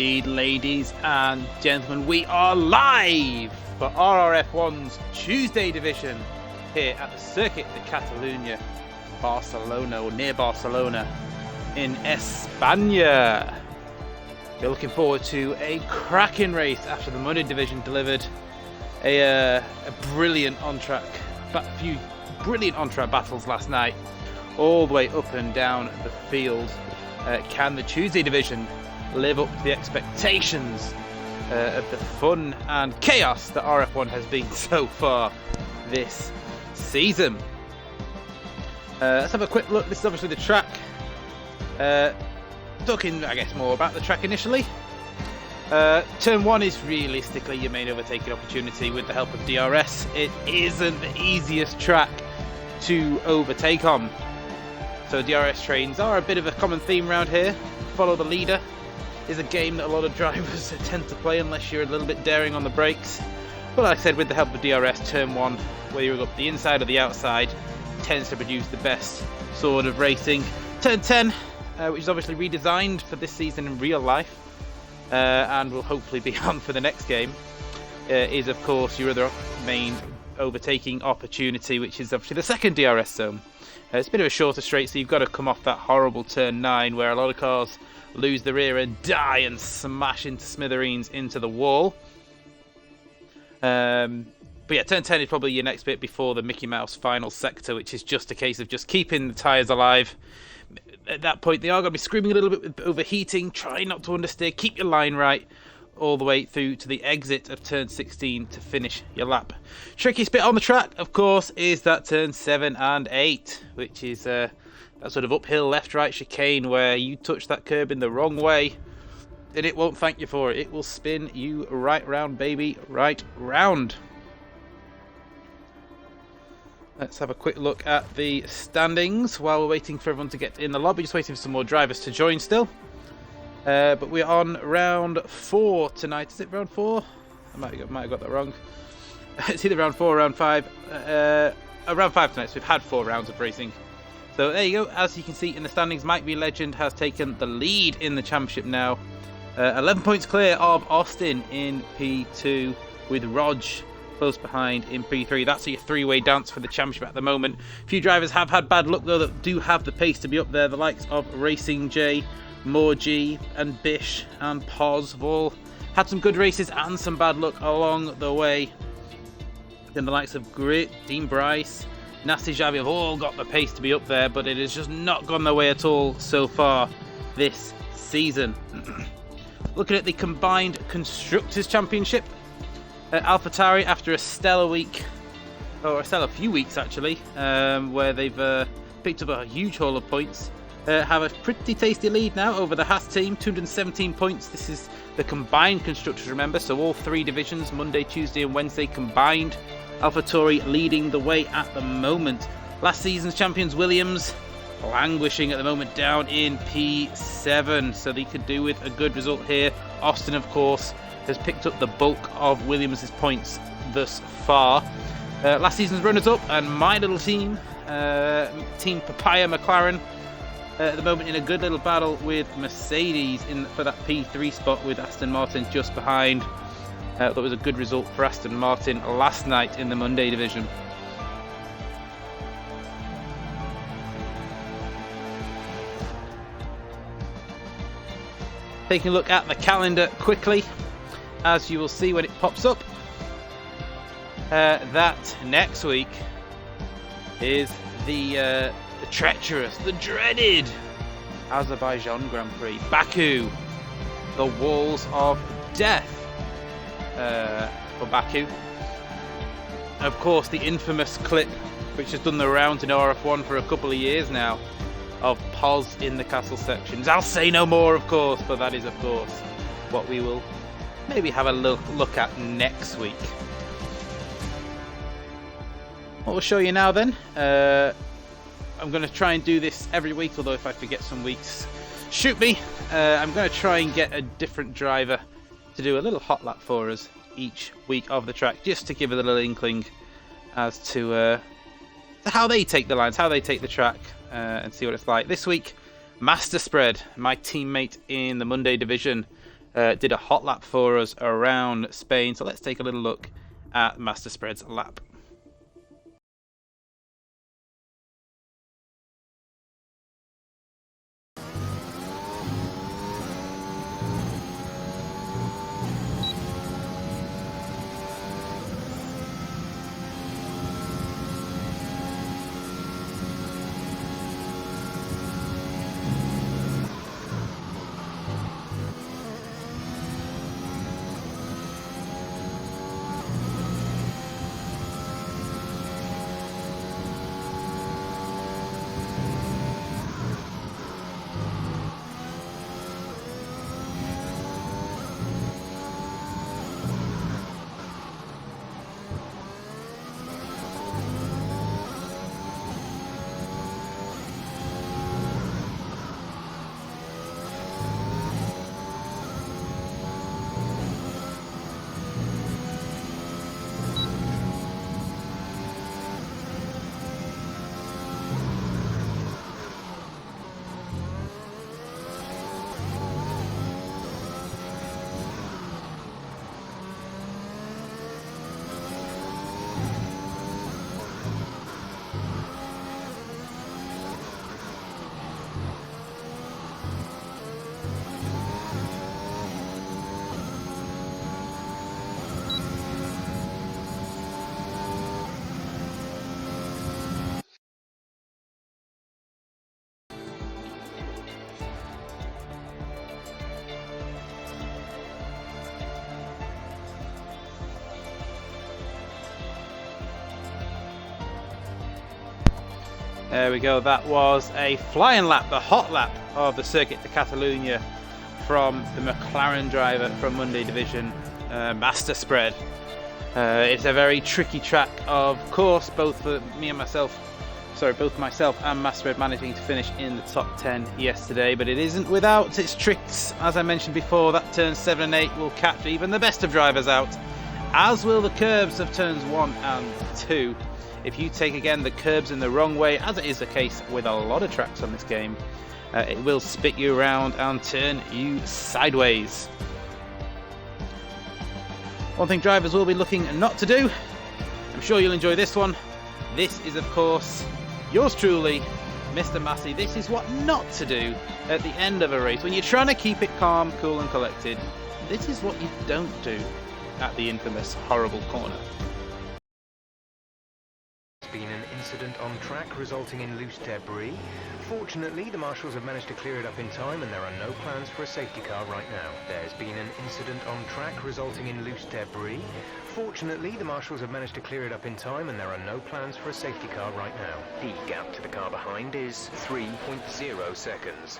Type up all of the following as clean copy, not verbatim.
indeed, ladies and gentlemen. We are live for RRF1's Tuesday division here at the Circuit de Catalunya, Barcelona, or near Barcelona in España. We're looking forward to a cracking race after the Monday division delivered a brilliant on-track, few brilliant on-track battles last night, all the way up and down the field. Can the Tuesday division live up to the expectations of the fun and chaos that RF1 has been so far this season? Let's have a quick look. This is obviously the track. Talking, I guess, more about the track initially. Turn 1 is realistically your main overtaking opportunity with the help of DRS. It isn't the easiest track to overtake on. So DRS trains are a bit of a common theme around here. Follow the leader is a game that a lot of drivers tend to play unless you're a little bit daring on the brakes. But like I said, with the help of DRS, turn 1, whether you're up the inside or the outside, tends to produce the best sort of racing. Turn 10, which is obviously redesigned for this season in real life, and will hopefully be on for the next game, is of course your other main overtaking opportunity, which is obviously the second DRS zone. It's a bit of a shorter straight, so you've got to come off that horrible turn 9 where a lot of cars lose the rear and die and smash into smithereens into the wall. But yeah, turn 10 is probably your next bit before the Mickey Mouse final sector, which is just a case of just keeping the tyres alive. At that point, they are going to be screaming a little bit with overheating. Try not to understeer. Keep your line right all the way through to the exit of turn 16 to finish your lap. Trickiest bit on the track, of course, is that turn 7 and 8, which is that sort of uphill left-right chicane where you touch that curb in the wrong way and it won't thank you for it. It will spin you right round, baby, right round. Let's have a quick look at the standings while we're waiting for everyone to get in the lobby. Just waiting for some more drivers to join still. But we're on round 4 tonight. Is it round 4? I might have got that wrong. It's either round 4 or round 5. Round 5 tonight, so we've had 4 rounds of racing. So there you go. As you can see in the standings, Mike V Legend has taken the lead in the championship now. 11 points clear of Austin in P2, with Rog close behind in P3. That's a three-way dance for the championship at the moment. A few drivers have had bad luck, though, that do have the pace to be up there. The likes of Racing J, Morgy and Bish and Poz have all had some good races and some bad luck along the way. Then the likes of Grit, Dean Bryce, Nasty Javi have all got the pace to be up there, but it has just not gone their way at all so far this season. Looking at the combined Constructors' Championship, AlphaTauri, after a stellar week, or a stellar few weeks actually, where they've picked up a huge haul of points, have a pretty tasty lead now over the Haas team, 217 points. This is the combined Constructors, remember, so all 3 divisions, Monday, Tuesday and Wednesday combined. AlphaTauri leading the way at the moment. Last season's champions Williams languishing at the moment down in P7, so they could do with a good result here. Austin, of course, has picked up the bulk of Williams' points thus far. Last season's runners-up and my little team, Team Papaya McLaren, at the moment in a good little battle with Mercedes for that P3 spot, with Aston Martin just behind. That was a good result for Aston Martin last night in the Monday division. Taking a look at the calendar quickly, as you will see when it pops up, that next week is the treacherous, the dreaded Azerbaijan Grand Prix, Baku, the Walls of Death for Baku. Of course, the infamous clip which has done the rounds in RF1 for a couple of years now of Poz in the castle sections. I'll say no more, of course, but that is, of course, what we will maybe have a look at next week. What we'll show you now then, I'm going to try and do this every week, although if I forget some weeks, shoot me. I'm going to try and get a different driver to do a little hot lap for us each week of the track, just to give it a little inkling as to how they take the lines, how they take the track, and see what it's like. This week, Master Spread, my teammate in the Monday division, did a hot lap for us around Spain. So let's take a little look at Master Spread's lap. There we go, that was a flying lap, the hot lap of the Circuit de Catalunya from the McLaren driver from Monday Division, Master Spread. It's a very tricky track, of course, both for me and myself, both myself and Master Spread managing to finish in the top 10 yesterday, but it isn't without its tricks. As I mentioned before, that turns 7 and 8 will catch even the best of drivers out, as will the curbs of turns 1 and 2. If you take again the curbs in the wrong way, as it is the case with a lot of tracks on this game, it will spit you around and turn you sideways. One thing drivers will be looking not to do, I'm sure you'll enjoy this one. This is of course yours truly, Mr. Massey. This is what not to do at the end of a race. When you're trying to keep it calm, cool and collected, this is what you don't do at the infamous horrible corner. Been an incident on track resulting in loose debris. Fortunately, the marshals have managed to clear it up in time and there are no plans for a safety car right now. There's been an incident on track resulting in loose debris. Fortunately, the marshals have managed to clear it up in time and there are no plans for a safety car right now. The gap to the car behind is 3.0 seconds.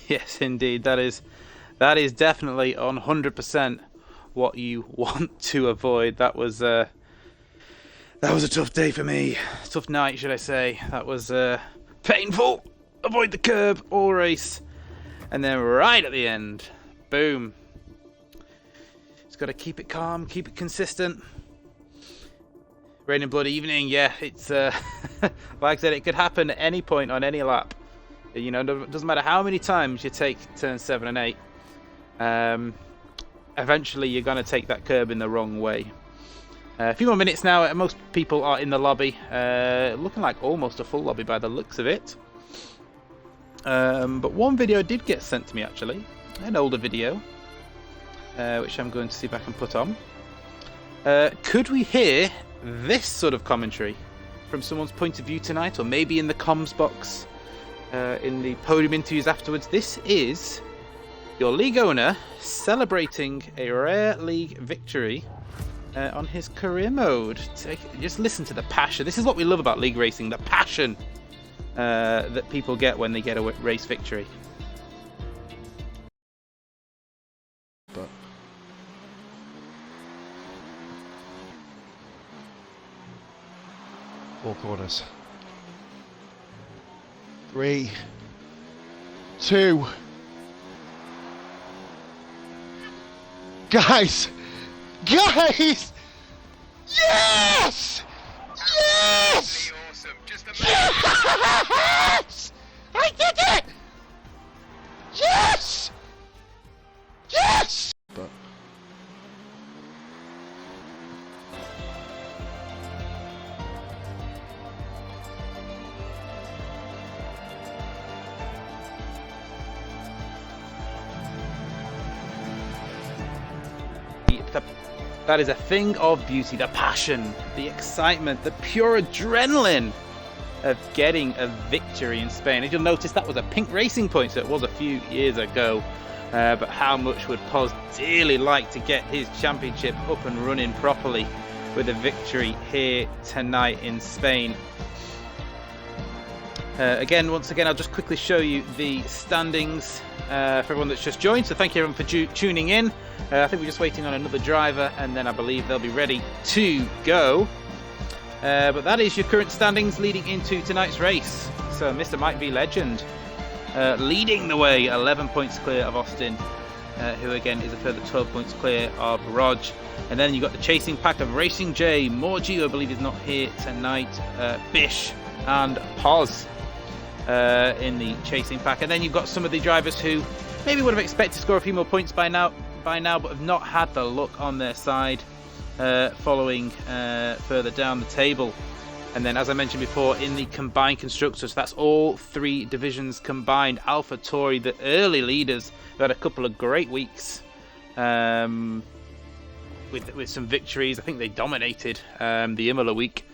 Yes, indeed. That is definitely 100% what you want to avoid. That was a tough day for me. Tough night, should I say? That was painful. Avoid the curb all race, and then right at the end, boom. Just got to keep it calm, keep it consistent. Rain and blood evening. Yeah, it's like I said, it could happen at any point on any lap. You know, it doesn't matter how many times you take turns 7 and 8. Eventually, you're going to take that curb in the wrong way. A few more minutes now. Most people are in the lobby, looking like almost a full lobby by the looks of it. But one video did get sent to me actually, an older video, which I'm going to see if I can put on. Could we hear this sort of commentary from someone's point of view tonight, or maybe in the comms box? In the podium interviews afterwards. This is your league owner celebrating a rare league victory on his career mode. Just listen to the passion. This is what we love about league racing, the passion that people get when they get a race victory. But four corners. 3, 2. Guys! Yes! Yes! Awesome. Just Yes! I did it! Yes! Yes! But that is a thing of beauty. The passion, the excitement, the pure adrenaline of getting a victory in Spain. As you'll notice, that was a pink racing point, so it was a few years ago. But how much would Pos dearly like to get his championship up and running properly with a victory here tonight in Spain. Once again, I'll just quickly show you the standings for everyone that's just joined. So thank you everyone for tuning in. I think we're just waiting on another driver, and then I believe they'll be ready to go. But that is your current standings leading into tonight's race. So Mr. Mike V Legend leading the way, 11 points clear of Austin, who again is a further 12 points clear of Rog. And then you've got the chasing pack of Racing J, Morgie, I believe is not here tonight, Bish and Pos in the chasing pack. And then you've got some of the drivers who maybe would have expected to score a few more points by now, but have not had the luck on their side following further down the table. And then, as I mentioned before, in the combined constructors, that's all three divisions combined. AlphaTauri, the early leaders, who had a couple of great weeks with some victories. I think they dominated the Imola week,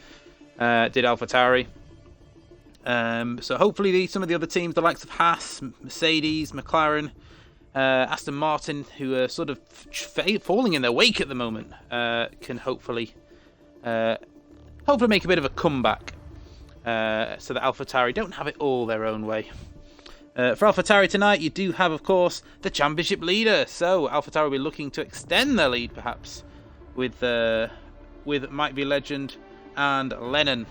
did AlphaTauri. So hopefully some of the other teams, the likes of Haas, Mercedes, McLaren, Aston Martin, who are sort of falling in their wake at the moment, can hopefully make a bit of a comeback, so that AlphaTauri don't have it all their own way. For AlphaTauri tonight, you do have, of course, the championship leader. So AlphaTauri will be looking to extend their lead, perhaps, with Mike V Legend and Lennon.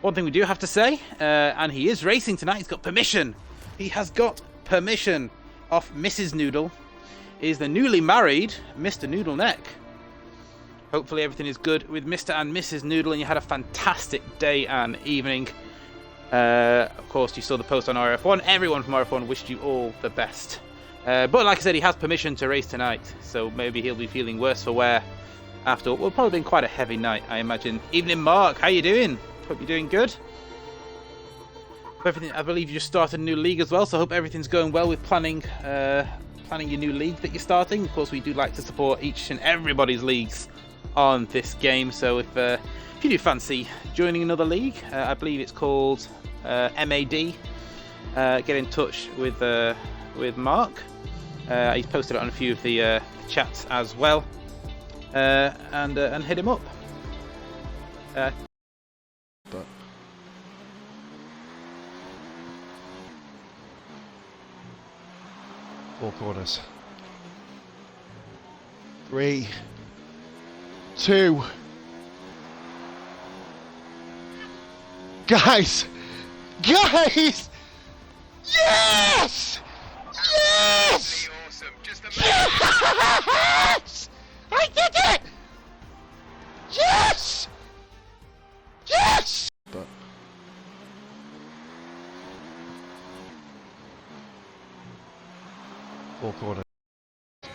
One thing we do have to say, and he is racing tonight. He's got permission. He has got permission off Mrs. Noodle. Is the newly married Mr. Noodle Neck. Hopefully everything is good with Mr. and Mrs. Noodle, and you had a fantastic day and evening. Of course, you saw the post on RRF1. Everyone from RRF1 wished you all the best. But like I said, he has permission to race tonight, so maybe he'll be feeling worse for wear after what will probably been quite a heavy night, I imagine. Evening, Mark. How you doing? Hope you're doing good. Everything. I believe you just started a new league as well, so I hope everything's going well with planning your new league that you're starting. Of course, we do like to support each and everybody's leagues on this game, so if you do fancy joining another league, I believe it's called MAD, get in touch with Mark. He's posted it on a few of the chats as well, and hit him up. but four corners. 3, 2. Guys! Yes! Yes! awesome. Just Yes! I did it! Yes! Yes! But four corners.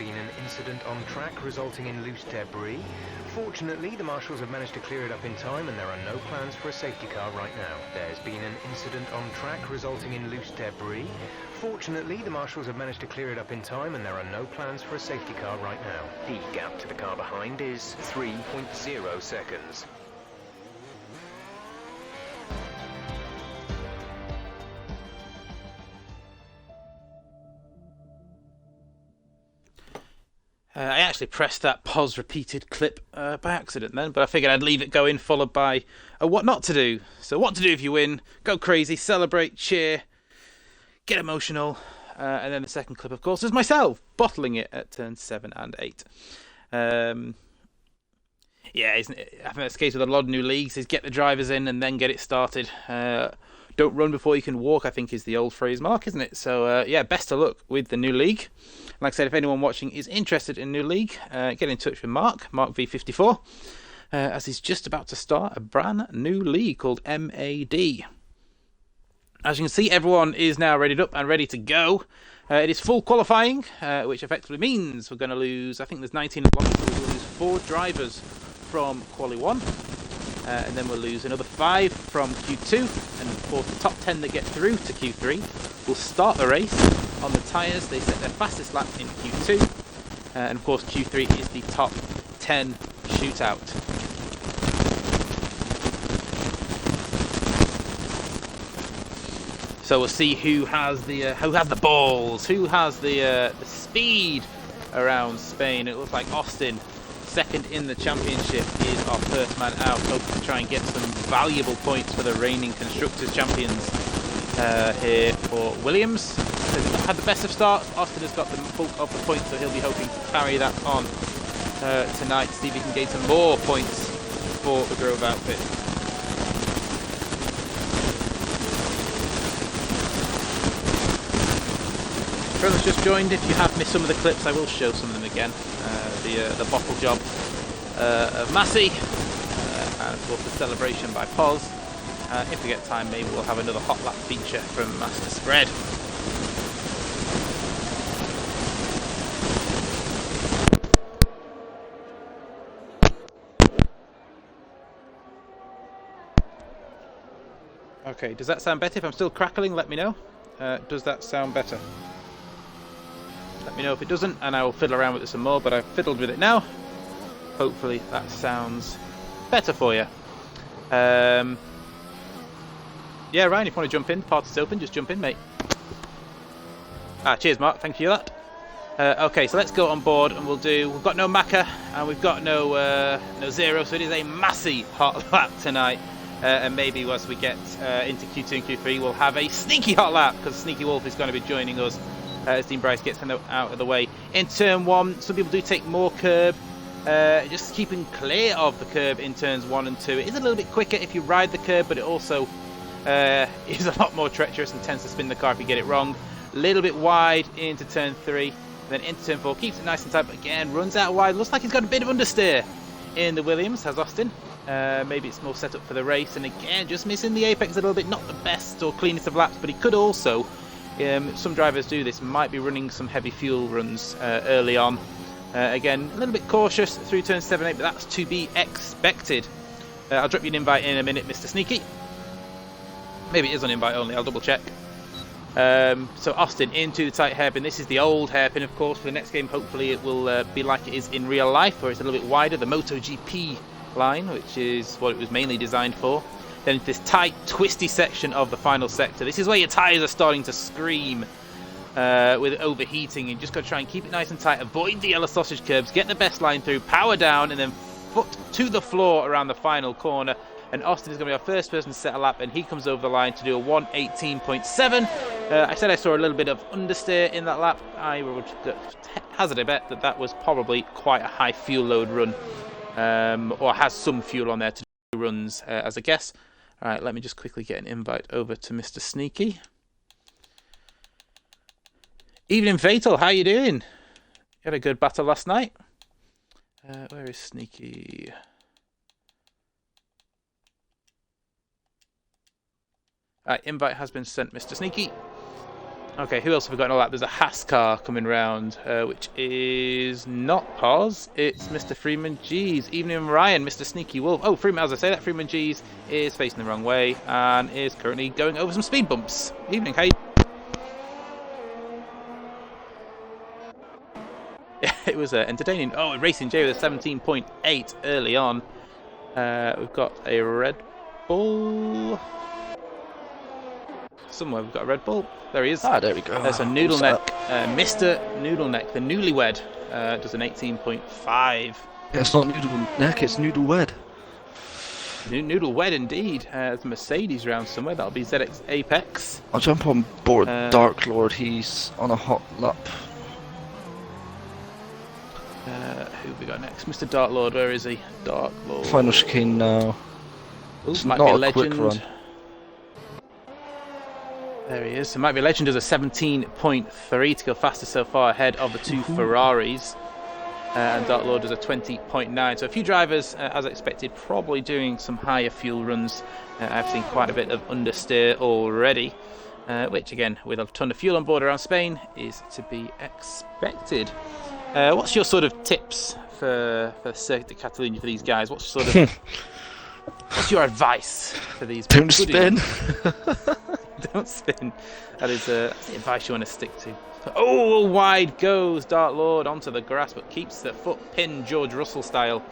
been an incident on track resulting in loose debris. Fortunately, the marshals have managed to clear it up in time, and there are no plans for a safety car right now. There's been an incident on track resulting in loose debris. Fortunately, the marshals have managed to clear it up in time, and there are no plans for a safety car right now. The gap to the car behind is 3.0 seconds. I actually pressed that pause repeated clip by accident then, but I figured I'd leave it going, followed by a what not to do. So what to do if you win: go crazy, celebrate, cheer, get emotional, and then the second clip, of course, is myself bottling it at turns 7 and 8. Yeah, isn't it? I think that's the case with a lot of new leagues, is get the drivers in and then get it started. Don't run before you can walk, I think is the old phrase, Mark, isn't it? So, yeah, best of luck with the new league. Like I said, if anyone watching is interested in new league, get in touch with Mark V54. as he's just about to start a brand new league called MAD. As you can see, everyone is now readied up and ready to go. It is full qualifying, which effectively means we're going to lose, I think there's 19 blocks, so we'll lose 4 drivers from Quali 1. And then we'll lose another 5 from Q2, and of course the top 10 that get through to Q3 will start the race on the tyres. They set their fastest lap in Q2, and of course Q3 is the top 10 shootout. So we'll see who has the balls, who has the speed around Spain. It looks like Austin, second in the championship, is our first man out, hoping to try and get some valuable points for the reigning Constructors champions here for Williams. They've had the best of starts. Austin has got the bulk of the points, so he'll be hoping to carry that on tonight to see if he can gain some more points for the Grove outfit. For those just joined, if you have missed some of the clips, I will show some of them again. The bottle job of Massey, and of course the celebration by Poz. If we get time, maybe we'll have another hot lap feature from Master Spread. Okay, does that sound better? If I'm still crackling, let me know. Does that sound better? Let me know if it doesn't, and I will fiddle around with it some more, but I've fiddled with it now. Hopefully that sounds better for you. Yeah, Ryan, if you want to jump in, party's open, just jump in, mate. Cheers, Mark, thank you for that. Okay, so let's go on board, and we've got no Macca, and we've got no Zero, so it is a massive hot lap tonight. And maybe once we get into Q2 and Q3, we'll have a sneaky hot lap, because Sneaky Wolf is going to be joining us as Dean Bryce gets out of the way. In turn 1, some people do take more curb, just keeping clear of the curb in turns 1 and 2. It is a little bit quicker if you ride the curb, but it also is a lot more treacherous and tends to spin the car if you get it wrong. A little bit wide into turn 3, then into turn 4, keeps it nice and tight, but again runs out wide. Looks like he's got a bit of understeer in the Williams, has Austin. Maybe it's more set up for the race, and again just missing the apex a little bit. Not the best or cleanest of laps, but he could also, some drivers do this, might be running some heavy fuel runs early on. Again, a little bit cautious through turn 7, 8, but that's to be expected. I'll drop you an invite in a minute, Mr. Sneaky. Maybe it is on invite only, I'll double check. So Austin into the tight hairpin. This is the old hairpin, of course. For the next game, hopefully it will be like it is in real life, where it's a little bit wider, the MotoGP line, which is what it was mainly designed for. Then this tight, twisty section of the final sector. This is where your tyres are starting to scream with overheating. You just got to try and keep it nice and tight, avoid the yellow sausage curbs, get the best line through, power down, and then foot to the floor around the final corner. And Austin is going to be our first person to set a lap, and he comes over the line to do a 1:18.7. I said I saw a little bit of understeer in that lap. I would hazard a bet that that was probably quite a high fuel load run, or has some fuel on there to do runs as a guess. All right, let me just quickly get an invite over to Mr. Sneaky. Evening, Fatal. How you doing? You had a good battle last night. Where is Sneaky? All right, invite has been sent, Mr. Sneaky. Okay, who else have we got in all that? There's a Haas car coming round, which is not Paz. It's Mr. Freeman G's. Evening, Ryan, Mr. Sneaky Wolf. Oh, Freeman, as I say that, Freeman G's is facing the wrong way and is currently going over some speed bumps. Evening, hey. Yeah, it was entertaining. Oh, Racing J with a 17.8 early on. We've got a Red Bull. Somewhere we've got a Red Bull. There he is. Ah, there we go. There's a Noodleneck. Mr. Noodleneck, the newlywed, does an 18.5. It's not Noodleneck, it's Noodlewed. Noodlewed indeed. There's a Mercedes round somewhere. That'll be ZX Apex. I'll jump on board Dark Lord. He's on a hot lap. Who have we got next? Mr. Dark Lord, where is he? Dark Lord. Final chicane now. Ooh, Might be not a a legend. quick run. There he is. It might be a legend. Does a 17.3 to go faster so far ahead of the two Ferraris. and Dark Lord was a 20.9. So a few drivers, as expected, probably doing some higher fuel runs. I've seen quite a bit of understeer already, which again, with a ton of fuel on board around Spain, is to be expected. What's your sort of tips for Circuit de Catalunya for these guys? What's sort of what's your advice for these? Don't spin. Don't spin. That's the advice you want to stick to. Oh, wide goes Dark Lord onto the grass, but keeps the foot pinned George Russell style,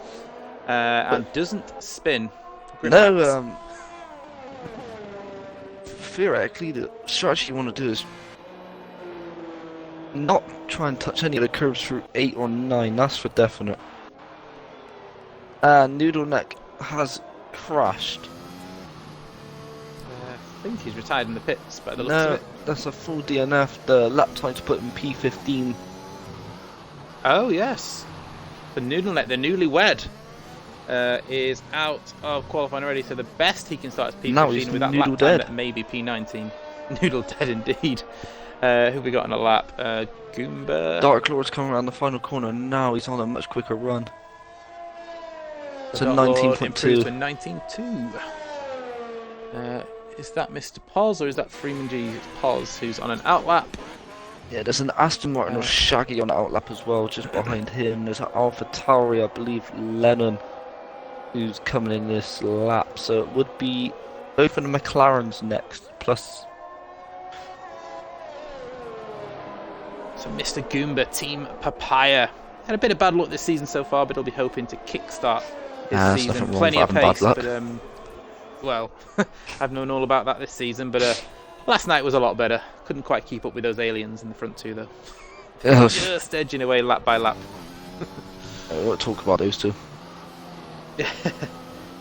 and doesn't spin. No, theoretically, the strategy you want to do is not try and touch any of the curves through 8 or 9, that's for definite. Noodle Neck has crashed. I think he's retired in the pits, by the looks of No, it. that's a full DNF. The lap time to put in P15. Oh, yes. The Noodle Neck, the newlywed, is out of qualifying already, so the best he can start is P15 Now he's with that noodle lap time dead. at maybe P19. Noodle dead indeed. Who have we got on a lap? Goomba. Dark Lord's coming around the final corner now. He's on a much quicker run. So Dark Lord 19.2. improves to 19.2. Is that Mr. Pos or is that Freeman G? It's Pos who's on an outlap. Yeah, there's an Aston Martin of Shaggy on the outlap as well, just behind him. There's an Alpha Tauri, I believe, Lennon, who's coming in this lap. So it would be both of the McLarens next, plus. So Mr. Goomba, Team Papaya. Had a bit of bad luck this season so far, but he'll be hoping to kickstart his season. Plenty of pace, but well, I've known all about that this season, but last night was a lot better. Couldn't quite keep up with those aliens in the front two, though. Just edging away lap by lap. We won't talk about those two.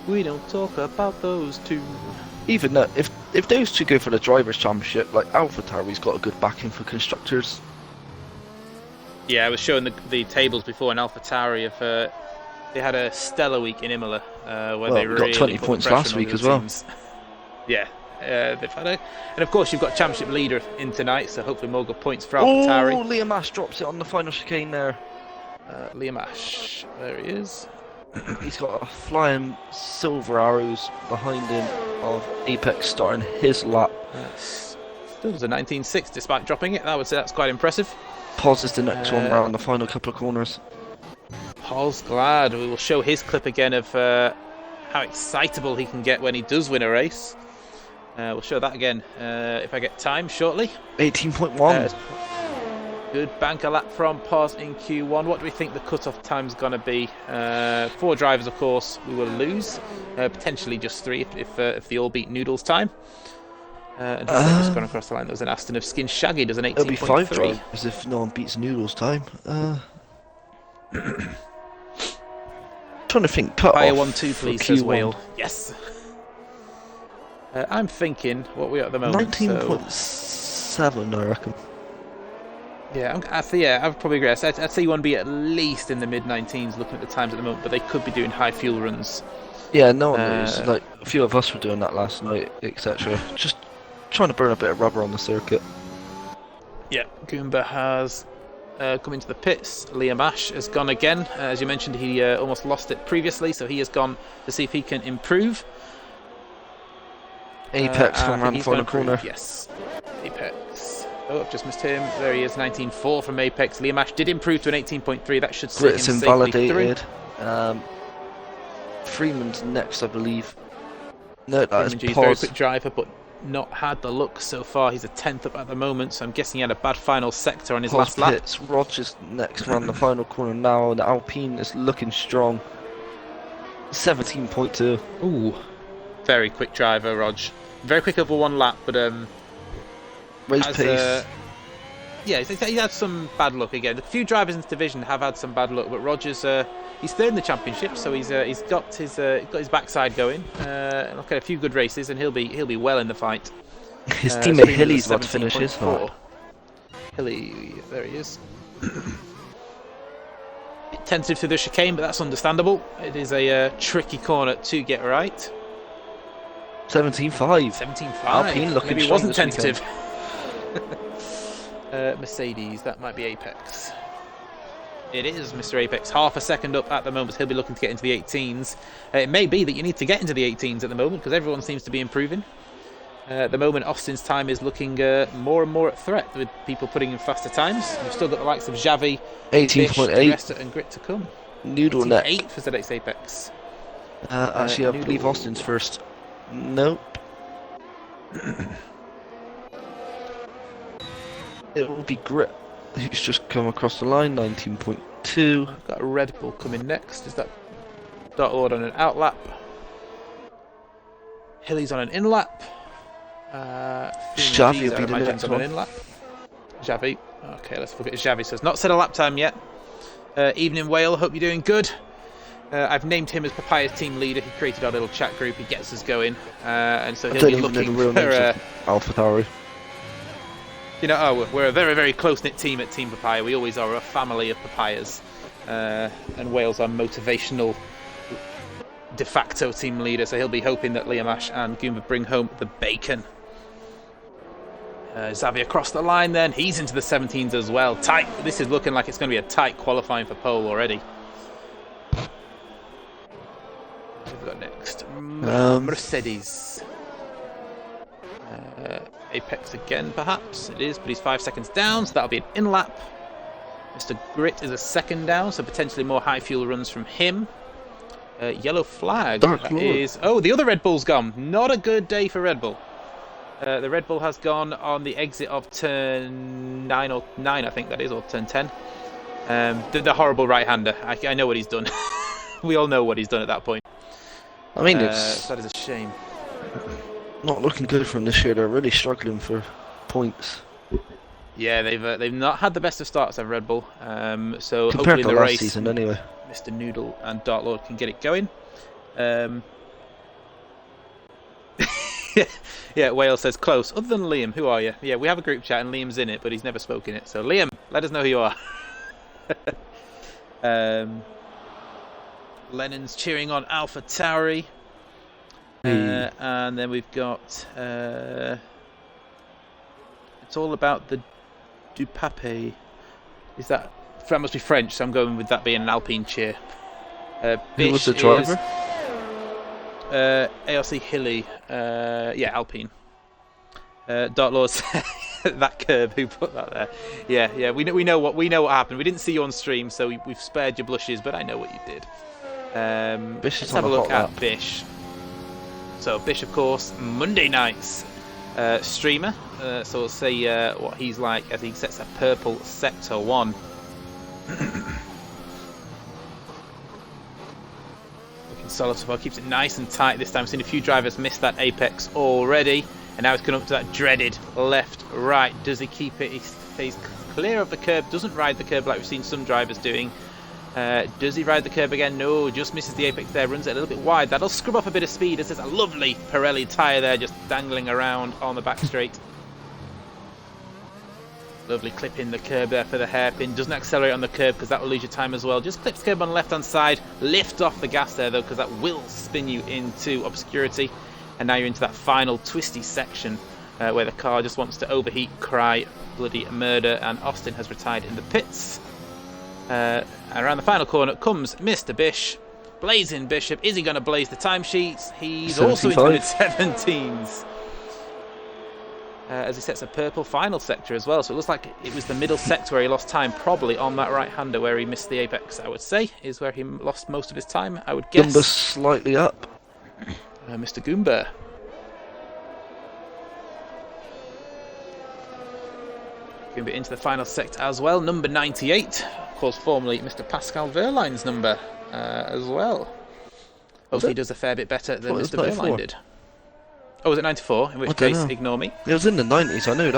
We don't talk about those two. Even though, if those two go for the Drivers' Championship, like Alpha Tauri's got a good backing for constructors. Yeah, I was showing the tables before in AlphaTauri of they had a stellar week in Imola where they really got 20 put points the pressure last on week the as well. teams. Yeah, they've had and of course you've got championship leader in tonight, so hopefully more good points for AlphaTauri. Oh, Liam Ash drops it on the final chicane there. Liam Ash, there he is. He's got a flying silver arrows behind him of Apex starting his lap. Still was a 19.6 despite dropping it. I would say that's quite impressive. Pos is the next one round the final couple of corners. Paul's glad. We will show his clip again of how excitable he can get when he does win a race. We'll show that again if I get time shortly. 18.1. Good banker lap from Pos in Q1. What do we think the cut-off time's going to be? 4 drivers, of course, we will lose. Potentially just 3 if they all beat Noodles' time. And just gone across the line. There's an Aston of Skin Shaggy does an 18.3. It'll be 5 drivers if no one beats Noodles' time. Trying to think. Cut Fire off 1-2, please, for says Q1. Whale. Yes. I'm thinking what we are at the moment. 19.7, I reckon. Yeah, I'd probably agree. I'd say you want to be at least in the mid-19s looking at the times at the moment, but they could be doing high fuel runs. Yeah, no one knows. Like, a few of us were doing that last night, etc. Just trying to burn a bit of rubber on the circuit. Yeah, Goomba has come into the pits. Liam Ash has gone again. As you mentioned, he almost lost it previously, so he has gone to see if he can improve. Apex coming around the final corner. Yes, Apex. Oh, I've just missed him. There he is, 19.4 from Apex. Liam Ash did improve to an 18.3. That should sit him Grit's safely invalidated. through. Freeman's next, I believe. No, that Freeman is G's very Pos. quick driver, but not had the look so far. He's a 10th up at the moment, so I'm guessing he had a bad final sector on his last lap. Pits. Rogers next around the final corner now. The Alpine is looking strong. 17.2. Ooh, very quick driver, Rog. Very quick over one lap, but Race pace. yeah, he had some bad luck again. A few drivers in this division have had some bad luck, but Rogers, he's third in the championship, so he's got his backside going. Look at a few good races, and he'll be well in the fight. His teammate Hilly's about to finish his. Hilly, there he is. Bit tentative through the chicane, but that's understandable. It is a tricky corner to get right. 17.5. 17.5. Alpine looking Maybe it strong wasn't this tentative. Mercedes, that might be Apex. It is Mr. Apex, half a second up at the moment. He'll be looking to get into the 18s. It may be that you need to get into the 18s at the moment because everyone seems to be improving. At the moment, Austin's time is looking more and more at threat with people putting in faster times. We've still got the likes of Xavi, 18.8. and Grit to come. Noodle neck. 8 for ZX Apex. Actually, I believe Austin's first. Nope. It will be Grit, who's just come across the line, 19.2. I've got a Red Bull coming next. Is that Dark Lord on an out lap? Hilly's on an in lap. Xavi will be the next on one. an in lap. Xavi. Okay, let's look at Xavi. So it's not set a lap time yet. Evening Whale, hope you're doing good. I've named him as Papaya's team leader. He created our little chat group. He gets us going, and so he'll be looking for Alpha Tauri. You know, we're a very, very close-knit team at Team Papaya. We always are a family of papayas. And Wales are motivational de facto team leader, so he'll be hoping that Liam Ash and Goomba bring home the bacon. Xavi across the line then. He's into the 17s as well. Tight. This is looking like it's going to be a tight qualifying for pole already. What have we got next? Mercedes. Apex again, perhaps. It is, but he's 5 seconds down, so that'll be an in-lap. Mr. Grit is a second down, so potentially more high fuel runs from him. Yellow flag is... Oh, the other Red Bull's gone. Not a good day for Red Bull. The Red Bull has gone on the exit of turn 9, or 9, I think that is, or turn 10. The horrible right-hander. I know what he's done. We all know what he's done at that point. I mean, that is a shame. Not looking good from this year. They're really struggling for points. Yeah, they've not had the best of starts of Red Bull. So compared hopefully to in the last race, season, anyway. Mr. Noodle and Dark Lord can get it going. Yeah, Wales says close. Other than Liam, who are you? Yeah, we have a group chat and Liam's in it, but he's never spoken it. So Liam, let us know who you are. Lennon's cheering on Alpha Tauri. And then we've got it's all about the Dupape. That must be French, so I'm going with that being an Alpine cheer. Who was the driver? ARC Hilly. Yeah, Alpine. Dark Lord said that curb. Who put that there? Yeah. We know what happened. We didn't see you on stream, so we've spared your blushes, but I know what you did. Let's have a look at Bish. So Bish, of course, Monday nights streamer. So we'll see what he's like as he sets a purple Sector 1. Looking solid so far, keeps it nice and tight this time. I've seen a few drivers miss that apex already, and now he's coming up to that dreaded left-right. Does he keep it? He stays clear of the curb, doesn't ride the curb like we've seen some drivers doing. Does he ride the curb again? No, just misses the apex there, runs it a little bit wide. That'll scrub off a bit of speed as there's a lovely Pirelli tyre there just dangling around on the back straight. Lovely clip in the curb there for the hairpin. Doesn't accelerate on the curb because that will lose your time as well. Just clips curb on the left hand side. Lift off the gas there though because that will spin you into obscurity. And now you're into that final twisty section where the car just wants to overheat, cry bloody murder, and Austin has retired in the pits. Around the final corner comes Mr. Bish, blazing Bishop. Is he going to blaze the timesheets? He's 75. Also into the mid-17s. As he sets a purple final sector as well. So it looks like it was the middle sector where he lost time, probably on that right-hander where he missed the apex, I would say, is where he lost most of his time, I would guess. Goomba's slightly up. Mr. Goomba. Goomba into the final sector as well. Number 98. Of course, formerly Mr. Pascal Verline's number as well. Hopefully he does a fair bit better than Mr. Verline did. Oh, was it 94? In which case, ignore me. It was in the 90s, I knew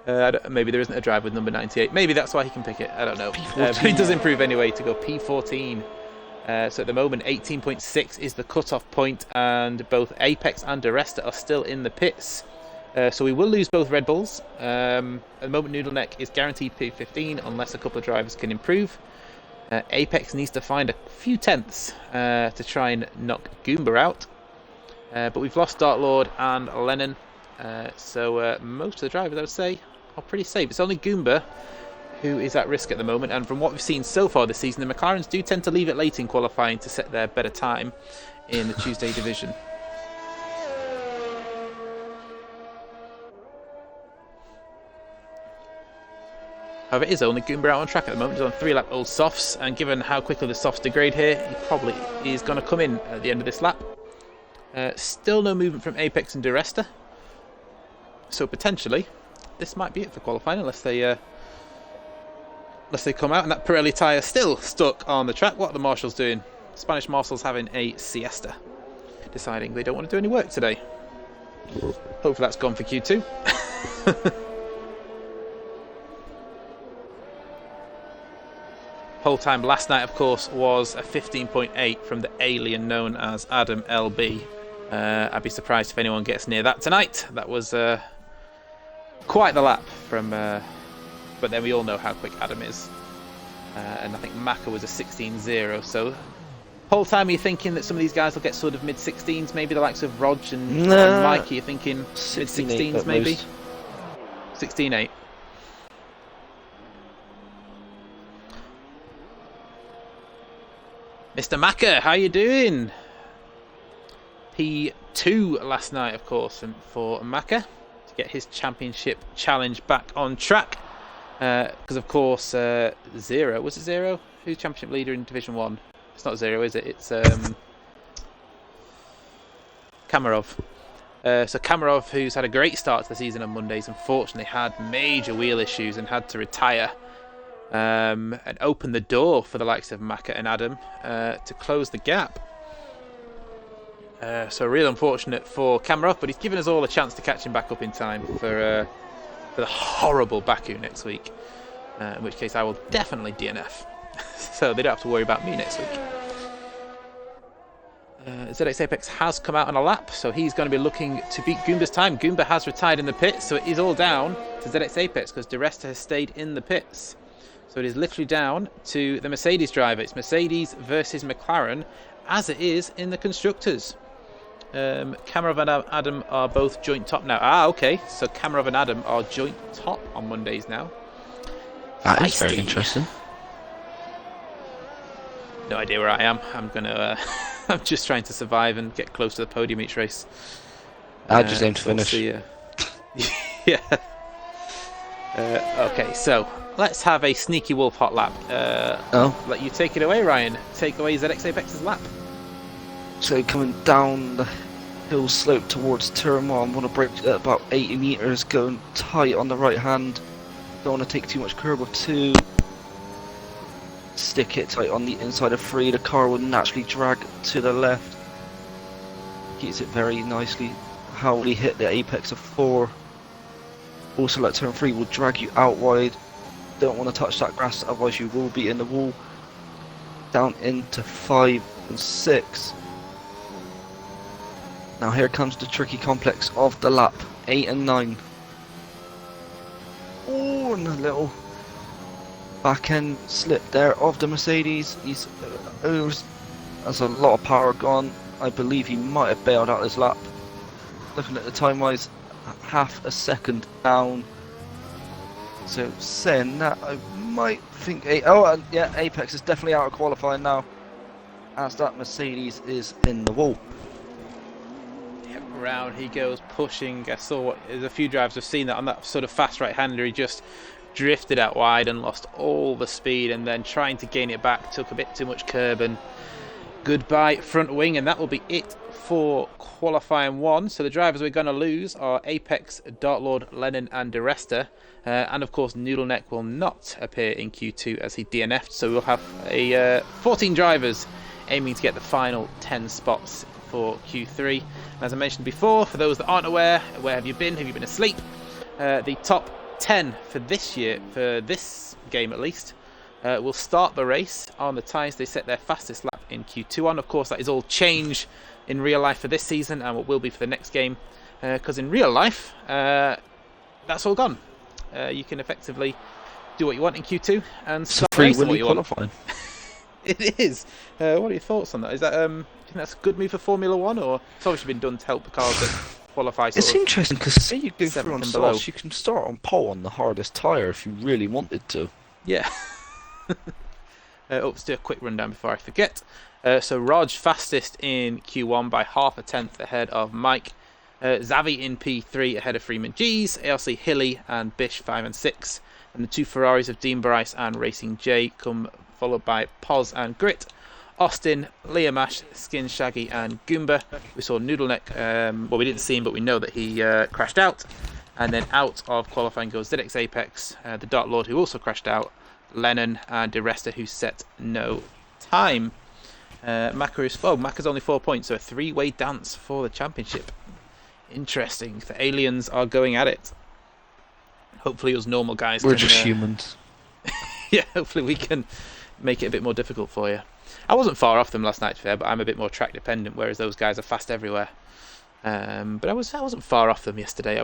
that. Maybe there isn't a drive with number 98. Maybe that's why he can pick it. I don't know. But he does improve anyway to go P14. So at the moment, 18.6 is the cut-off point, and both Apex and Aresta are still in the pits. So we will lose both Red Bulls. At the moment, Noodleneck is guaranteed P15 unless a couple of drivers can improve. Apex needs to find a few tenths to try and knock Goomba out. But we've lost Dark Lord and Lennon. So most of the drivers, I would say, are pretty safe. It's only Goomba who is at risk at the moment. And from what we've seen so far this season, the McLarens do tend to leave it late in qualifying to set their better time in the Tuesday division. However, it is only Goomba out on track at the moment. He's on 3-lap old softs, and given how quickly the softs degrade here, he probably is going to come in at the end of this lap. Still no movement from Apex and Duresta, so potentially this might be it for qualifying, unless they come out. And that Pirelli tyre still stuck on the track. What are the marshals doing? Spanish marshals having a siesta, deciding they don't want to do any work today. Hopefully that's gone for Q2. Whole time last night, of course, was a 15.8 from the alien known as Adam LB. I'd be surprised if anyone gets near that tonight. That was quite the lap from, but then we all know how quick Adam is. And I think Maka was a 16.0. So whole time you're thinking that some of these guys will get sort of mid-16s, maybe the likes of Rog and Mikey. You're thinking mid-16s, maybe 16.8. Mr. Maka, how you doing? P2 last night, of course, for Maka to get his championship challenge back on track. Because, of course, Zero. Was it Zero? Who's championship leader in Division 1? It's not Zero, is it? It's Kamarov. So Kamarov, who's had a great start to the season on Mondays, unfortunately had major wheel issues and had to retire. And open the door for the likes of Maka and Adam to close the gap. So real unfortunate for Kamarov, but he's given us all a chance to catch him back up in time for the horrible Baku next week, in which case I will definitely DNF. So they don't have to worry about me next week. ZX Apex has come out on a lap, so he's going to be looking to beat Goomba's time. Goomba has retired in the pits, so it is all down to ZX Apex because Duresta has stayed in the pits. So it is literally down to the Mercedes driver. It's Mercedes versus McLaren, as it is in the Constructors. Kamarov and Adam are both joint top now. Ah, okay. So Kamarov and Adam are joint top on Mondays now. That is very interesting. No idea where I am. I'm gonna. I'm just trying to survive and get close to the podium each race. I just aim to finish. Yeah. Okay, so let's have a sneaky wolf hot lap. Let you take it away, Ryan. Take away ZX Apex's lap. So coming down the hill slope towards turn 1, want to brake at about 80 meters, going tight on the right hand. Don't want to take too much curb of 2. Stick it tight on the inside of 3. The car will naturally drag to the left. Keeps it very nicely. How will he hit the apex of 4? Also, like turn 3 will drag you out wide. Don't want to touch that grass, otherwise you will be in the wall. Down into 5 and 6. Now here comes the tricky complex of the lap, 8 and 9. Oh, and a little back end slip there of the Mercedes. There's a lot of power gone. I believe he might have bailed out his lap. Looking at the time wise, half a second down. So saying that, I might think yeah, Apex is definitely out of qualifying now, as that Mercedes is in the wall. Yep, round he goes, pushing. I saw there's a few drivers have seen that on that sort of fast right-hander. He just drifted out wide and lost all the speed, and then trying to gain it back took a bit too much curb, and goodbye front wing, and that will be it for qualifying 1. So the drivers we're going to lose are Apex, Dartlord, Lennon and Duresta, and of course Noodleneck will not appear in Q2 as he DNF'd, so we'll have a 14 drivers aiming to get the final 10 spots for Q3. As I mentioned before, for those that aren't aware, where have you been? Have you been asleep? The top 10 for this year, for this game at least, will start the race on the tyres they set their fastest lap in Q2 on. Of course, that is all change in real life for this season and what will be for the next game, because in real life that's all gone. You can effectively do what you want in Q2 and start racing what you want. It is. What are your thoughts on that? Is that do you think that's a good move for Formula 1, or it's obviously been done to help the cars that qualify? It's interesting because say you go through on softs, you can start on pole on the hardest tyre if you really wanted to. Yeah. Let's do a quick rundown before I forget. So Raj fastest in Q1 by half a tenth ahead of Mike. Xavi in P3 ahead of Freeman G's. ALC Hilly and Bish 5 and 6. And the two Ferraris of Dean Bryce and Racing J come followed by Poz and Grit. Austin, Liamash, Skin Shaggy and Goomba. We saw Noodleneck, well we didn't see him but we know that he crashed out. And then out of qualifying goes ZX Apex, the Dark Lord who also crashed out, Lennon and DeResta who set no time. Macca's only 4 points, so a three-way dance for the championship. Interesting. The aliens are going at it. Hopefully us normal guys We're just humans. Yeah, hopefully we can make it a bit more difficult for you. I wasn't far off them last night, to be fair, but I'm a bit more track dependent, whereas those guys are fast everywhere. But I wasn't far off them yesterday.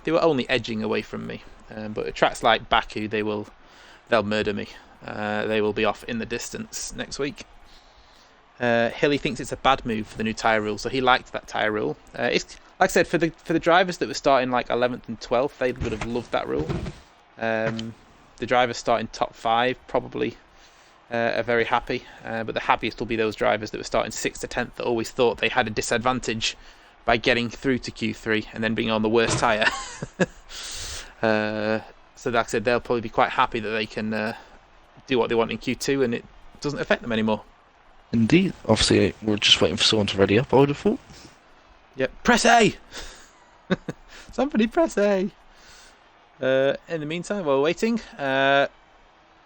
They were only edging away from me. But at tracks like Baku, they'll murder me. They will be off in the distance next week. Hilly thinks it's a bad move for the new tyre rule, so he liked that tyre rule. It's like I said, for the drivers that were starting like 11th and 12th, they would have loved that rule. The drivers starting top 5 probably are very happy, but the happiest will be those drivers that were starting 6th to 10th that always thought they had a disadvantage by getting through to Q3 and then being on the worst tyre. So like I said, they'll probably be quite happy that they can do what they want in Q2 and it doesn't affect them anymore. Indeed. Obviously, we're just waiting for someone to ready up, I would have thought. Yep. Press A! Somebody press A! In the meantime, while we're waiting, I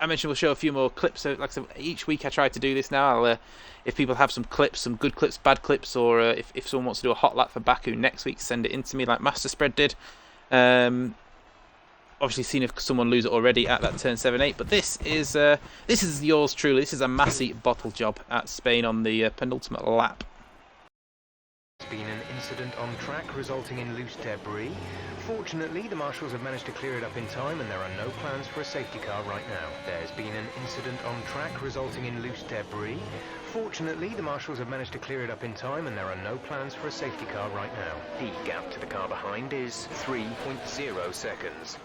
mentioned we'll show a few more clips. So, like I said, each week I try to do this now. If people have some clips, some good clips, bad clips, or if someone wants to do a hot lap for Baku next week, send it in to me like Master Spread did. Obviously seen if someone lose it already at that turn 7-8, but this is yours truly. This is a Massey bottle job at Spain on the penultimate lap. There's been an incident on track resulting in loose debris. Fortunately, the marshals have managed to clear it up in time and there are no plans for a safety car right now. There's been an incident on track resulting in loose debris. Fortunately, the marshals have managed to clear it up in time and there are no plans for a safety car right now. The gap to the car behind is 3.0 seconds.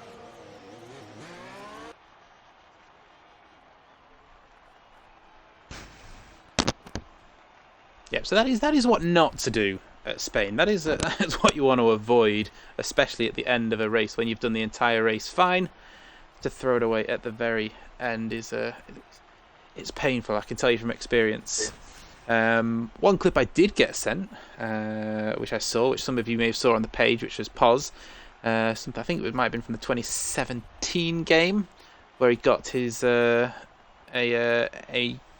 Yep, so that is what not to do at Spain. That's what you want to avoid, especially at the end of a race when you've done the entire race fine. To throw it away at the very end is it's painful. I can tell you from experience. One clip I did get sent, which some of you may have saw on the page, which was Poz. I think it might have been from the 2017 game, where he got his a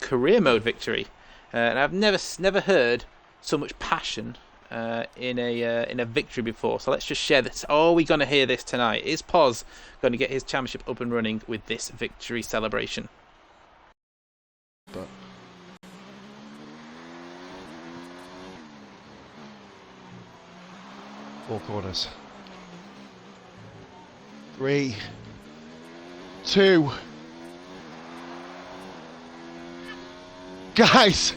career mode victory. And I've never heard so much passion in a victory before. So let's just share this. Oh, we're going to hear this tonight. Is Poz going to get his championship up and running with this victory celebration? But four corners. 3, 2. Guys!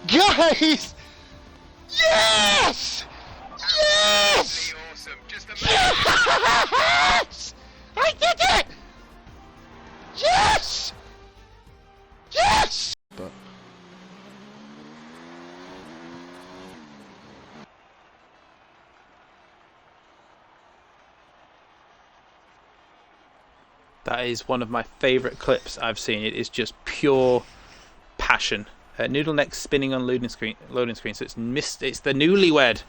Guys! Yes! Yes! Awesome. Yes! I did it! Yes! Yes! But That is one of my favourite clips I've seen. It is just pure passion. Noodleneck spinning on loading screen, so it's the newlywed.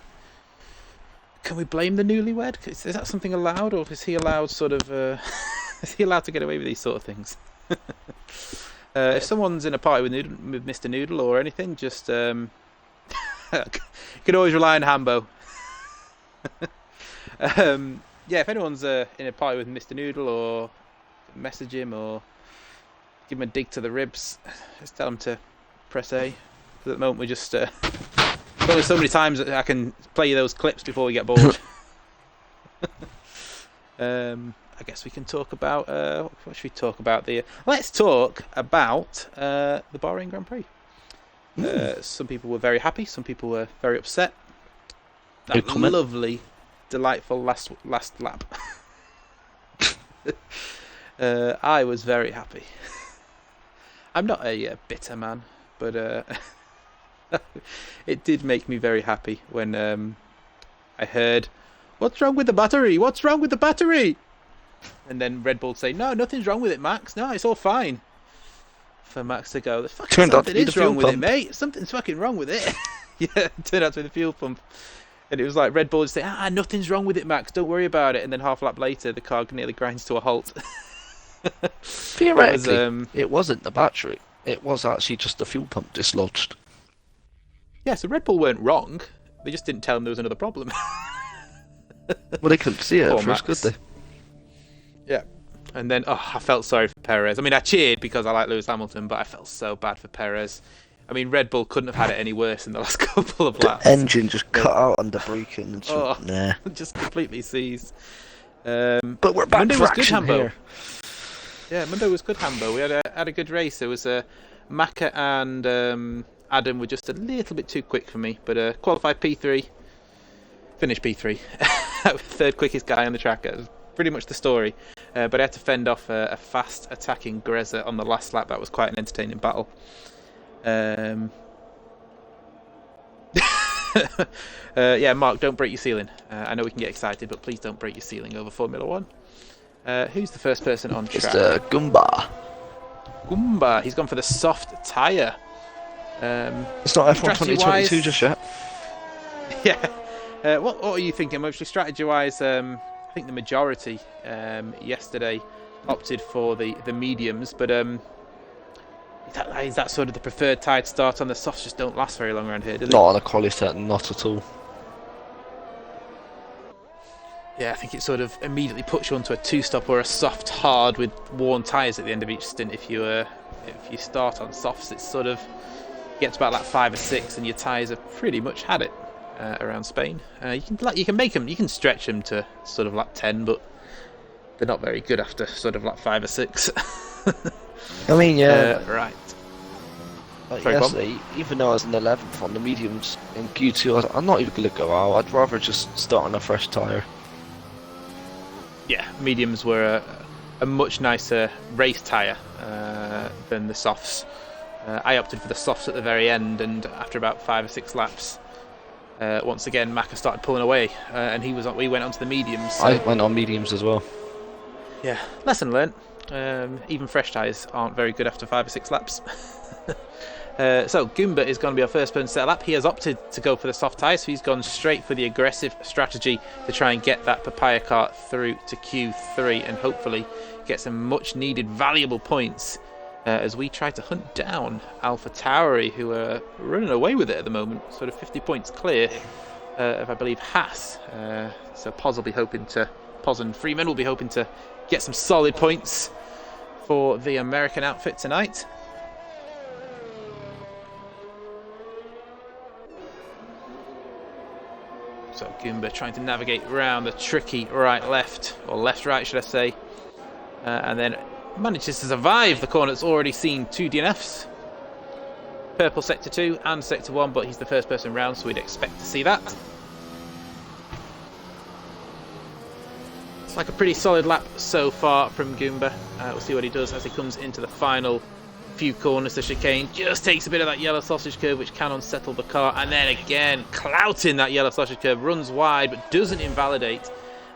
Can we blame the newlywed? Is that something allowed, or is he allowed is he allowed to get away with these sort of things? If someone's in a party with Mr. Noodle or anything, just you can always rely on Hambo. Yeah, if anyone's in a party with Mr. Noodle, or message him or give him a dig to the ribs, just tell him to press A. Because at the moment we're just there's only so many times that I can play you those clips before we get bored. I guess we can talk about what should we talk about? Let's talk about the Bahrain Grand Prix. Some people were very happy, some people were very upset. That lovely, delightful last lap. I was very happy. I'm not a bitter man, but it did make me very happy when I heard, "What's wrong with the battery? What's wrong with the battery?" And then Red Bull say, "No, nothing's wrong with it, Max. No, it's all fine." For Max to go, "The fucking Turned out to something be is the wrong fuel with it, pump." mate. Something's fucking wrong with it." Yeah, it turned out to be the fuel pump. And it was like Red Bull would say, "Nothing's wrong with it, Max. Don't worry about it." And then half a lap later, the car nearly grinds to a halt. Theoretically, it wasn't the battery. It was actually just the fuel pump dislodged. Yeah, so Red Bull weren't wrong. They just didn't tell him there was another problem. Well, they couldn't see it Poor at first, Max. could they? Yeah. And then, I felt sorry for Perez. I mean, I cheered because I like Lewis Hamilton, but I felt so bad for Perez. I mean, Red Bull couldn't have had it any worse in the last couple of laps. Engine just cut out under braking and so, nah. Just completely seized. But we're back Monday for was good, action Hambo. here. Yeah, Monday was good, Hambo. We had a good race. There was Maka and Adam were just a little bit too quick for me, but qualified P3, finished P3. Third quickest guy on the track. That was pretty much the story. But I had to fend off a fast attacking Greza on the last lap. That was quite an entertaining battle. Yeah, Mark, don't break your ceiling. I know we can get excited, but please don't break your ceiling over Formula 1. Who's the first person on track? It's Goomba. Goomba. He's gone for the soft tyre. It's not F1 2022 just yet. Yeah. What are you thinking? Mostly strategy-wise, I think the majority yesterday opted for the mediums, but is that sort of the preferred tyre to start on? The softs just don't last very long around here, do they? Not on a quali set, not at all. Yeah, I think it sort of immediately puts you onto a two-stop or a soft hard with worn tyres at the end of each stint. If you start on softs, it's sort of gets about like 5 or 6, and your tyres have pretty much had it around Spain. You can make them, you can stretch them to sort of like 10, but they're not very good after sort of like 5 or 6. I mean, yeah. Right. Like Sorry, yesterday, even though I was in 11th on the mediums in Q2, I'm not even going to go out. I'd rather just start on a fresh tyre. Yeah, mediums were a much nicer race tyre than the softs. I opted for the softs at the very end, and after about 5 or 6 laps, once again Maka started pulling away, and we went onto the mediums. So, I went on mediums as well. yeah, lesson learnt. Even fresh tyres aren't very good after 5 or 6 laps. So Goomba is going to be our first person to set a lap. He has opted to go for the soft tyres, so he's gone straight for the aggressive strategy to try and get that papaya cart through to Q3 and hopefully get some much needed valuable points as we try to hunt down Alpha Tauri, who are running away with it at the moment, sort of 50 points clear of, I believe, Haas. So Poz and Freeman will be hoping to get some solid points for the American outfit tonight. So Goomba trying to navigate around the tricky right-left, or left-right should I say, and then manages to survive the corner that's already seen 2 DNFs. Purple Sector 2 and Sector 1, but he's the first person round, so we'd expect to see that. It's like a pretty solid lap so far from Goomba. We'll see what he does as he comes into the final few corners. The chicane just takes a bit of that yellow sausage curve, which can unsettle the car, and then again clouting that yellow sausage curve, runs wide but doesn't invalidate.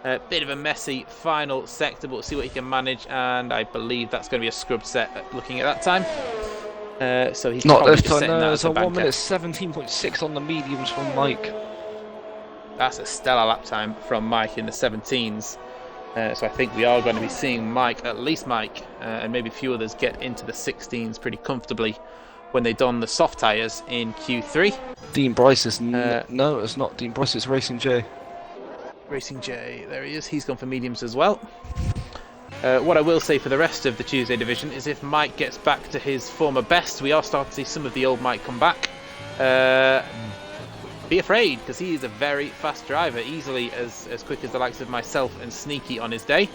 A bit of a messy final sector, but we'll see what he can manage, and I believe that's going to be a scrubbed set looking at that time. So he's Not probably this just time, setting no. that It's as a a 1 banker. minute 17.6 on the mediums from Mike. That's a stellar lap time from Mike in the 17s. So I think we are going to be seeing Mike, at least Mike, and maybe a few others get into the 16s pretty comfortably when they don the soft tyres in Q3. Dean Bryce is... no, it's not Dean Bryce, it's Racing J. Racing J, there he is. He's gone for mediums as well. What I will say for the rest of the Tuesday division is if Mike gets back to his former best, we are starting to see some of the old Mike come back. Be afraid, because he is a very fast driver, easily as quick as the likes of myself and Sneaky on his day.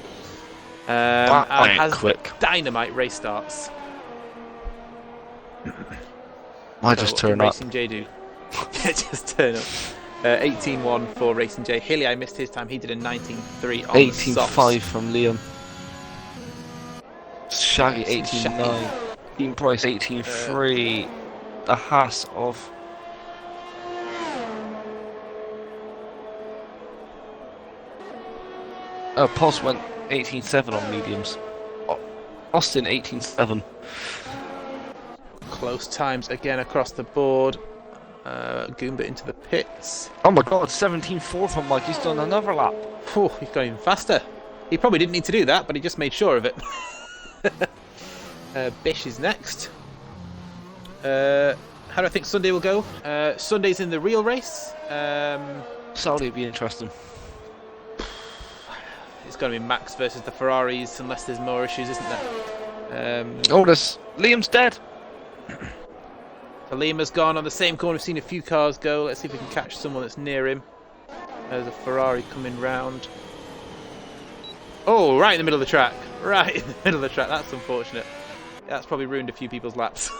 And has quick. dynamite race starts. I just turn up. Racing J do? Just turn up. 18-1 for Racing J. Hilly, I missed his time. He did a 19-3 on the 18.5 softs. from Liam. Shaggy Nice, 18.9. Team Price 18.3. The Haas of... Pos went 18.7 on mediums. Austin 18.7. Close times again across the board. Goomba into the pits. Oh my god, 17.4 from Mike. He's done another lap. Phew, he's gone even faster. He probably didn't need to do that, but he just made sure of it. Bish is next. How do I think Sunday will go? Sunday's in the real race. Saudi would be interesting. It's going to be Max versus the Ferraris, unless there's more issues, isn't there? Oh, this Liam's dead. So Lima's gone on the same corner. We've seen a few cars go. Let's see if we can catch someone that's near him. There's a Ferrari coming round. Oh, right in the middle of the track. Right in the middle of the track. That's unfortunate. That's probably ruined a few people's laps.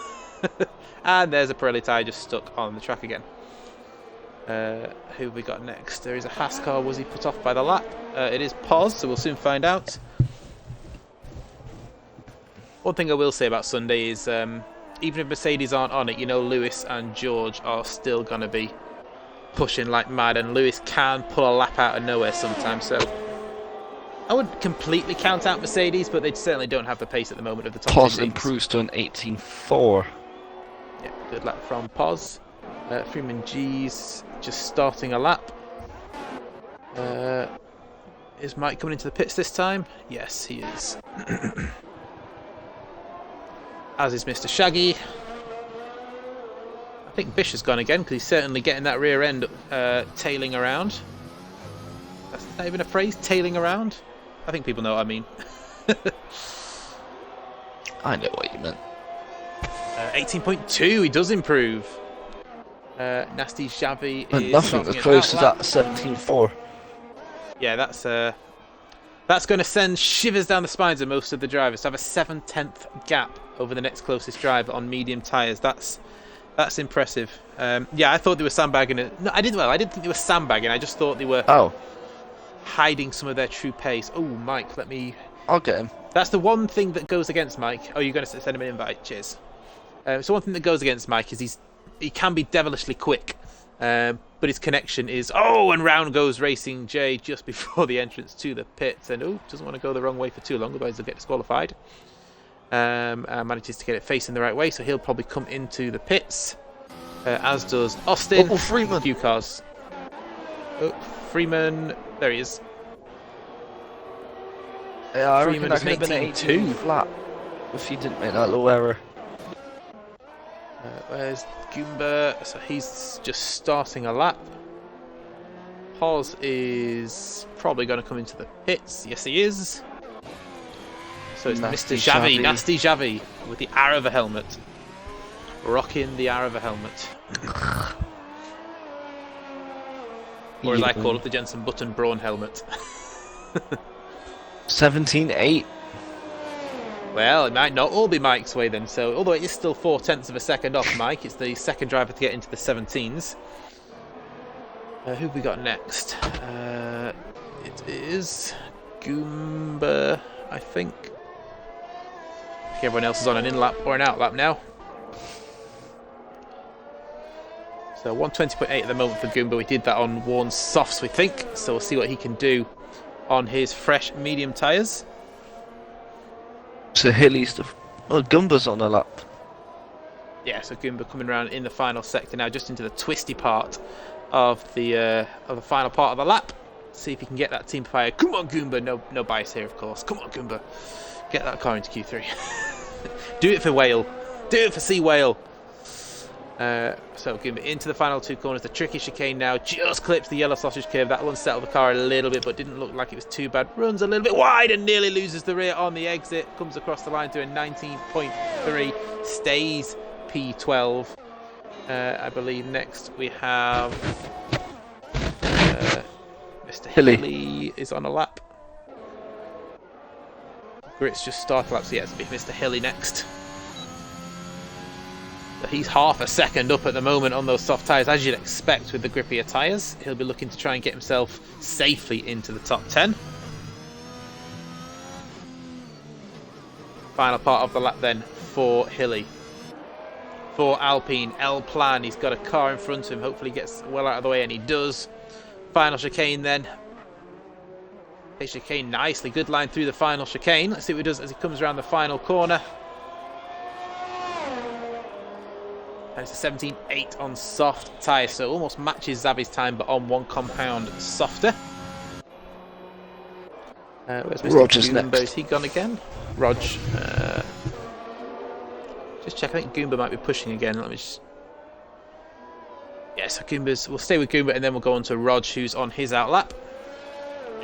And there's a Pirelli tyre just stuck on the track again. Who have we got next? There is a Haas car. Was he put off by the lap? It is Pos, so we'll soon find out. One thing I will say about Sunday is even if Mercedes aren't on it, you know Lewis and George are still going to be pushing like mad, and Lewis can pull a lap out of nowhere sometimes, so I wouldn't completely count out Mercedes, but they certainly don't have the pace at the moment of the top Pos teams. improves to an 18.4. Yeah, good lap from Pos. Freeman G's just starting a lap. Is Mike coming into the pits this time? Yes, he is. As is Mr. Shaggy. I think Bish has gone again because he's certainly getting that rear end tailing around. That's not even a phrase, tailing around. I think people know what I mean. I know what you meant. 18.2, he does improve. Nasty Xavi But is nothing as close as that 17.4. Yeah, that's going to send shivers down the spines of most of the drivers. To have a 7/10 gap over the next closest driver on medium tyres, that's impressive. Yeah, I thought they were sandbagging it. No, I didn't think they were sandbagging. I just thought they were hiding some of their true pace. Oh, Mike, I'll get him. That's the one thing that goes against Mike. Oh, you're going to send him an invite. Cheers. So one thing that goes against Mike is he can be devilishly quick. But his connection is, and round goes Racing J just before the entrance to the pits, and doesn't want to go the wrong way for too long, otherwise he'll get disqualified. And manages to get it facing the right way, so he'll probably come into the pits, as does Austin. Oh, Freeman. A few cars. Oh, Freeman, there he is. Yeah, I Freeman reckon that is could have been an 18.2. 18 flat if he didn't make that little error. Where's Goomba? So he's just starting a lap. Pos is probably going to come into the pits. Yes, he is. So it's Nasty Mr. Xavi, Xavi. Nasty Xavi, with the RRF helmet. Rocking the RRF helmet. Or as I call it, the Jensen Button Braun helmet. 17.8. Well, it might not all be Mike's way then. So, although it is still 0.4 of a second off Mike, it's the second driver to get into the 17s. Who have we got next? It is Goomba, I think. Everyone else is on an in-lap or an out-lap now. So 120.8 at the moment for Goomba. We did that on worn softs, we think. So we'll see what he can do on his fresh medium tyres. So Hilly's Goomba's on a lap. Yeah, so Goomba coming around in the final sector now, just into the twisty part of the final part of the lap. See if he can get that team fire. Come on, Goomba! No bias here, of course. Come on, Goomba! Get that car into Q3. Do it for Whale. Do it for Sea Whale. So Goomba into the final two corners. The tricky chicane now just clips the yellow sausage curve. That will unsettle the car a little bit, but didn't look like it was too bad. Runs a little bit wide and nearly loses the rear on the exit. Comes across the line to a 19.3. Stays P12. I believe next we have Mr. Hilly is on a lap. Grit's just started laps, so yeah, it's Mr. Hilly next. So he's half a second up at the moment on those soft tyres, as you'd expect with the grippier tyres. He'll be looking to try and get himself safely into the top 10. Final part of the lap then for Hilly. For Alpine, El Plan, he's got a car in front of him. Hopefully he gets well out of the way, and he does. Final chicane then. Hey, chicane nicely. Good line through the final chicane. Let's see what he does as he comes around the final corner. And it's a 17.8 on soft tyres, so almost matches Xavi's time, but on 1 compound softer. Where's Mr. Roger's Goomba? next. Is he gone again? Rog. Just check. I think Goomba might be pushing again. Let me just. Yeah, so Goomba's. We'll stay with Goomba and then we'll go on to Rog, who's on his outlap.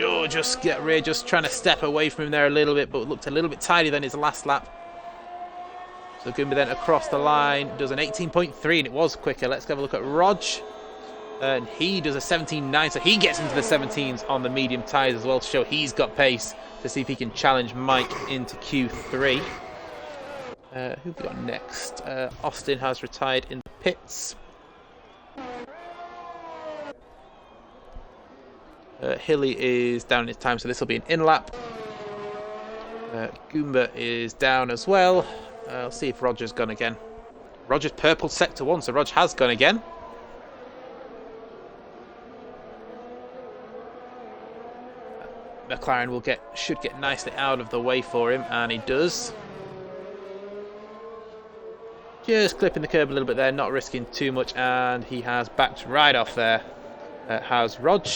Oh, just get rear, just trying to step away from him there a little bit, but looked a little bit tighter than his last lap. So Goomba then across the line does an 18.3, and it was quicker. Let's have a look at Rog. And he does a 17.9, so he gets into the 17s on the medium tyres as well to show he's got pace to see if he can challenge Mike into Q3. Who have we got next? Austin has retired in the pits. Hilly is down in his time, so this will be an in-lap. Goomba is down as well. I'll see if Roger's gone again. Roger's purple sector 1, so Roger has gone again. McLaren should get nicely out of the way for him, and he does. Just clipping the curb a little bit there, not risking too much, and he has backed right off there. How's Rog?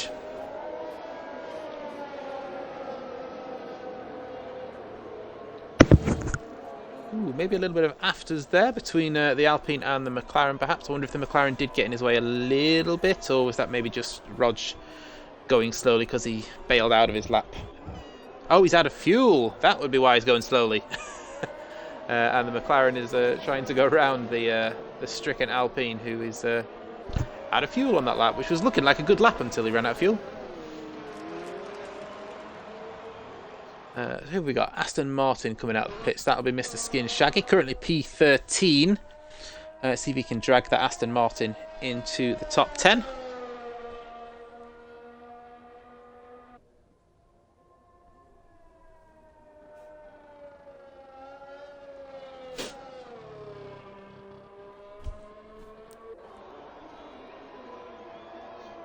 Ooh, maybe a little bit of afters there between the Alpine and the McLaren, perhaps. I wonder if the McLaren did get in his way a little bit, or was that maybe just Rog going slowly because he bailed out of his lap? Oh, he's out of fuel. That would be why he's going slowly. And the McLaren is trying to go around the stricken Alpine, who is out of fuel on that lap, which was looking like a good lap until he ran out of fuel. Who have we got? Aston Martin coming out of the pits. That'll be Mr. Skin Shaggy, currently P13. See if he can drag that Aston Martin into the top 10.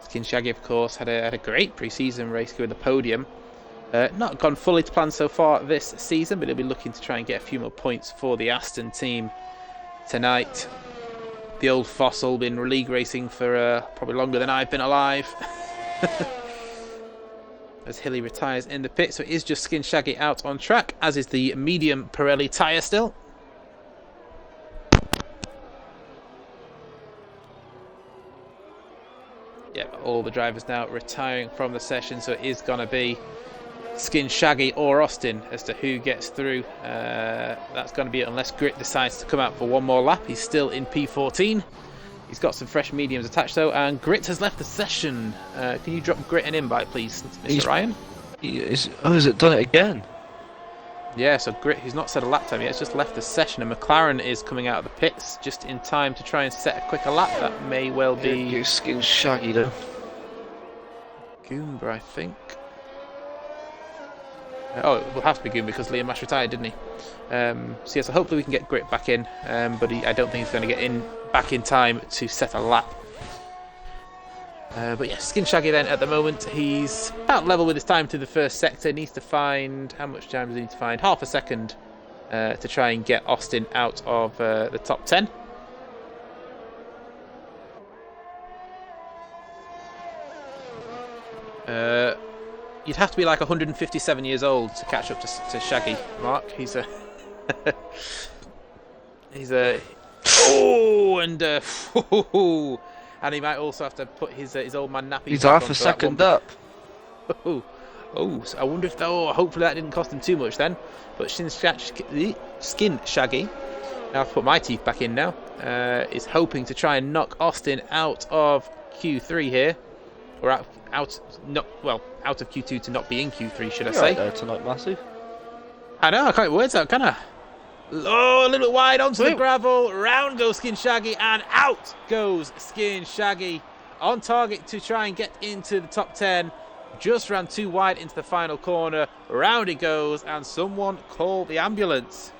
Skin Shaggy, of course, had a great pre-season race with the podium. Not gone fully to plan so far this season, but he'll be looking to try and get a few more points for the Aston team tonight. The old fossil, been league racing for probably longer than I've been alive. As Hilly retires in the pit, so it is just Skin Shaggy out on track, as is the medium Pirelli tyre still. Yeah, all the drivers now retiring from the session, so it is going to be Skin Shaggy or Austin as to who gets through. That's going to be it unless Grit decides to come out for one more lap. He's still in P14. He's got some fresh mediums attached though, and Grit has left the session. Can you drop Grit an invite, please, Mr. Ryan? Has it done it again? Yeah, so Grit, who's not set a lap time yet, has just left the session, and McLaren is coming out of the pits just in time to try and set a quicker lap. That may well be You Skin Shaggy though. Goomba, I think. Oh, it will have to be Goomba because Liam Ash retired, didn't he? So yeah, so hopefully we can get Grit back in, but I don't think he's going to get back in time to set a lap. But yeah, Skin Shaggy then at the moment, he's about level with his time through the first sector. Needs to find, how much time does he need to find? Half a second to try and get Austin out of the top 10. You'd have to be like 157 years old to catch up to Shaggy, Mark. He's a oh, and and he might also have to put his old man nappy. He's half a second up. So I wonder if hopefully that didn't cost him too much then. But Skin Shaggy, I'll have to put my teeth back in now. Is hoping to try and knock Austin out of Q3 here, or out of Q2 to not be in Q3, should I say? Right there tonight, massive. I know, I can't get words out, can I? Oh, a little bit wide onto the gravel. Round goes Skin Shaggy, and out goes Skin Shaggy. On target to try and get into the top 10. Just ran too wide into the final corner. Round it goes, and someone call the ambulance.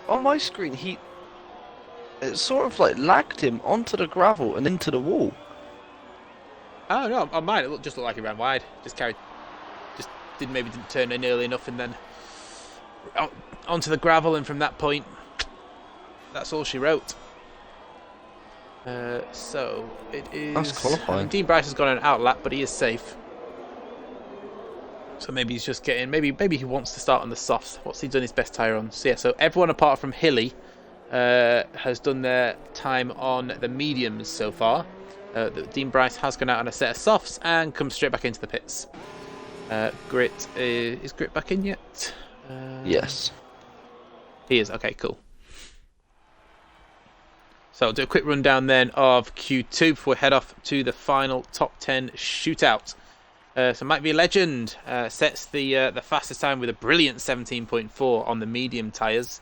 on my screen, it sort of like lagged him onto the gravel and into the wall. Oh no, on mine it just looked like he ran wide. Just didn't turn in early enough, and then onto the gravel, and from that point, that's all she wrote. So it is. That's qualifying. Dean Bryce has gone on an out lap, but he is safe. So maybe he's just getting. Maybe he wants to start on the softs. What's he done his best tyre on? So yeah. So everyone apart from Hilly has done their time on the mediums so far. Dean Bryce has gone out on a set of softs and come straight back into the pits. Grit is Grit back in yet? Yes. He is. Okay, cool. So I'll do a quick rundown then of Q2 before we head off to the final top 10 shootout. So Mike V Legend sets the fastest time with a brilliant 17.4 on the medium tyres.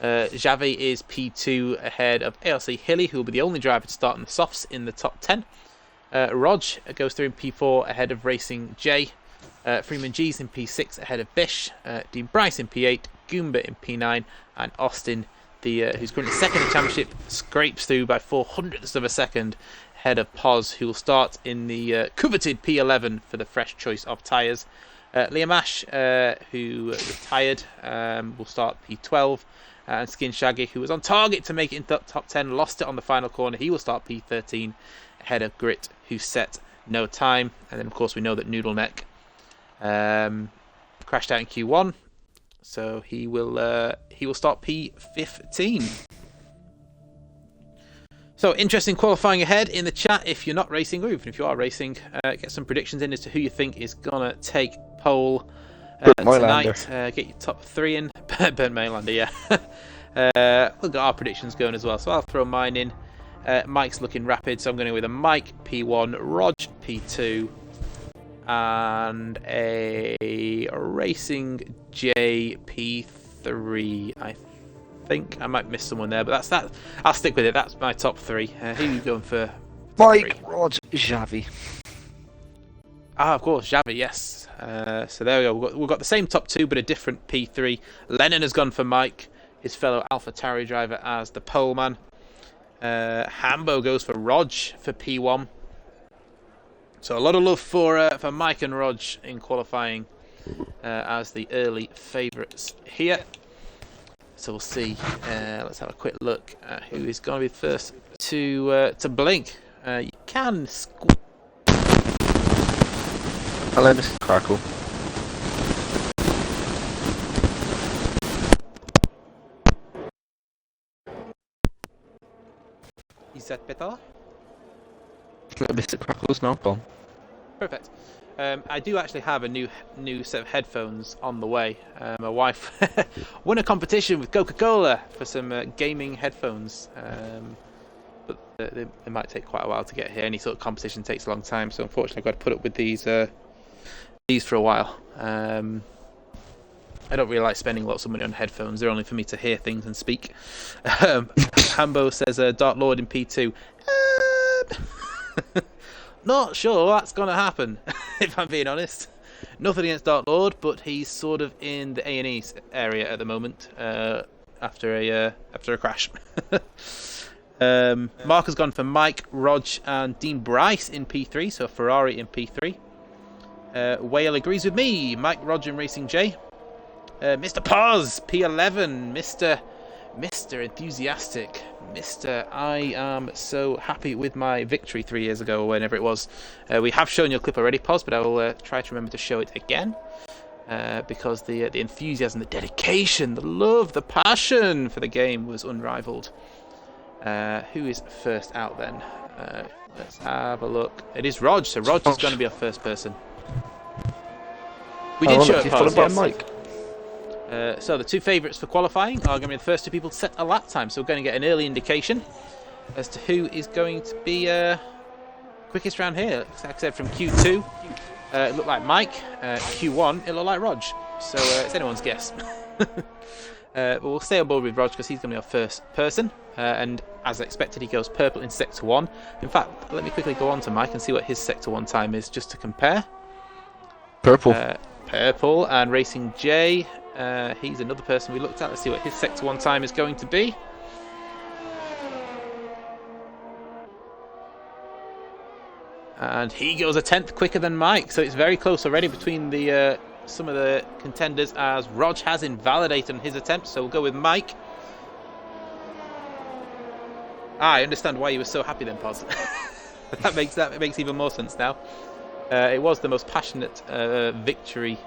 Javi is P2 ahead of ARC Hilly, who will be the only driver to start in the softs in the top 10. Rog goes through in P4 ahead of Racing J. Freeman G's in P6 ahead of Bish. Dean Bryce in P8, Goomba in P9, and Austin, who's currently second in the championship, scrapes through by 0.04 of a second ahead of Poz, who will start in the coveted P11 for the fresh choice of tyres. Liam Ash, who retired, will start P12. And Skin Shaggy, who was on target to make it into the top 10, lost it on the final corner. He will start P13 ahead of Grit, who set no time. And then, of course, we know that Noodle Neck crashed out in Q1, so he will start P15. So interesting qualifying ahead. In the chat, if you're not racing, or even if you are racing, get some predictions in as to who you think is gonna take pole tonight. Get your top 3 in. Burnt Mainlander, yeah. We've got our predictions going as well, so I'll throw mine in. Mike's looking rapid, so I'm going with a Mike P1, Rog P2, and a Racing J P3. I think I might miss someone there, but that's that. I'll stick with it. That's my top 3. Who are you going for? Mike, Rog, Javi. Ah, of course, Javi, yes. So there we go. We've got the same top 2, but a different P3. Lennon has gone for Mike, his fellow Alpha Tauri driver, as the poleman. Hambo goes for Rog for P1. So a lot of love for Mike and Rog in qualifying as the early favourites here. So we'll see. Let's have a quick look at who is going to be first to blink. You can Hello, Mr. Crackle. Is that better? Mr. Crackle's now gone. Perfect. I do actually have a new set of headphones on the way. My wife won a competition with Coca-Cola for some gaming headphones, but they might take quite a while to get here. Any sort of competition takes a long time, so unfortunately I've got to put up with these for a while. I don't really like spending lots of money on headphones. They're only for me to hear things and speak. Hambo says Dark Lord in P2. Not sure that's going to happen, if I'm being honest. Nothing against Dark Lord, but he's sort of in the A&E area at the moment after a crash. Mark has gone for Mike, Rog, and Dean Bryce in P3, so Ferrari in P3. Whale agrees with me. Mike, Rog, and Racing J. Mr. Paz, P11. Mr. Enthusiastic. Mr. I am so happy with my victory 3 years ago, or whenever it was. We have shown your clip already, Paz, but I will try to remember to show it again. Because the enthusiasm, the dedication, the love, the passion for the game was unrivaled. Who is first out then? Let's have a look. It is Rog, so Rog is going to be our first person. We did show it, Paz, yes. Mike. So the 2 favourites for qualifying are going to be the first 2 people to set a lap time, so we're going to get an early indication as to who is going to be quickest round here. Like I said, from Q2 it looked like Mike, Q1 it looked like Rog, so it's anyone's guess. But we'll stay on board with Rog because he's going to be our first person, and as expected he goes purple in Sector 1. In fact, let me quickly go on to Mike and see what his Sector 1 time is just to compare. Purple. Purple and Racing J. He's another person we looked at. Let's see what his Sector 1 time is going to be. And he goes a tenth quicker than Mike, so it's very close already between the some of the contenders, as Rog has invalidated on his attempt, so we'll go with Mike. I understand why you were so happy then, Pos. that makes even more sense now. It was the most passionate victory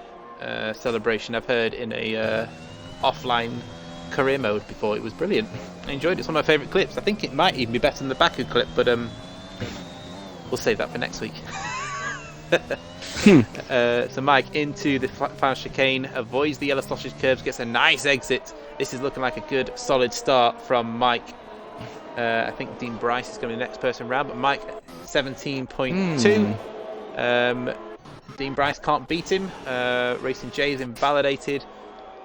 celebration I've heard in a offline career mode before. It was brilliant. I enjoyed it. It's one of my favourite clips. I think it might even be better than the Baku clip, but we'll save that for next week. So Mike into the final chicane, avoids the yellow sausage curves, gets a nice exit. This is looking like a good solid start from Mike. I think Dean Bryce is going to be the next person round, but Mike 17.2. Dean Bryce can't beat him. Racing J is invalidated.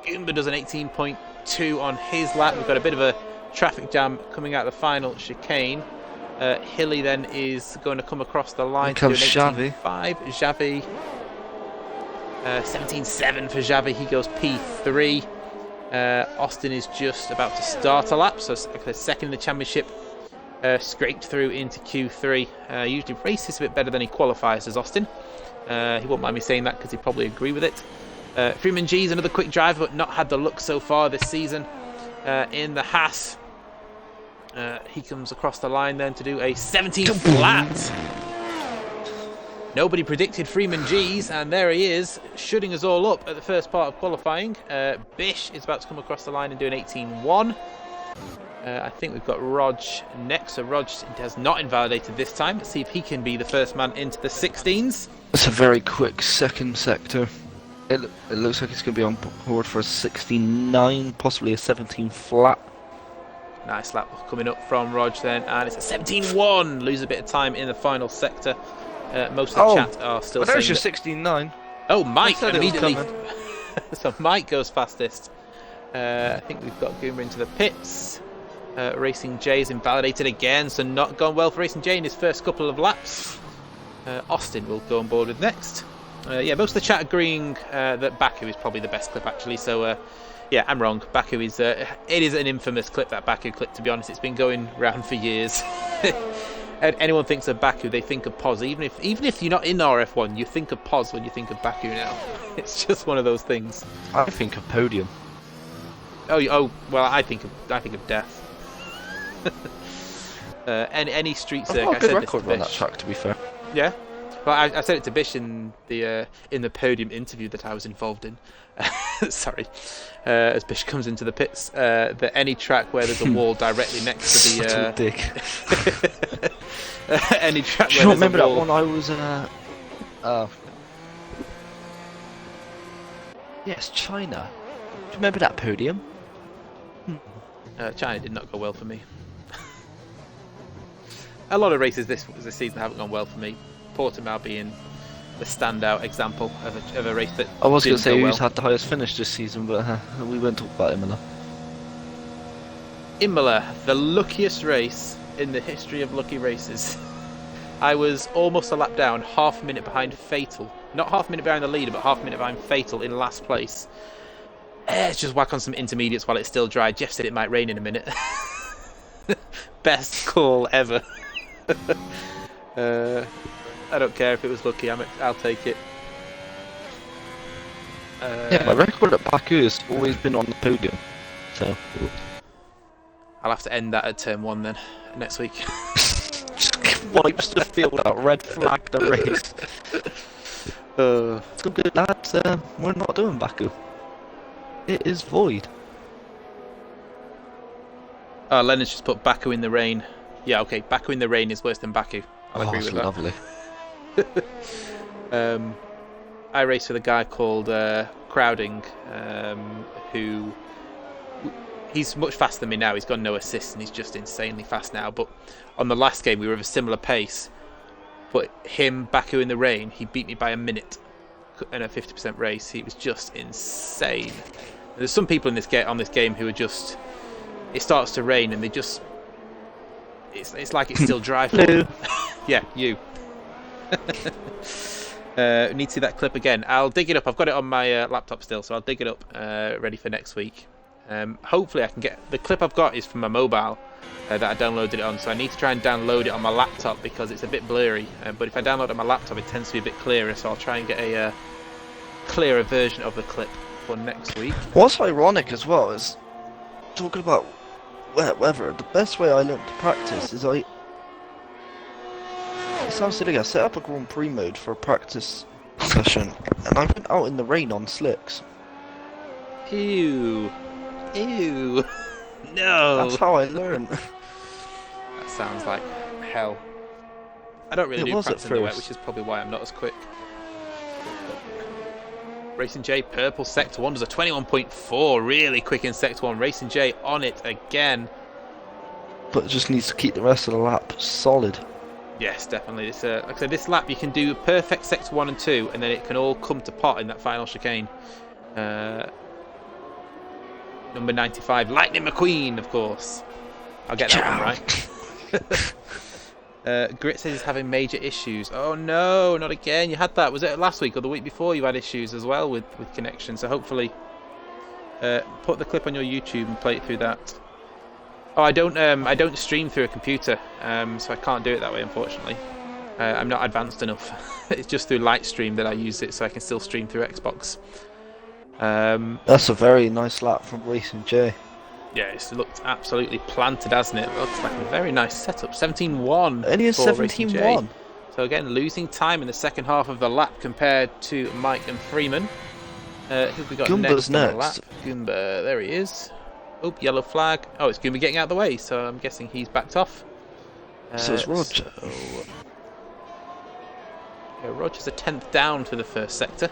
Goomba does an 18.2 on his lap. We've got a bit of a traffic jam coming out of the final chicane. Hilly then is going to come across the line. Here comes Xavi. 18.5. Xavi. 17.7 for Xavi. He goes P3. Austin is just about to start a lap, so second in the championship. Scraped through into Q3. Usually races a bit better than he qualifies as Austin. He won't mind me saying that because he'd probably agree with it. Freeman G is another quick driver, but not had the luck so far this season. In the Haas, he comes across the line then to do a 17 flat. Nobody predicted Freeman G's, and there he is, shooting us all up at the first part of qualifying. Bish is about to come across the line and do an 18.1. I think we've got Rog next, so Rog has not invalidated this time. Let's see if he can be the first man into the 16s. It's a very quick second sector. It looks like it's going to be on board for a 16.9, possibly a 17 flat. Nice lap coming up from Rog then, and it's a 17.1. Lose a bit of time in the final sector. Most of the chat are still saying there's your 16.9. Oh, Mike I said immediately. So Mike goes fastest. I think we've got Goomer into the pits. Racing J is invalidated again, so not gone well for Racing J in his first couple of laps. Austin will go on board with next. Yeah, most of the chat agreeing that Baku is probably the best clip actually. So yeah, I'm wrong. Baku is it is an infamous clip, that Baku clip. To be honest, it's been going round for years. Anyone thinks of Baku, they think of Pos. Even if you're not in RF1, you think of Pos when you think of Baku now. It's just one of those things. I think of podium. Oh well, I think of death. Any street circuit. I've got a good record on that track, to be fair. Yeah. Well, I said it to Bish in the podium interview that I was involved in. Sorry, as Bish comes into the pits, that any track where there's a wall directly next to the dick. Any track Do where you there's remember a that wall. one I was yes, China. Do you remember that podium? China did not go well for me. A lot of races this season haven't gone well for me. Portimao being the standout example of a race that I was going to say didn't go who's well. had the highest finish this season, but we won't talk about Imola. Imola, the luckiest race in the history of lucky races. I was almost a lap down, half a minute behind Fatal. Not half a minute behind the leader, but half a minute behind Fatal in last place. Let's just whack on some intermediates while it's still dry. Jeff said it might rain in a minute. Best call ever. I don't care if it was lucky, I'll take it. Yeah, my record at Baku has always been on the podium, so I'll have to end that at turn 1 then, next week. wipes the field out, red flag the race. It's good, lads. We're not doing Baku. It is void. Leonard's just put Baku in the rain. Yeah, okay, Baku in the rain is worse than Baku. I'll agree with that. Lovely. I raced with a guy called Crowding, who he's much faster than me now. He's got no assists and he's just insanely fast now. But on the last game, we were of a similar pace. But him, Baku in the rain, he beat me by a minute in a 50% race. He was just insane. There's some people in this game who are just. It starts to rain and they just. It's like it's still dry for them. Yeah, you. Need to see that clip again. I'll dig it up. I've got it on my laptop still, so I'll dig it up ready for next week. Hopefully I can get... The clip I've got is from my mobile that I downloaded it on, so I need to try and download it on my laptop because it's a bit blurry. But if I download it on my laptop, it tends to be a bit clearer, so I'll try and get a clearer version of the clip for next week. What's ironic as well is, talking about wet weather, the best way I learned to practice is it sounds silly, I set up a Grand Prix mode for a practice session, and I went out in the rain on slicks. Ew. Ew. No. That's how I learned. That sounds like hell. I don't really It do was at practice in the wet, first. which is probably why I'm not as quick. Racing J, purple sector 1 does a 21.4, really quick in sector 1. Racing J on it again. But it just needs to keep the rest of the lap solid. Yes, definitely. This, like I said, this lap you can do perfect sector 1 and 2, and then it can all come to pot in that final chicane. Number 95, Lightning McQueen, of course. I'll get that one right. Grit says he's having major issues. Oh no, not again. You had that. Was it last week or the week before you had issues as well with connection? So hopefully put the clip on your YouTube and play it through that. Oh, I don't stream through a computer, so I can't do it that way, unfortunately. I'm not advanced enough. It's just through Lightstream that I use it, so I can still stream through Xbox. That's a very nice lap from Racing J. Yeah, it's looked absolutely planted, hasn't it? Looks like a very nice setup. 17-1. Only a for Racing J. 17-1. So again, losing time in the second half of the lap compared to Mike and Freeman. Who have we got Goomba's next on the next. lap? Goomba, there he is. Oh, yellow flag. Oh, it's Goomba getting out of the way, so I'm guessing he's backed off. So it's Rog. Yeah, Roger's a 10th down for the first sector.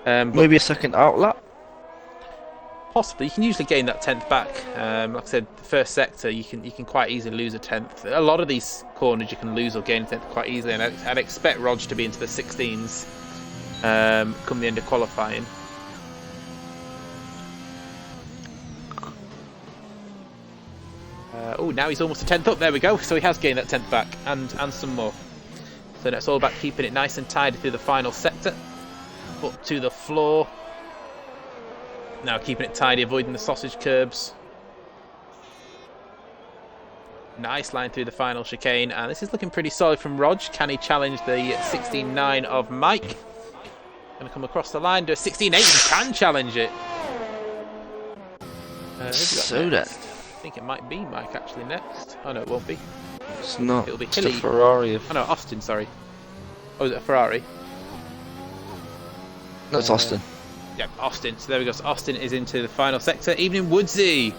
Maybe a second out lap. Possibly, you can usually gain that 10th back. Like I said, the first sector you can quite easily lose a 10th. A lot of these corners you can lose or gain a 10th quite easily, and I'd expect Rog to be into the 16s come the end of qualifying. Oh, now he's almost a 10th up. There we go. So he has gained that 10th back and some more. So it's all about keeping it nice and tidy through the final sector. Up to the floor. Now keeping it tidy, avoiding the sausage curbs. Nice line through the final chicane, and this is looking pretty solid from Rog. Can he challenge the 16.9 of Mike? Going to come across the line, do a 16.8, he can challenge it. So then. I think it might be Mike actually next. Oh no, it won't be. It's not. It'll be It's a Hilly. Ferrari. Oh no, Austin, sorry. Oh, is it a Ferrari? No, it's Austin. Yeah, Austin. So there we go. So Austin is into the final sector. Evening Woodsy,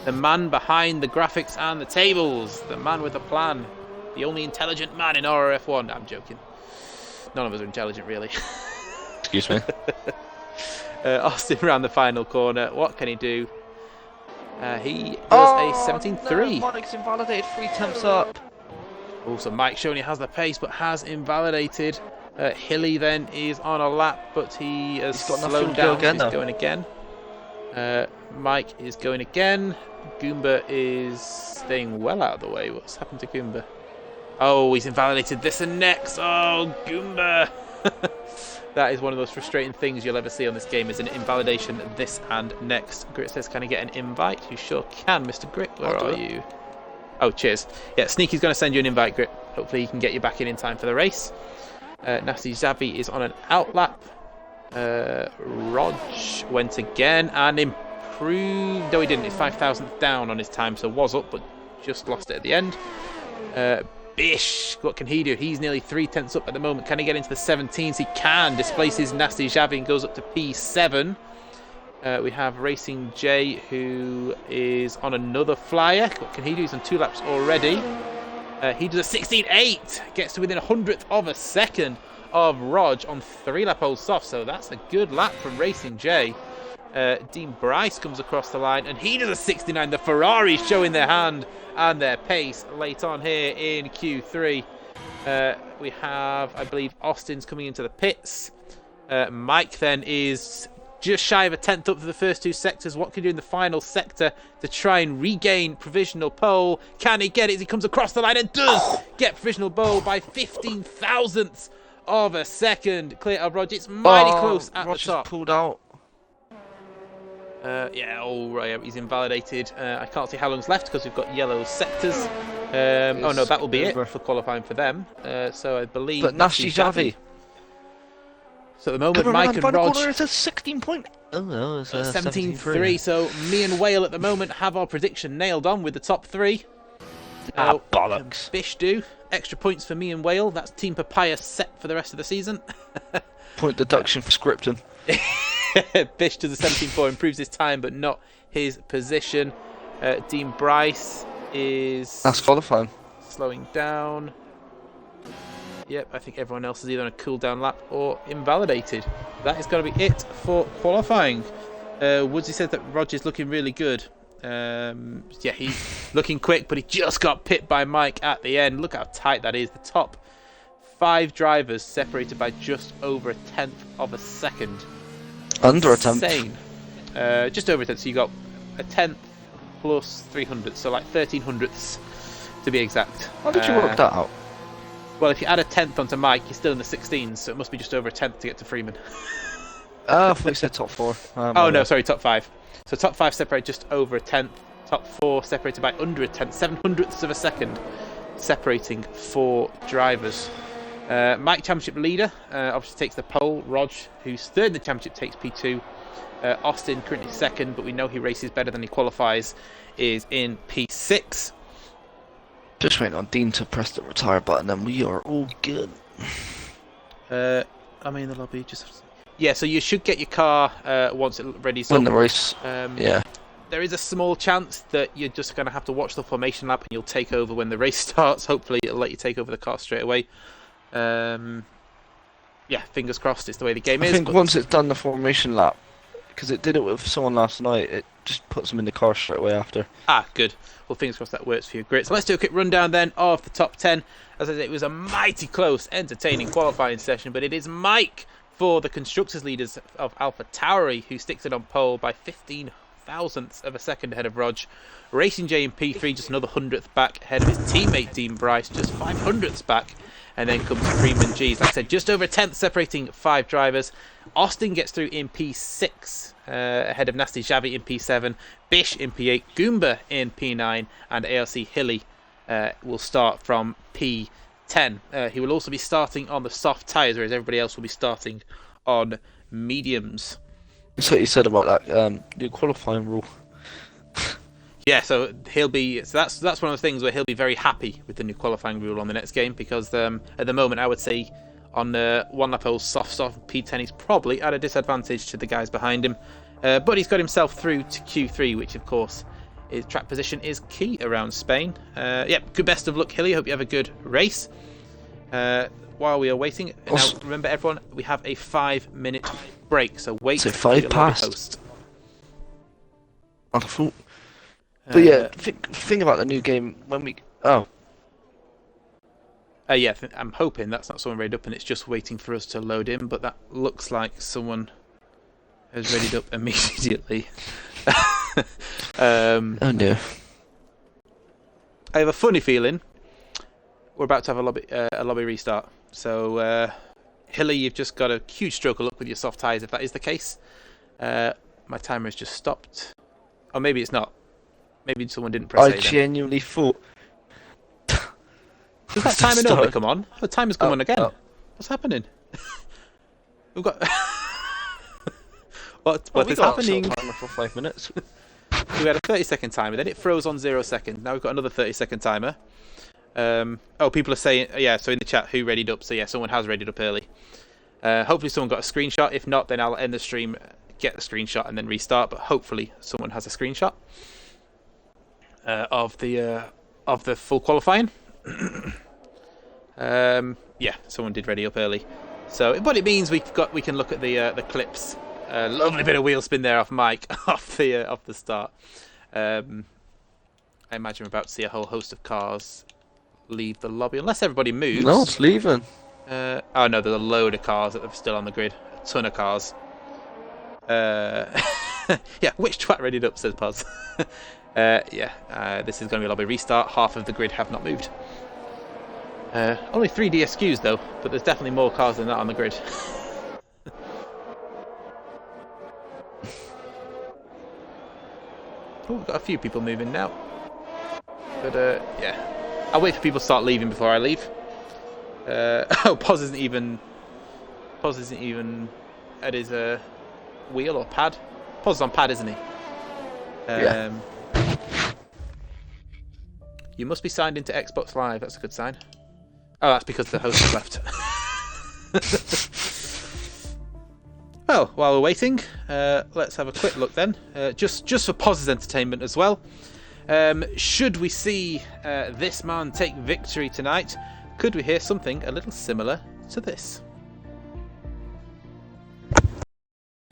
the man behind the graphics and the tables, the man with a plan, the only intelligent man in RRF1. I'm joking. None of us are intelligent, really. Excuse me. Austin around the final corner. What can he do? He does a 17.3. Mike's invalidated 3 temps up. Also, Mike showing he has the pace, but has invalidated. Hilly then is on a lap, but he has He's got enough slowed fuel to go down. again, He's though. going again. Mike is going again. Goomba is staying well out of the way. What's happened to Goomba? Oh, he's invalidated this and next. Oh, Goomba! That is one of those frustrating things you'll ever see on this game, is an invalidation this and next. Grit says, can I get an invite? You sure can, Mr. Grit. Where I'll do are it. you? Oh, cheers. Yeah, Sneaky's going to send you an invite, Grit. Hopefully he can get you back in time for the race. Nasty Zavi is on an outlap. Rog went again and improved. No, he didn't. It's 5,000th down on his time, so was up, but just lost it at the end. Bish, what can he do? He's nearly 3/10 up at the moment. Can he get into the 17s? He can. Displaces Nasty Zavi and goes up to P7. We have Racing J, who is on another flyer. What can he do? He's on 2 laps already. He does a 16.8. Gets to within 100th of a second of Rog on 3-lap old soft. So that's a good lap from Racing J. Dean Bryce comes across the line and he does a 69. The Ferrari showing their hand and their pace late on here in Q3. We have, I believe, Austin's coming into the pits. Mike then is just shy of a 10th up for the first 2 sectors. What can he do in the final sector to try and regain provisional pole? Can he get it as he comes across the line and does get provisional pole by 15 thousandths of a second clear of Rog. It's mighty Oh, close at Roger's the top. pulled out. Yeah, all right, he's invalidated. I can't see how long's left because we've got yellow sectors. Oh no, that will be it for qualifying for them. So I believe. But Nasty Javi. So at the moment, Mike and Rog. It's a 16 point. Oh no, it's a 17-3. So me and Whale at the moment have our prediction nailed on with the top three. Bollocks. Bish do. Extra points for me and Whale. That's Team Papaya set for the rest of the season. Point deduction for scripting. Bish does a 17-4, improves his time but not his position. Dean Bryce is That's qualifying. slowing down. Yep, I think everyone else is either on a cool down lap or invalidated. That is going to be it for qualifying. Woodsy said that Roger's looking really good. Yeah, he's looking quick, but he just got pipped by Mike at the end. Look how tight that is. The top 5 drivers separated by just over a tenth of a second. Under a tenth. Insane. Just over a tenth. So you got a tenth plus 300, so like 1300ths to be exact. How did you work that out? Well, if you add a tenth onto Mike, you're still in the 16s, so it must be just over a tenth to get to Freeman. I thought you said top 4. Oh no, sorry, top 5. So top 5 separate just over a tenth. Top 4 separated by under a tenth, 700ths of a second, separating 4 drivers. Mike, championship leader, obviously takes the pole. Rog, who's third in the championship, takes P2. Austin, currently second, but we know he races better than he qualifies, is in P6. Just waiting on Dean to press the retire button and we are all good. I'm in the lobby, just... Yeah, so you should get your car once it's ready. So, Win the race. Yeah. There is a small chance that you're just going to have to watch the formation lap and you'll take over when the race starts. Hopefully it'll let you take over the car straight away. Yeah, fingers crossed, it's the way the game is. I think once it's done the formation lap, because it did it with someone last night, it just puts them in the car straight away after. Ah, good. Well, fingers crossed that works for you. Great. So let's do a quick rundown then of the top 10. As I said, it was a mighty close, entertaining qualifying session, but it is Mike for the constructors leaders of Alpha Tauri who sticks it on pole by 15 thousandths of a second ahead of Rog. Racing J in P3 just another 100th back ahead of his teammate Dean Bryce, just 500ths back. And then comes Freeman G's. Like I said, just over a tenth separating 5 drivers. Austin gets through in P6 ahead of Nasty Javi in P7. Bish in P8. Goomba in P9. And ALC Hilly will start from P10. He will also be starting on the soft tyres, whereas everybody else will be starting on mediums. That's what you said about that new qualifying rule. Yeah, so he'll be. So that's one of the things where he'll be very happy with the new qualifying rule on the next game, because at the moment I would say on one lap old soft P10 he's probably at a disadvantage to the guys behind him, but he's got himself through to Q3, which of course his track position is key around Spain. Yeah, good best of luck, Hilly. Hope you have a good race. While we are waiting, now remember everyone, we have a 5-minute break, so wait. So 5 past. Host. Wonderful. But yeah, think about the new game when we... Oh. Yeah, I'm hoping that's not someone readied up and it's just waiting for us to load in, but that looks like someone has readied up immediately. Oh no. I have a funny feeling we're about to have a lobby restart. So, Hilly, you've just got a huge stroke of luck with your soft tyres if that is the case. My timer has just stopped. Or maybe it's not. Maybe someone didn't press A. I genuinely thought... Does that timer normally come on? The timer's come on again. What's happening? We've got... what is happening? Timer for 5 minutes. We had a 30-second timer, then it froze on 0 seconds. Now we've got another 30-second timer. Oh, people are saying... Yeah, so in the chat, who readied up? So yeah, someone has readied up early. Hopefully someone got a screenshot. If not, then I'll end the stream, get the screenshot, and then restart. But hopefully someone has a screenshot of the full qualifying. Yeah, someone did ready up early. So what it means, we can look at the clips. Lovely bit of wheel spin there off Mike off the start. I imagine we're about to see a whole host of cars leave the lobby, unless everybody moves. No, it's leaving. Oh no, there's a load of cars that are still on the grid. A ton of cars. Yeah, which twat readied up, says Paz. Yeah, this is going to be a lobby restart. Half of the grid have not moved. Only 3 DSQs though, but there's definitely more cars than that on the grid. Oh, we've got a few people moving now. But yeah, I'll wait for people to start leaving before I leave. Oh, Poz isn't even at his wheel or pad. Poz is on pad, isn't he? Yeah. You must be signed into Xbox Live. That's a good sign. Oh, that's because the host has left. Well, while we're waiting, let's have a quick look then. Just for Poz's entertainment as well. Should we see this man take victory tonight, could we hear something a little similar to this?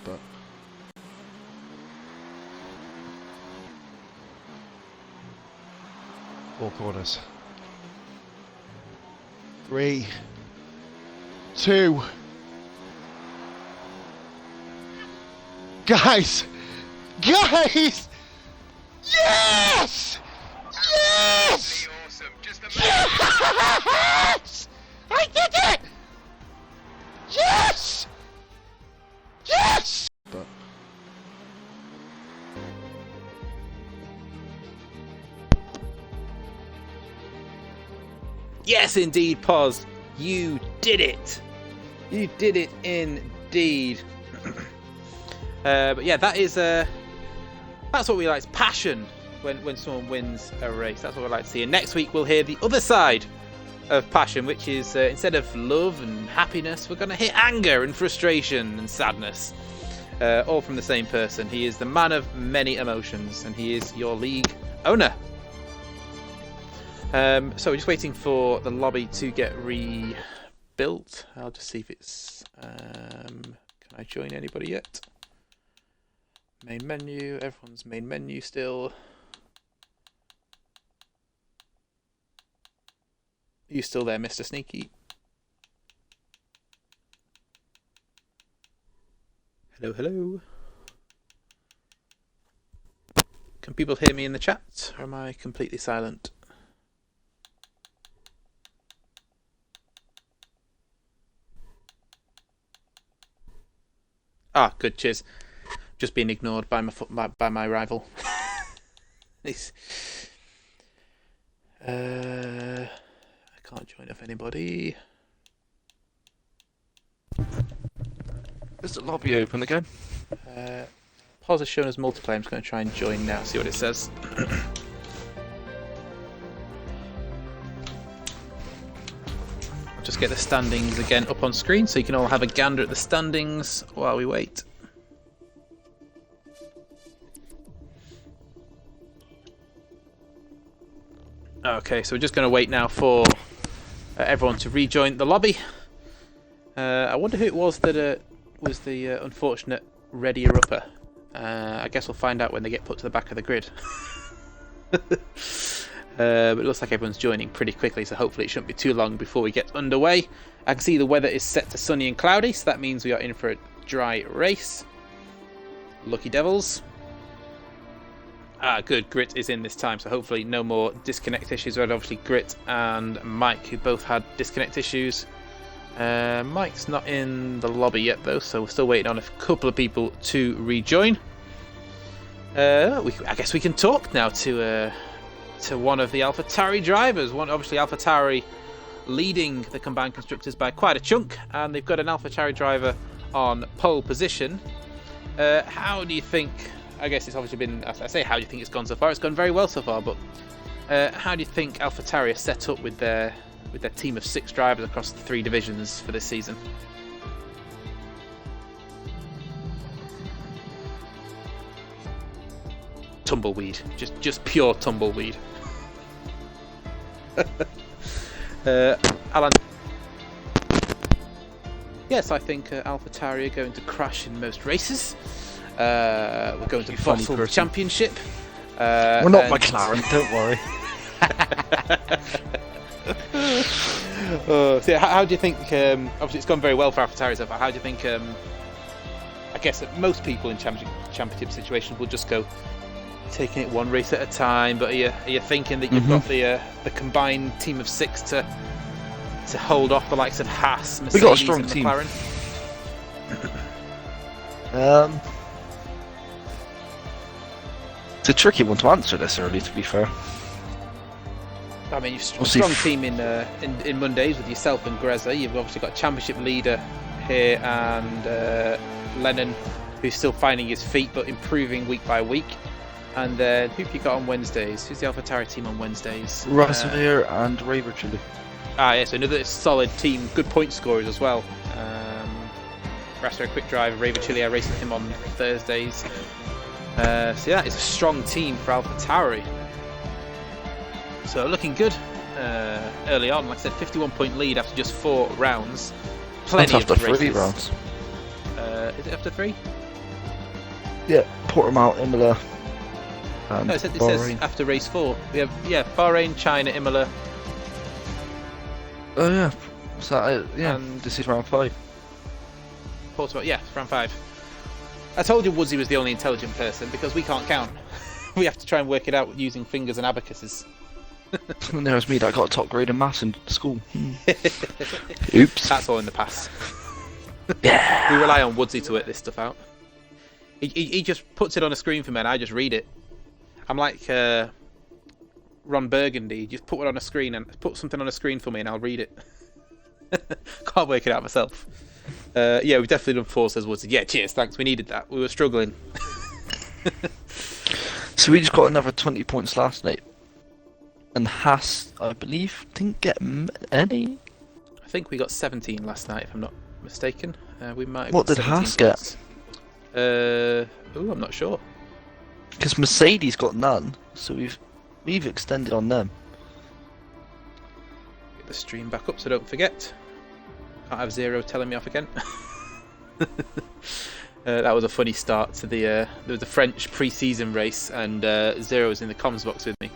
But all corners. 3, 2. Guys! Guys! Yes! Yes! Yes! I did it! Yes! Yes! But Yes, indeed, Poz. You did it. You did it indeed. But yeah, that is that's what we like. It's passion when someone wins a race. That's what we like to see. And next week we'll hear the other side of passion, which is instead of love and happiness, we're going to hear anger and frustration and sadness, all from the same person. He is the man of many emotions, and he is your league owner. So we're just waiting for the lobby to get rebuilt. I'll just see if it's. Can I join anybody yet? Main menu. Everyone's main menu still. Are you still there, Mr. Sneaky? Hello, hello. Can people hear me in the chat, or am I completely silent? Ah, good. Cheers. Just being ignored by my rival. Nice. I can't join off anybody. Is the lobby open again? Pause has shown us multiplayer. I'm just going to try and join now, see what it says. I'll just get the standings again up on screen so you can all have a gander at the standings while we wait. Okay, so we're just going to wait now for everyone to rejoin the lobby. I wonder who it was that was the unfortunate readier-upper. I guess we'll find out when they get put to the back of the grid. But it looks like everyone's joining pretty quickly, so hopefully it shouldn't be too long before we get underway. I can see the weather is set to sunny and cloudy, so that means we are in for a dry race. Lucky Devils. Ah, good. Grit is in this time, so hopefully no more disconnect issues. We had obviously Grit and Mike, who both had disconnect issues. Mike's not in the lobby yet, though, so we're still waiting on a couple of people to rejoin. I guess we can talk now to one of the AlphaTauri drivers. Obviously, AlphaTauri leading the combined constructors by quite a chunk, and they've got an AlphaTauri driver on pole position. How do you think? I guess it's obviously been. I say, how do you think it's gone so far? It's gone very well so far, but how do you think AlphaTauri are set up with their team of 6 drivers across the 3 divisions for this season? Tumbleweed, just pure tumbleweed. Alan. Yes, I think AlphaTauri are going to crash in most races. We're going to bottle the championship. We're not McLaren, don't worry. So how do you think? Obviously, it's gone very well for AlphaTauri so far. How do you think? I guess that most people in championship situations will just go taking it one race at a time. But are you thinking that you've got the combined team of 6 to to hold off the likes of Haas, We got a Mercedes, strong and team. McLaren? It's a tricky one to answer this early, to be fair. I mean, you've a We'll see strong if- team in Mondays with yourself and Greza. You've obviously got championship leader here and Lennon, who's still finding his feet but improving week by week. And then who have you got on Wednesdays? Who's the AlphaTauri team on Wednesdays? Rasimir and Raver Chili. So another solid team, good point scorers as well. Raster, a quick drive, Raver Chili, I raced with him on Thursdays. So yeah, it's a strong team for AlphaTauri. So looking good early on. Like I said, 51-point lead after just 4 rounds. Plenty That's after of races. 3 rounds. Is it after 3? Yeah, Portimao, Imola, and No, it says Bahrain. after race 4. We have Bahrain, China, Imola. Oh yeah, so yeah, And- this is round 5. Portimao, yeah, round 5. I told you Woodsy was the only intelligent person because we can't count. We have to try and work it out using fingers and abacuses. And there was me that got a top grade in maths in school. Oops. That's all in the past. Yeah. We rely on Woodsy to work this stuff out. He just puts it on a screen for me and I just read it. I'm like Ron Burgundy. Just put it on a screen and put something on a screen for me and I'll read it. Can't work it out myself. Yeah, we've definitely done 4, says Woodsy. Yeah, cheers, thanks. We needed that. We were struggling. So we just got another 20 points last night. And Haas, I believe, didn't get any. I think we got 17 last night, if I'm not mistaken. We might. Have What got did 17 Haas get? points. I'm not sure. Because Mercedes got none, so we've extended on them. Get the stream back up so don't forget. Can't have Zero telling me off again. That was a funny start to the. There was a French pre-season race, and Zero was in the comms box with me,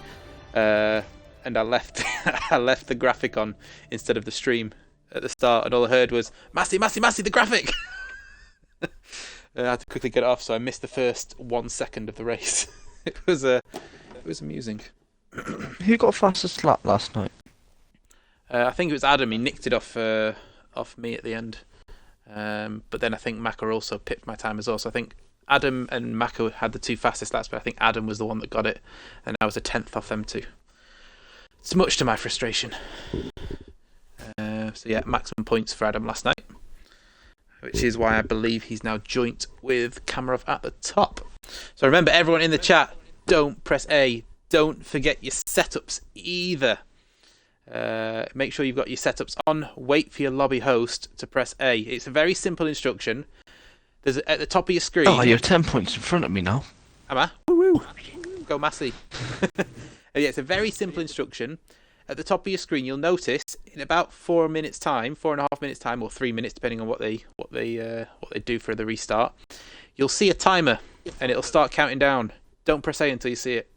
and I left I left the graphic on instead of the stream at the start, and all I heard was "Massey, Massey, Massey, the graphic." I had to quickly get it off, so I missed the first 1 second of the race. It was amusing. Who got fastest lap last night? I think it was Adam. He nicked it off me at the end. But then I think Maka also pipped my time as well. So I think Adam and Maka had the 2 fastest laps, but I think Adam was the one that got it, and I was a 10th off them 2. It's much to my frustration. So yeah, maximum points for Adam last night, which is why I believe he's now joint with Kamarov at the top. So remember, everyone in the chat, don't press A. Don't forget your setups either. Make sure you've got your setups on. Wait for your lobby host to press A. It's a very simple instruction. There's at the top of your screen. Oh, you're 10 points in front of me now. Am I? Woo woo! Go Massey. Yeah, it's a very simple instruction. At the top of your screen, you'll notice in about 4 minutes' time, 4.5 minutes' time, or 3 minutes, depending on what they do for the restart. You'll see a timer, and it'll start counting down. Don't press A until you see it.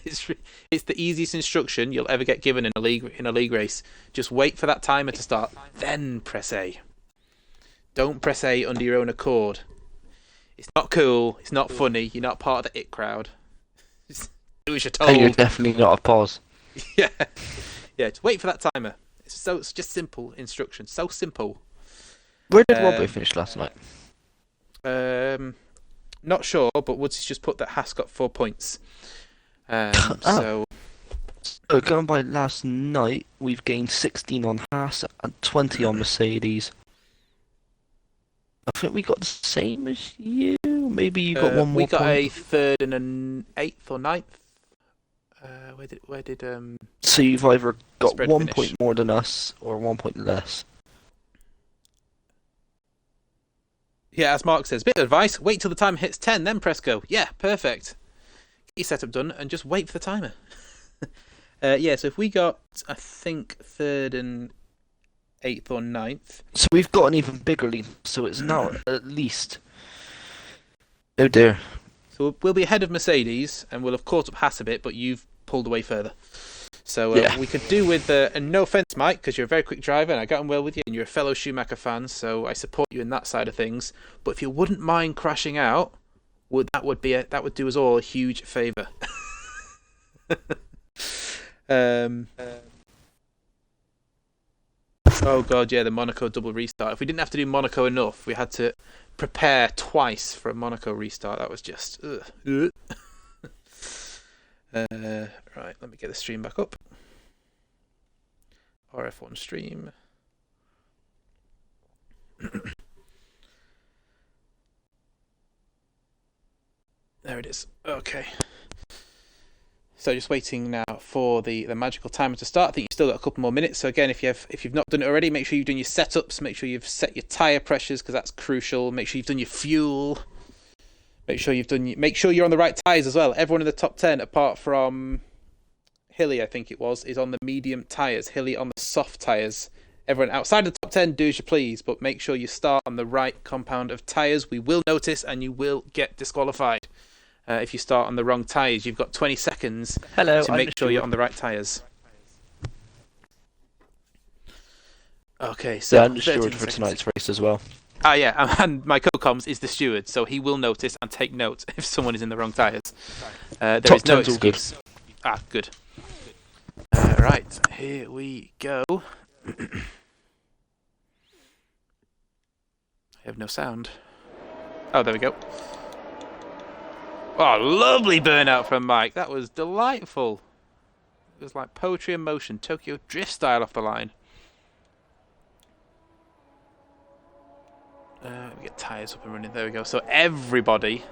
It's the easiest instruction you'll ever get given in a league race. Just wait for that timer to start, then press A. Don't press A under your own accord. It's not cool. It's not funny. You're not part of the it crowd. Just do as you're told. And you're definitely not a pause. Yeah, just wait for that timer. It's just simple instructions. So simple. Where did Robbo finish last night? Not sure, but Woods just put that Haas got 4 points. So Going by last night, we've gained 16 on Haas and 20 on Mercedes. I think we got the same as you. Maybe you got one more we got point. a 3rd and an 8th or 9th. Where did So you've either got spread 1 finish? point more than us or 1 point less. Yeah, as Mark says, bit of advice, wait till the timer hits 10, then press go. Yeah, perfect. Get your setup done and just wait for the timer. Yeah, so if we got, I think, 3rd and 8th or 9th. So we've got an even bigger lead. So it's now at least. Oh dear. So we'll be ahead of Mercedes, and we'll have caught up Haas a bit, but you've pulled away further. So Yeah. we could do with, and no offence, Mike, because you're a very quick driver, and I got on well with you, and you're a fellow Schumacher fan, so I support you in that side of things. But if you wouldn't mind crashing out, that would do us all a huge favour. Oh god, yeah, the Monaco double restart. If we didn't have to do Monaco enough, we had to prepare twice for a Monaco restart. That was just... Right, let me get the stream back up. RRF1 stream. There it is. Okay. So just waiting now for the magical timer to start. I think you've still got a couple more minutes. So again, if you've not done it already, make sure you've done your setups. Make sure you've set your tire pressures because that's crucial. Make sure you've done your fuel. Make sure you're on the right tires as well. Everyone in the top 10, apart from Hilly, I think it was, is on the medium tires. Hilly on the soft tires. Everyone outside the top 10, do as you please, but make sure you start on the right compound of tires. We will notice, and you will get disqualified. If you start on the wrong tyres, you've got 20 seconds to make sure you're on the right tyres. Okay, so yeah, I'm the steward for tonight's race as well. Ah, yeah, and my co-coms is the steward, so he will notice and take note if someone is in the wrong tyres. There is no excuse. Ah, good. Right, here we go. I have no sound. Oh, there we go. Oh, lovely burnout from Mike. That was delightful. It was like poetry in motion. Tokyo Drift style off the line. We get tyres up and running. There we go. So everybody,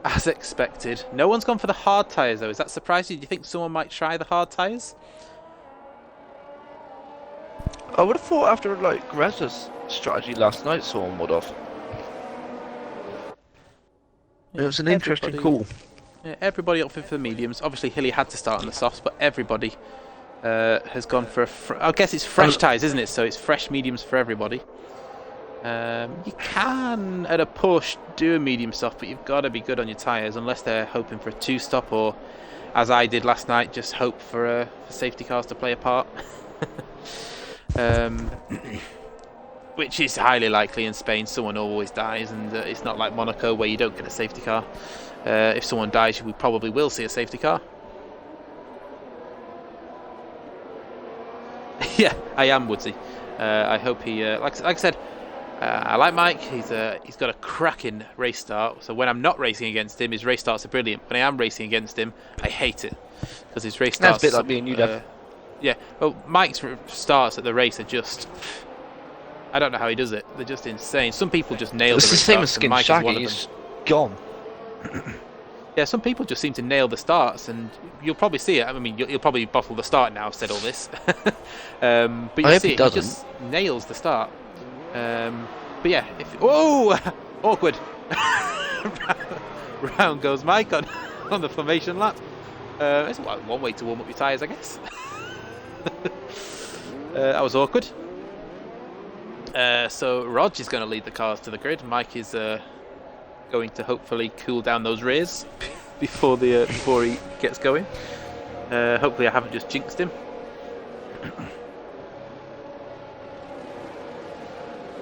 as expected. No one's gone for the hard tyres, though. Is that surprising? Do you think someone might try the hard tyres? I would have thought after, like, Greta's strategy last night, someone would have. It was an interesting call. Yeah, everybody opted for the mediums. Obviously, Hilly had to start on the softs, but everybody has gone for I guess it's fresh tyres, isn't it? So it's fresh mediums for everybody. You can, at a push, do a medium soft, but you've got to be good on your tyres, unless they're hoping for a two-stop, or, as I did last night, just hope for safety cars to play a part. Which is highly likely in Spain. Someone always dies, and it's not like Monaco where you don't get a safety car. If someone dies, we probably will see a safety car. Yeah, I am Woodsy. I hope he, like I said, I like Mike. He's got a cracking race start. So when I'm not racing against him, his race starts are brilliant. When I am racing against him, I hate it because his race starts. That's a bit like me and you, Dev. Yeah. Well, Mike's starts at the race are just. I don't know how he does it. They're just insane. Some people just nail it's the same as starts, Skin Shaggy. He's gone. Yeah, some people just seem to nail the starts, and you'll probably see it. I mean, you'll probably bottle the start now. I've said all this, but you see it. He just nails the start. But yeah, whoa, awkward. Round goes Mike on the formation lap. It's one way to warm up your tyres, I guess. That was awkward. So Rog is going to lead the cars to the grid. Mike is going to hopefully cool down those rears before he gets going. Hopefully I haven't just jinxed him.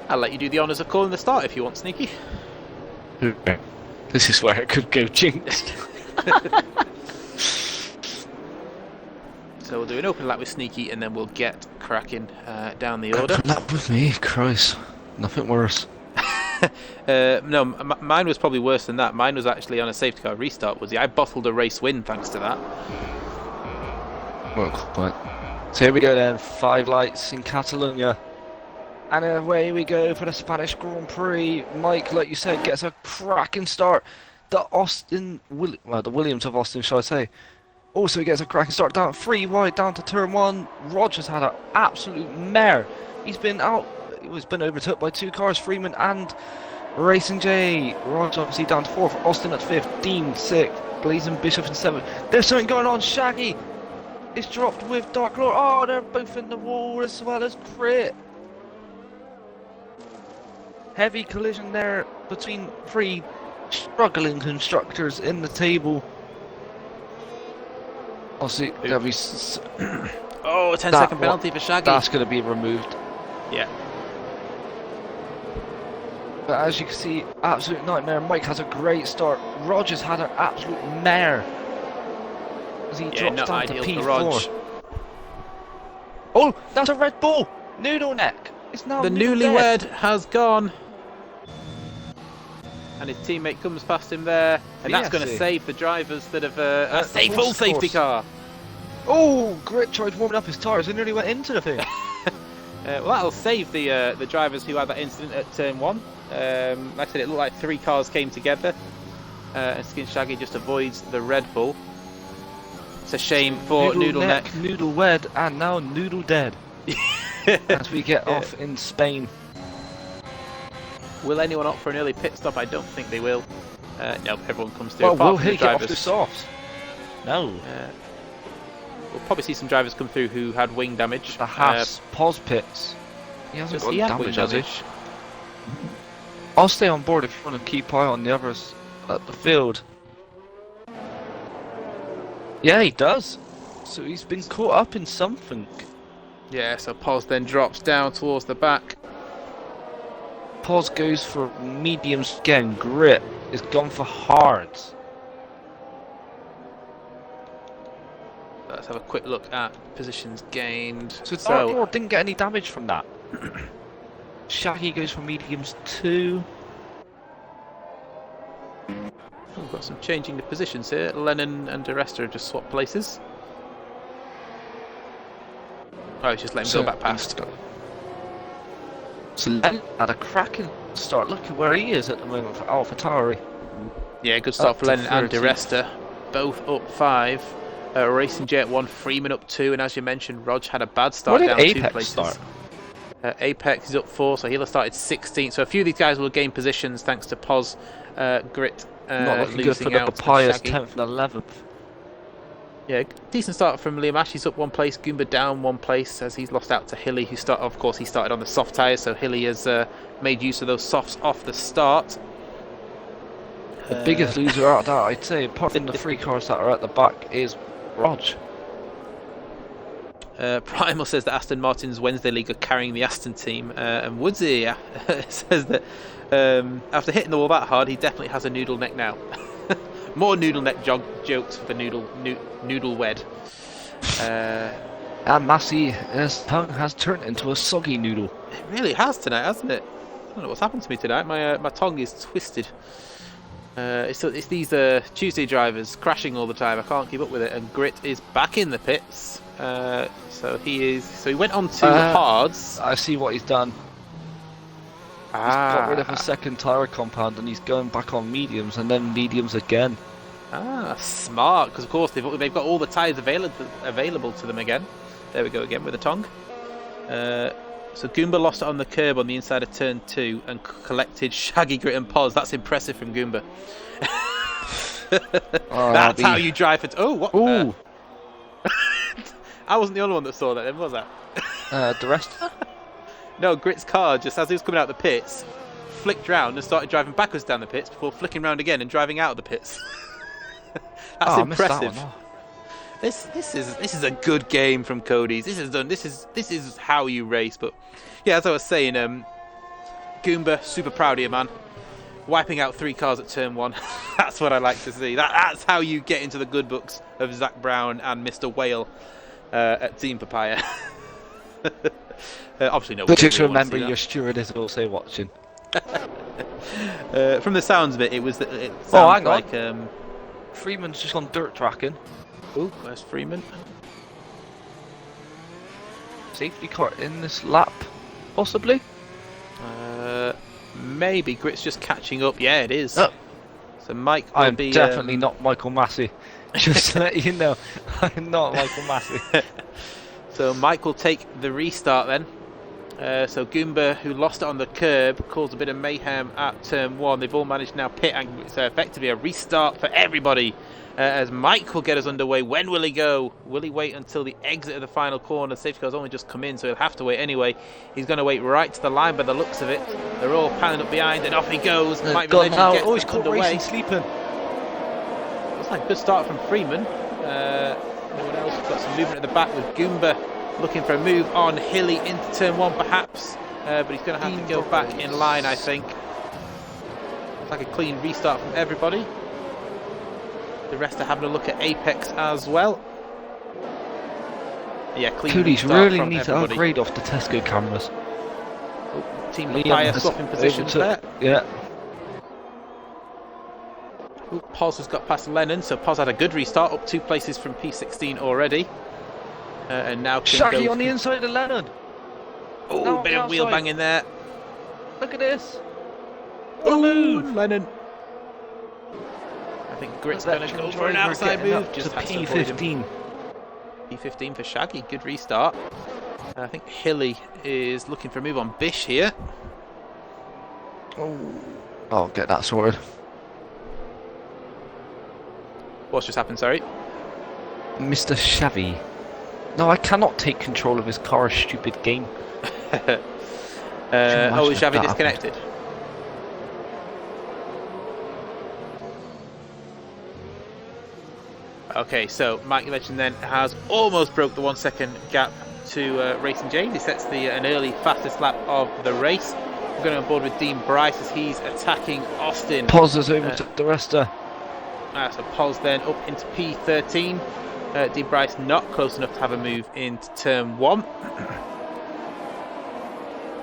I'll let you do the honours of calling the start if you want, Sneaky. This is where it could go jinxed. So we'll do an open lap with Sneaky, and then we'll get cracking down the order. Open lap with me, Christ. Nothing worse. No, mine was probably worse than that. Mine was actually on a safety car restart. I bottled a race win thanks to that. Well, quite. So here we go then. 5 lights in Catalonia. And away we go for the Spanish Grand Prix. Mike, like you said, gets a cracking start. The Williams of Austin, shall I say. Also gets a cracking start down 3 wide down to turn 1. Roger's had an absolute mare. He's been overtook by 2 cars, Freeman and Racing J. Roger obviously down to 4th. Austin at 5th. Dean 6th. Blazing Bishop in 7th. There's something going on. Shaggy is dropped with Dark Lord. Oh, they're both in the wall as well as Crit. Heavy collision there between 3 struggling constructors in the table. I'll see. There'll be Oh, a 10-second penalty for Shaggy. That's going to be removed. Yeah. But as you can see, absolute nightmare. Mike has a great start. Rogers had an absolute mare as he drops down to P4. Oh, that's a Red Bull! Noodle neck! It's now the noodle newlywed dead. has gone. And his teammate comes past him there. And that's going to Yes. save the drivers that have the full force safety course. car. Oh, Grit tried warming up his tyres and nearly went into the thing. Well, that'll save the drivers who had that incident at turn 1. Like I said, it looked like 3 cars came together. And Skin Shaggy just avoids the Red Bull. It's a shame for Noodle Neck. Noodle Wed, and now Noodle Dead. As we get off in Spain. Will anyone opt for an early pit stop? I don't think they will. No, everyone comes through. Well, apart will from the he get off drivers. the softs? No. We'll probably see some drivers come through who had wing damage. The Haas, Pos pits. He hasn't does got he have wing damage, has he? damage? I'll stay on board if you want to keep eye on the others at the field. Yeah, he does. So he's been caught up in something. Yeah, so Pos then drops down towards the back. Pos goes for mediums again. Grit is gone for hards. Let's have a quick look at positions gained. So Dark Lord didn't get any damage from that. Shaggy goes for mediums too. We've got some changing the positions here. Lennon and DeResta have just swapped places. Oh, he's just let him go back past. So Lennon had a cracking start. Look at where he is at the moment for AlphaTauri. Yeah, good start Up for to Lennon and 13th. DeResta. Both up 5. Racing Jet 1, Freeman up 2, and as you mentioned, Rog had a bad start, Where down did 2 Apex places. start? Apex is up 4, so he'll have started 16th. So a few of these guys will gain positions thanks to Pos, Grit Not looking good for losing the out. Papayas, Shaggy. 10th and 11th. Yeah, decent start from Liam Ash. He's up 1 place. Goomba down 1 place as he's lost out to Hilly, who started. Of course, he started on the soft tyres, so Hilly has made use of those softs off the start. The biggest loser out of that, I'd say, apart from the 3 cars that are at the back, is Rog. Primal says that Aston Martin's Wednesday League are carrying the Aston team, and Woodsy says that after hitting the wall that hard, he definitely has a noodle neck now. More noodle neck jokes for the noodle wed. And Massey, his tongue has turned into a soggy noodle. It really has tonight, hasn't it? I don't know what's happened to me tonight. My tongue is twisted. It's these Tuesday drivers crashing all the time. I can't keep up with it. And Grit is back in the pits. So he went on to hards. I see what he's done. He's got rid of a second tyre compound and he's going back on mediums and then mediums again. Smart, because of course they've got all the tyres available to them again. There we go again with the tongue. So Goomba lost it on the curb on the inside of turn 2 and collected Shaggy, Grit and Pos. That's impressive from Goomba. That's how you drive it. Oh, what? Ooh. I wasn't the only one that saw that then, was I? The rest? No, Grit's car, just as he was coming out of the pits, flicked round and started driving backwards down the pits before flicking round again and driving out of the pits. That's impressive. This is a good game from Cody's. This is how you race. But yeah, as I was saying, Goomba, super proud of you, man. Wiping out 3 cars at turn 1. That's what I like to see. That's how you get into the good books of Zach Brown and Mr. Whale at Team Papaya. Obviously, no. But just remember, your steward is also watching. From the sounds of it, it sounds hang like. on. Freeman's just on dirt tracking. Oh, where's Freeman? Safety car in this lap, possibly. Maybe Grit's just catching up. Yeah, it is. Oh. So Mike will I'm be definitely not Michael Massey. Just to let you know, I'm not Michael Massey. So Mike will take the restart then. So Goomba, who lost it on the curb, caused a bit of mayhem at turn 1. They've all managed now pit, and it's effectively a restart for everybody. As Mike will get us underway. When will he go? Will he wait until the exit of the final corner? Safety car's only just come in, so he'll have to wait anyway. He's going to wait right to the line by the looks of it. They're all piling up behind, and off he goes. Mike Gone Religion now. gets Oh, he's caught underway. racing sleeping. Looks like a good start from Freeman. No one else. We've got some movement at the back with Goomba looking for a move on Hilly into turn 1 perhaps. But he's going to have to go back in line, I think. Looks like a clean restart from everybody. The rest are having a look at Apex as well. Yeah, clean Cody's restart really from need to everybody. upgrade off the Tesco cameras. Team Liam Fire has swapping positions there. overtook- Yeah. Ooh, Poz has got past Lennon, so Poz had a good restart, up 2 places from P16 already. And now can Shaggy go... on the inside of Lennon. Oh, No, bit of wheel outside. bang in there. Look at this. Oh, move. Lennon. I think Grit's going to go for an Driver outside getting move. up Just to had to avoid him. P15. P15 for Shaggy, good restart. I think Hilly is looking for a move on Bish here. Oh, get that sorted. What's just happened, sorry? Mr. Shavy. No, I cannot take control of his car, stupid game. Oh, is imagine Xavi if that disconnected? Okay, so Mike Legend then has almost broke the 1 second gap to Racing James. He sets an early fastest lap of the race. We're going on board with Dean Bryce as he's attacking Austin. Poz has overtook the rest of. So Poz then up into P13. Dean Bryce not close enough to have a move into turn 1.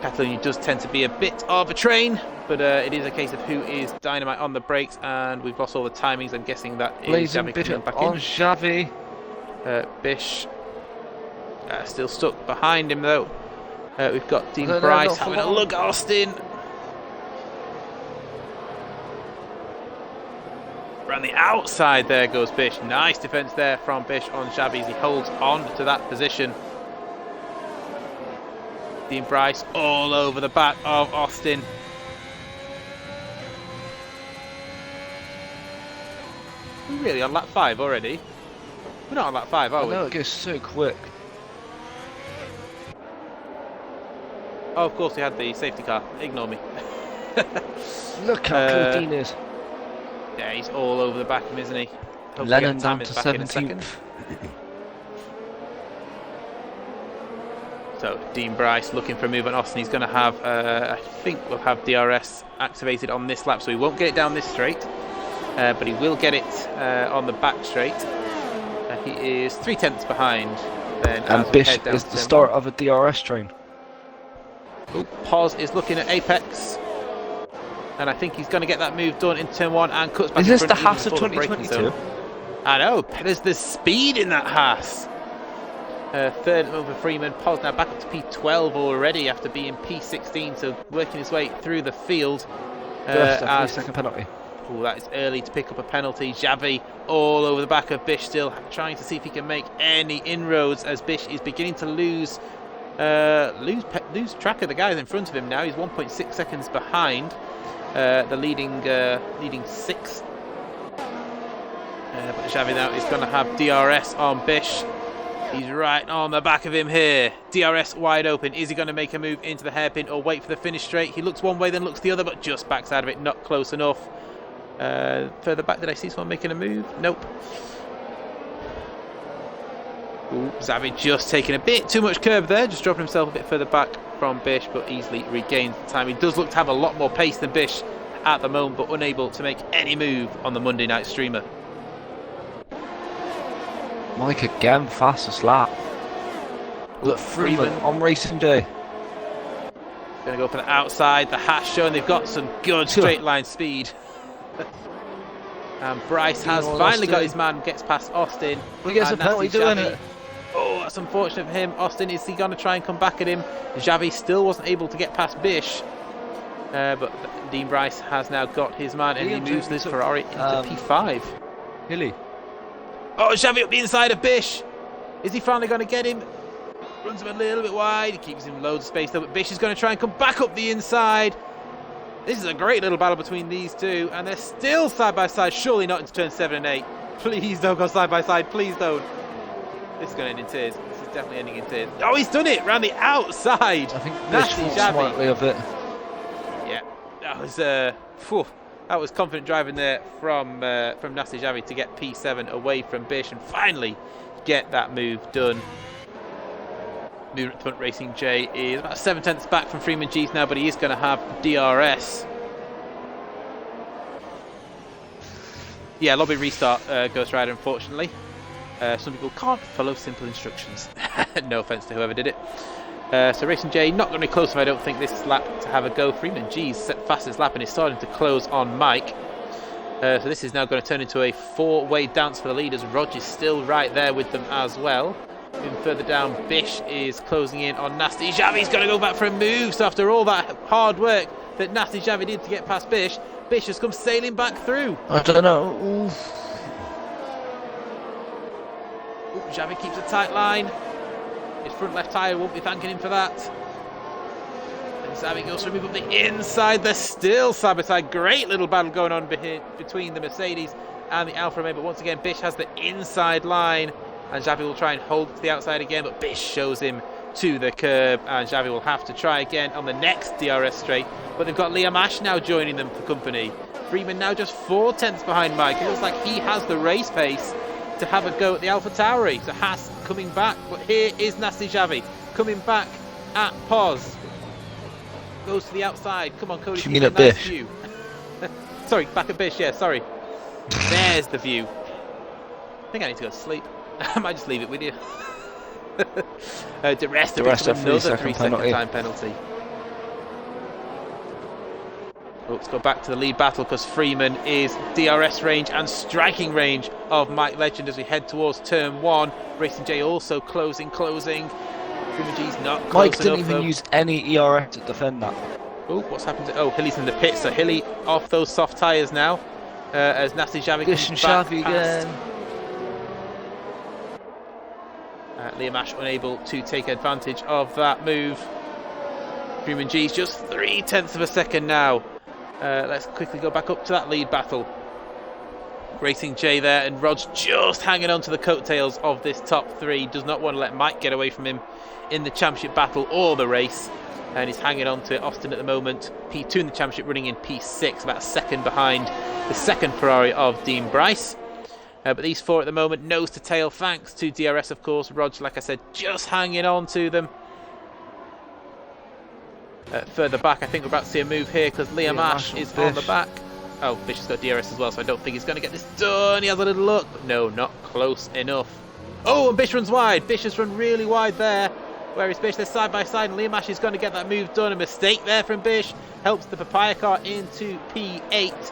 Catalonia does tend to be a bit of a train, but it is a case of who is dynamite on the brakes, and we've lost all the timings. I'm guessing that is Blazing Xavi coming back on in. Xavi. Bish still stuck behind him though. We've got Dean No, Bryce not for having a long. look at Austin. Around the outside there goes Bish. Nice defence there from Bish on Xavi as he holds on to that position. Dean Bryce all over the back of Austin. We're really on lap 5 already? We're not on lap 5, are we? No, it goes so quick. Oh, of course we had the safety car. Ignore me. Look how Claudine is. Yeah, he's all over the back of him, isn't he? Hopefully Lennon get down Tammis to back in a second. 17th. So Dean Bryce looking for a move on Austin. He's going to have, I think we'll have DRS activated on this lap, so he won't get it down this straight, but he will get it on the back straight. He is 3/10 behind. Then And as we Bish head down is to the turn start 1. of a DRS train. Oh, Poz is looking at Apex, and I think he's going to get that move done in turn 1 and cuts back. Is in this front the even Haas of before the braking 2022? zone. I know, there's the speed in that Haas. Third over Freeman. Poz now back up to P12 already after being P16, so working his way through the field. First, second penalty. Oh, that is early to pick up a penalty. Xavi all over the back of Bish, still trying to see if he can make any inroads as Bish is beginning to lose track of the guys in front of him now. He's 1.6 seconds behind the leading 6. But Xavi now is going to have DRS on Bish. He's right on the back of him here. DRS wide open. Is he going to make a move into the hairpin or wait for the finish straight? He looks one way, then looks the other, but just backs out of it. Not close enough. Further back, did I see someone making a move? Nope. Ooh, Xavi just taking a bit too much curb there. Just dropping himself a bit further back from Bish, but easily regains the time. He does look to have a lot more pace than Bish at the moment, but unable to make any move on the Monday night streamer. Mike again, fastest lap. Look, Freeman on racing day. Going to go for the outside. The Haas showing they've got some good straight line speed. And Bryce has finally got his man, gets past Austin. We get some penalty doing it. Oh, that's unfortunate for him. Austin, is he going to try and come back at him? Xavi still wasn't able to get past Bish. But Dean Bryce has now got his man, and he moves this Ferrari into P5. Hilly. Oh, Xavi up the inside of Bish. Is he finally going to get him? Runs him a little bit wide. He keeps him loads of space though, but Bish is going to try and come back up the inside. This is a great little battle between these two, and they're still side by side. Surely not into turn 7 and 8. Please don't go side by side. Please don't. This is going to end in tears. This is definitely ending in tears. Oh, he's done it round the outside. I think Bish Nasty thought Xavi. smartly of it. Yeah, that was confident driving there from Nasty Xavi to get P7 away from Bish and finally get that move done. Moving at the front, Racing J is about 7/10 back from Freeman G's now, but he is going to have DRS. Yeah, lobby restart, Ghost Rider, unfortunately. Some people can't follow simple instructions. No offense to whoever did it. So Racing J not going to be close enough, I don't think, this lap to have a go. Freeman G's set fastest lap and is starting to close on Mike. So this is now going to turn into a four-way dance for the leaders. Rog is still right there with them as well. Moving further down, Bish is closing in on Nasty Xavi's going to go back for a move. So after all that hard work that Nasty Xavi did to get past Bish, Bish has come sailing back through. I don't know. Ooh. Ooh, Xavi keeps a tight line. His front left tyre won't be thanking him for that. And Xavi goes for a move up the inside. There's still sabotage. Great little battle going on between the Mercedes and the Alfa Romeo. But once again, Bish has the inside line. And Xavi will try and hold it to the outside again. But Bish shows him to the curb. And Xavi will have to try again on the next DRS straight. But they've got Liam Ash now joining them for company. Freeman now just 4 tenths behind Mike. It looks like he has the race pace to have a go at the Alpha Tauri. So Haas coming back, but here is Nasty Xavi coming back at Pos. Goes to the outside. Come on, Cody. You mean at Bish? View. Sorry, back at Bish. Yeah, sorry. There's the view. I think I need to go to sleep. I might just leave it with you. The rest of another 3 second time penalty. Let's go back to the lead battle because Freeman is DRS range and striking range of Mike Legend as we head towards turn 1. Racing J also closing. Freeman G's not close Mike didn't enough, even though. use any ERF to defend that. Oh, what's happened to... Oh, Hilly's in the pit, so Hilly off those soft tyres now. As Nasty Xavi Bish comes and back Xavi past. again. Liam Ash unable to take advantage of that move. Freeman G's just 3 tenths of a second now. Let's quickly go back up to that lead battle. Racing J there, and Rod's just hanging on to the coattails of this top 3. Does not want to let Mike get away from him in the championship battle or the race. And he's hanging on to Austin at the moment. P2 in the championship, running in P6, about a second behind the second Ferrari of Dean Bryce. But these 4 at the moment, nose to tail, thanks to DRS, of course. Rog, like I said, just hanging on to them. Further back, I think we're about to see a move here because Liam Ash is on the back. Oh, Bish has got DRS as well, so I don't think he's going to get this done. He has a little look, but no, not close enough. Oh, and Bish runs wide. Bish has run really wide there. Where is Bish? They're side by side, and Liam Ash is going to get that move done. A mistake there from Bish helps the Papaya car into P8.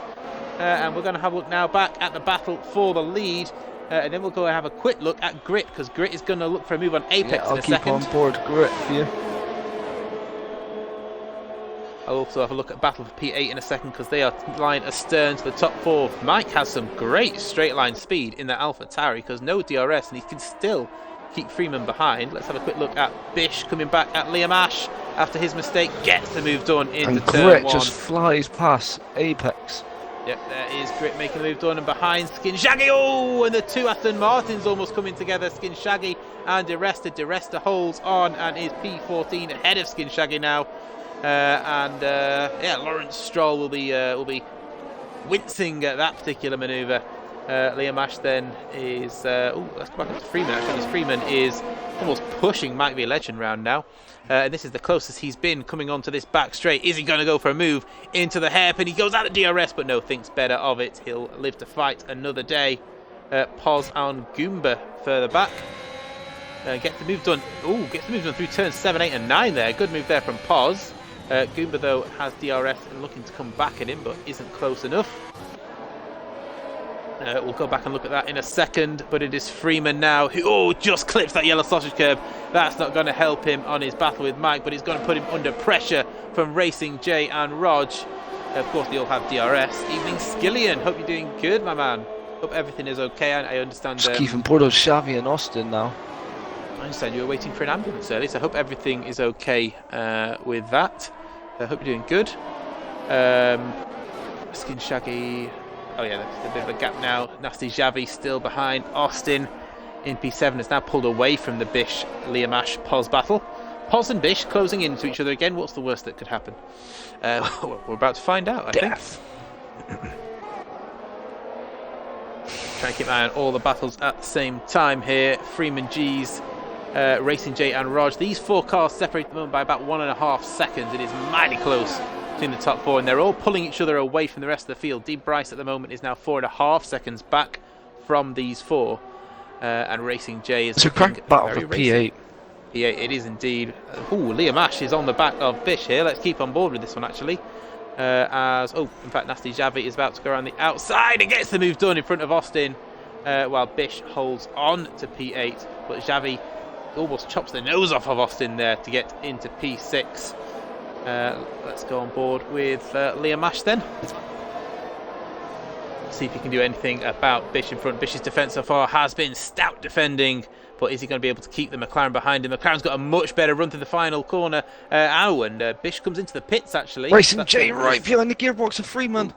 And we're going to have a look now back at the battle for the lead. And then we'll go and have a quick look at Grit, because Grit is going to look for a move on Apex in a second. I'll keep on board Grit for you. I'll also have a look at battle for P8 in a second because they are lying astern to the top 4. Mike has some great straight line speed in that Alpha Tauri because no DRS, and he can still keep Freeman behind. Let's have a quick look at Bish coming back at Liam Ash after his mistake. Gets the move done into and turn Grit 1. just flies past Apex. Yep, there is Grit making the move done, and behind Skin Shaggy. Oh, and the 2 Aston Martins almost coming together. Skin Shaggy and DeResta. DeResta holds on and is P14 ahead of Skin Shaggy now. Yeah, Lawrence Stroll will be wincing at that particular manoeuvre. Liam Ash then is let's go back up to Freeman actually, because Freeman is almost pushing Mike V Legend round now. And this is the closest he's been coming onto this back straight. Is he going to go for a move into the hairpin? He goes out of DRS, but no, thinks better of it. He'll live to fight another day. Pos and Goomba further back. Gets the move done. Oh, gets the move done through turns 7, 8 and 9 there. Good move there from Pos. Goomba, though, has DRS and looking to come back at him, but isn't close enough. We'll go back and look at that in a second, but it is Freeman now who just clips that yellow sausage curb. That's not going to help him on his battle with Mike, but it's going to put him under pressure from Racing J and Rog. Of course, they all have DRS. Evening Skillian, hope you're doing good, my man. Hope everything is okay. I understand. Just keeping board of Xavi and Austin now. I understand you were waiting for an ambulance early, so I hope everything is okay with that. I hope you're doing good. Skin Shaggy. Oh yeah, there's a bit of a gap now. Nasty Xavi still behind Austin in P7. It's now pulled away from the Bish Liam Ash Pos battle. Pos and Bish closing into each other again. What's the worst that could happen? We're about to find out, I think. Trying to keep an eye on all the battles at the same time here. Freeman G's, Racing J and Rog. These 4 cars separate at the moment by about 1.5 seconds. It is mighty close between the top 4, and they're all pulling each other away from the rest of the field. Dean Bryce at the moment is now 4.5 seconds back from these 4, and Racing J is it's a crack battle for P8. Yeah, it is indeed. Liam Ash is on the back of Bish here. Let's keep on board with this one, actually. In fact, Nasty Javi is about to go around the outside and gets the move done in front of Austin, while Bish holds on to P8. But Javi almost chops the nose off of Austin there to get into P6. Let's go on board with Liam Ash then. See if he can do anything about Bish in front. Bish's defence so far has been stout defending, but is he going to be able to keep the McLaren behind him? McLaren's got a much better run through the final corner. And Bish comes into the pits actually. Racing J right behind the gearbox of Freeman.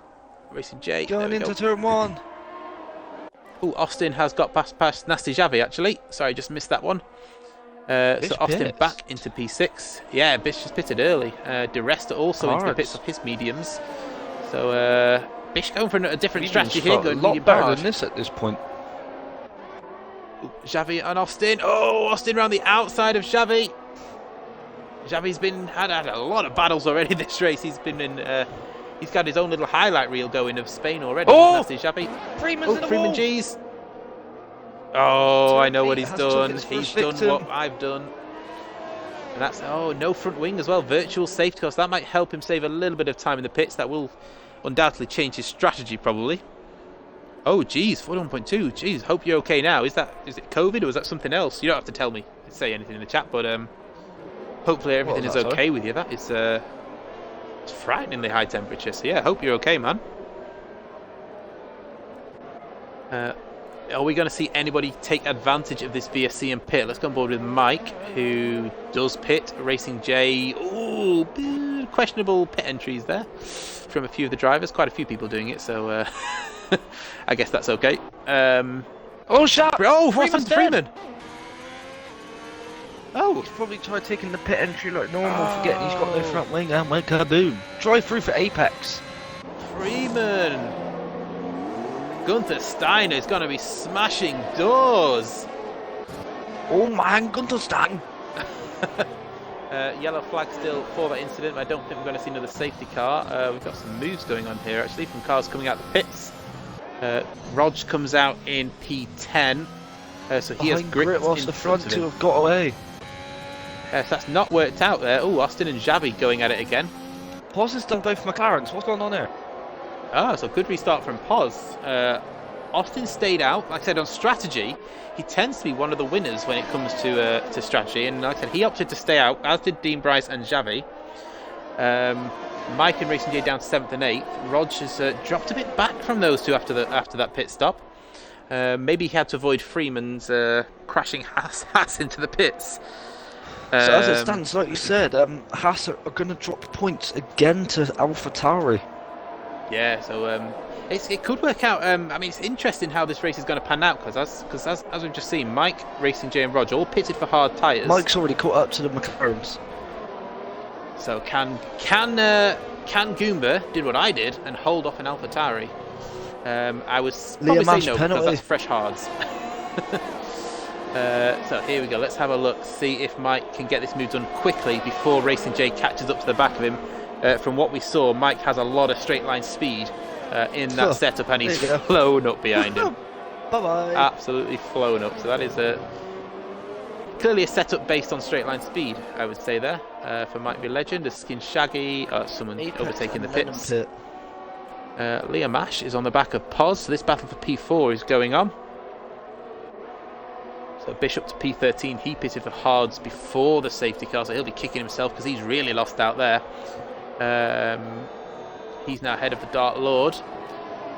Racing J going into turn 1. Austin has got past Nasty Javi actually. Sorry, just missed that one. So Austin pits. back into P6. Yeah, Bish just pitted early. DeResta also into the pits of his mediums. So Bish going for a different strategy here. Going a lot better than this at this point. Javi and Austin. Oh, Austin round the outside of Javi. Javi's had a lot of battles already this race. He's been in. He's got his own little highlight reel going of Spain already. Oh, Nasty Javi. Freeman's in the Freeman wall. G's. Oh, I know what he's has done. took its He's first done victim. what I've done. And that's no front wing as well. Virtual safety car. So that might help him save a little bit of time in the pits. That will undoubtedly change his strategy probably. Oh geez, 41.2. Geez, hope you're okay now. Is it COVID or is that something else? You don't have to tell me, say anything in the chat, but hopefully everything is okay with you. That is it's frighteningly high temperature. So yeah, hope you're okay, man. Are we going to see anybody take advantage of this VSC and pit? Let's go on board with Mike, who does pit. Racing J. Ooh, questionable pit entries there from a few of the drivers. Quite a few people doing it, so I guess that's okay. Oh, shot! Oh, what's happened to Freeman? Oh, He's probably tried taking the pit entry like normal, forgetting he's got no front wing and went kaboom. Drive through for Apex. Freeman. Gunther Steiner is going to be smashing doors. Oh man, Gunther Stein. Yellow flag still for that incident. I don't think we're going to see another safety car. We've got some moves going on here actually from cars coming out the pits. Rog comes out in P10, so he has gripped whilst in the front front of two him. have got away. So that's not worked out there. Oh, Austin and Javi going at it again. Pos has done both McLarens. What's going on there? So good restart from Pos. Austin stayed out. Like I said, on strategy, he tends to be one of the winners when it comes to strategy. And like I said, he opted to stay out, as did Dean Bryce and Javi. Mike and Racing J down to 7th and 8th. Rog has dropped a bit back from those two after that pit stop. Maybe he had to avoid Freeman's crashing Haas into the pits. So as it stands, like you said, Haas are going to drop points again to AlphaTauri. Yeah, so it could work out. I mean, it's interesting how this race is going to pan out because as we've just seen, Mike, Racing J, and Roger all pitted for hard tyres. Mike's already caught up to the McLarens. So can Goomba did what I did and hold off an AlphaTauri? I would probably say no because that's fresh hards. So here we go. Let's have a look. See if Mike can get this move done quickly before Racing J catches up to the back of him. From what we saw, Mike has a lot of straight line speed in that setup, and he's flown up behind him. Bye-bye. Absolutely flown up. So that is clearly a setup based on straight line speed, I would say there. For Mike the Legend, a Skin Shaggy, someone overtaking the pits. Liam Ash is on the back of Pos, so this battle for P4 is going on. So Bishop to P13, he pitted for hards before the safety car, so he'll be kicking himself because he's really lost out there. He's now ahead of the Dark Lord.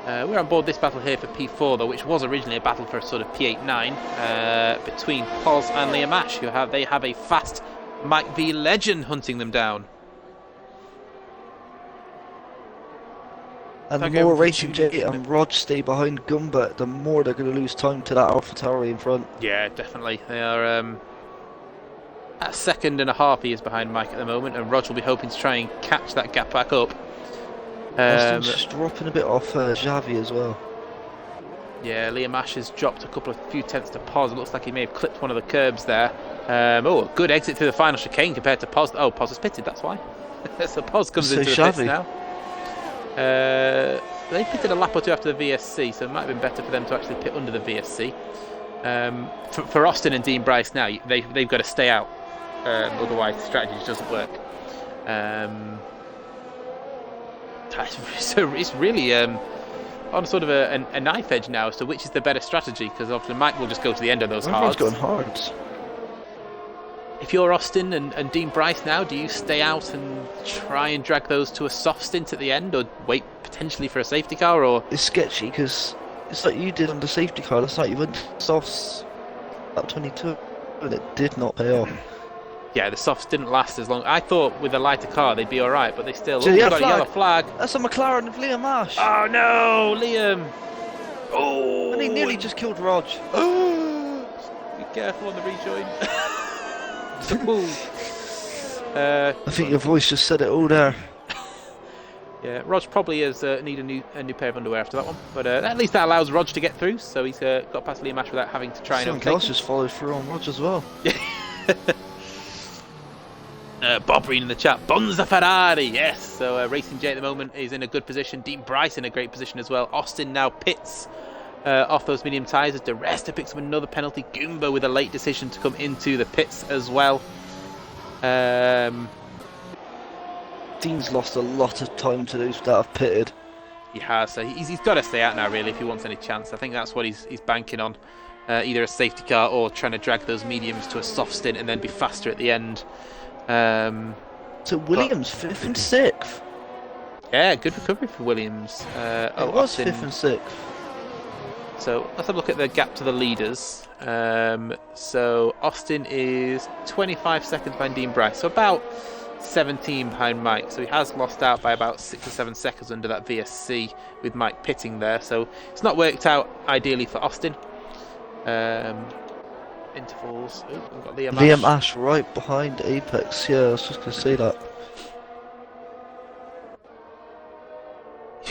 We're on board this battle here for P4 though, which was originally a battle for sort of P8-9 between Pos and Liam Ash, who have a fast Mike V Legend hunting them down. And the more Racing J and Rod stay behind Gumba, the more they're going to lose time to that AlphaTauri in front. Yeah, definitely. They are at 2.5 he is behind Mike at the moment, and Rog will be hoping to try and catch that gap back up. Austin's just dropping a bit off Javi as well. Yeah, Liam Ash has dropped a few tenths to Pos. It looks like he may have clipped one of the curbs there. A good exit through the final chicane compared to Pos. Oh, Pos has pitted, that's why. So Pos comes into the pits now. They pitted a lap or two after the VSC, so it might have been better for them to actually pit under the VSC. For Austin and Dean Bryce now, they've got to stay out otherwise the strategy just doesn't work. So it's really on sort of a knife edge now as to which is the better strategy, because often Mike will just go to the end of those Everyone's hards. going hard. If you're Austin and Dean Bryce now, do you stay out and try and drag those to a soft stint at the end, or wait potentially for a safety car? Or It's sketchy because it's like you did on the safety car last night. You went softs at 22 and it did not pay off. yeah, the softs didn't last as long. I thought with a lighter car they'd be all right, but they still. So Oh, you we've have got a flag. yellow flag. That's a McLaren of Liam Ash. Oh no, Liam! Oh, And he nearly just killed Rog. Be careful on the rejoin. I think your voice just said it all there. Yeah, Rog probably is need a new pair of underwear after that one, but at least that allows Rog to get through, so he's got past Liam Ash without having to try and Something overtake else him. just followed through on Rog as well. Bob Breen in the chat, Bonza Ferrari, yes. So Racing J at the moment is in a good position. Dean Bryce in a great position as well. Austin now pits off those medium tyres as De Resta picks up another penalty. Goomba with a late decision to come into the pits as well. Dean's lost a lot of time to those that have pitted. He has, so he's got to stay out now really if he wants any chance. I think that's what he's banking on, either a safety car or trying to drag those mediums to a soft stint and then be faster at the end. So Williams 5th and 6th. Yeah, good recovery for Williams. It was 5th and 6th. So let's have a look at the gap to the leaders. So Austin is 25 seconds behind Dean Bryce, so about 17 behind Mike. So he has lost out by about 6 or 7 seconds under that VSC with Mike pitting there. So it's not worked out ideally for Austin. Intervals. Oh, we've got Liam Ash right behind Apex. Yeah, I was just going to say that.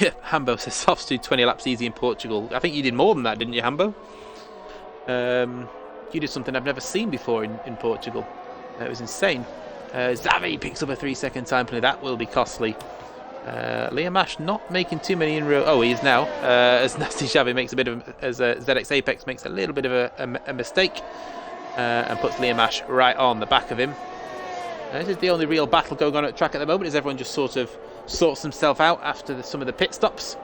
Yeah, Hambo says softs do 20 laps easy in Portugal. I think you did more than that, didn't you, Hambo? You did something I've never seen before in Portugal. It was insane. Xavi picks up a 3-second time penalty. That will be costly. Liam Ash not making too many inroads. Oh, he is now. As Nasty Xavi makes a bit of, as ZX Apex makes a little bit of a mistake and puts Liam Ash right on the back of him. This is the only real battle going on at the track at the moment, as everyone just sort of sorts himself out after some of the pit stops.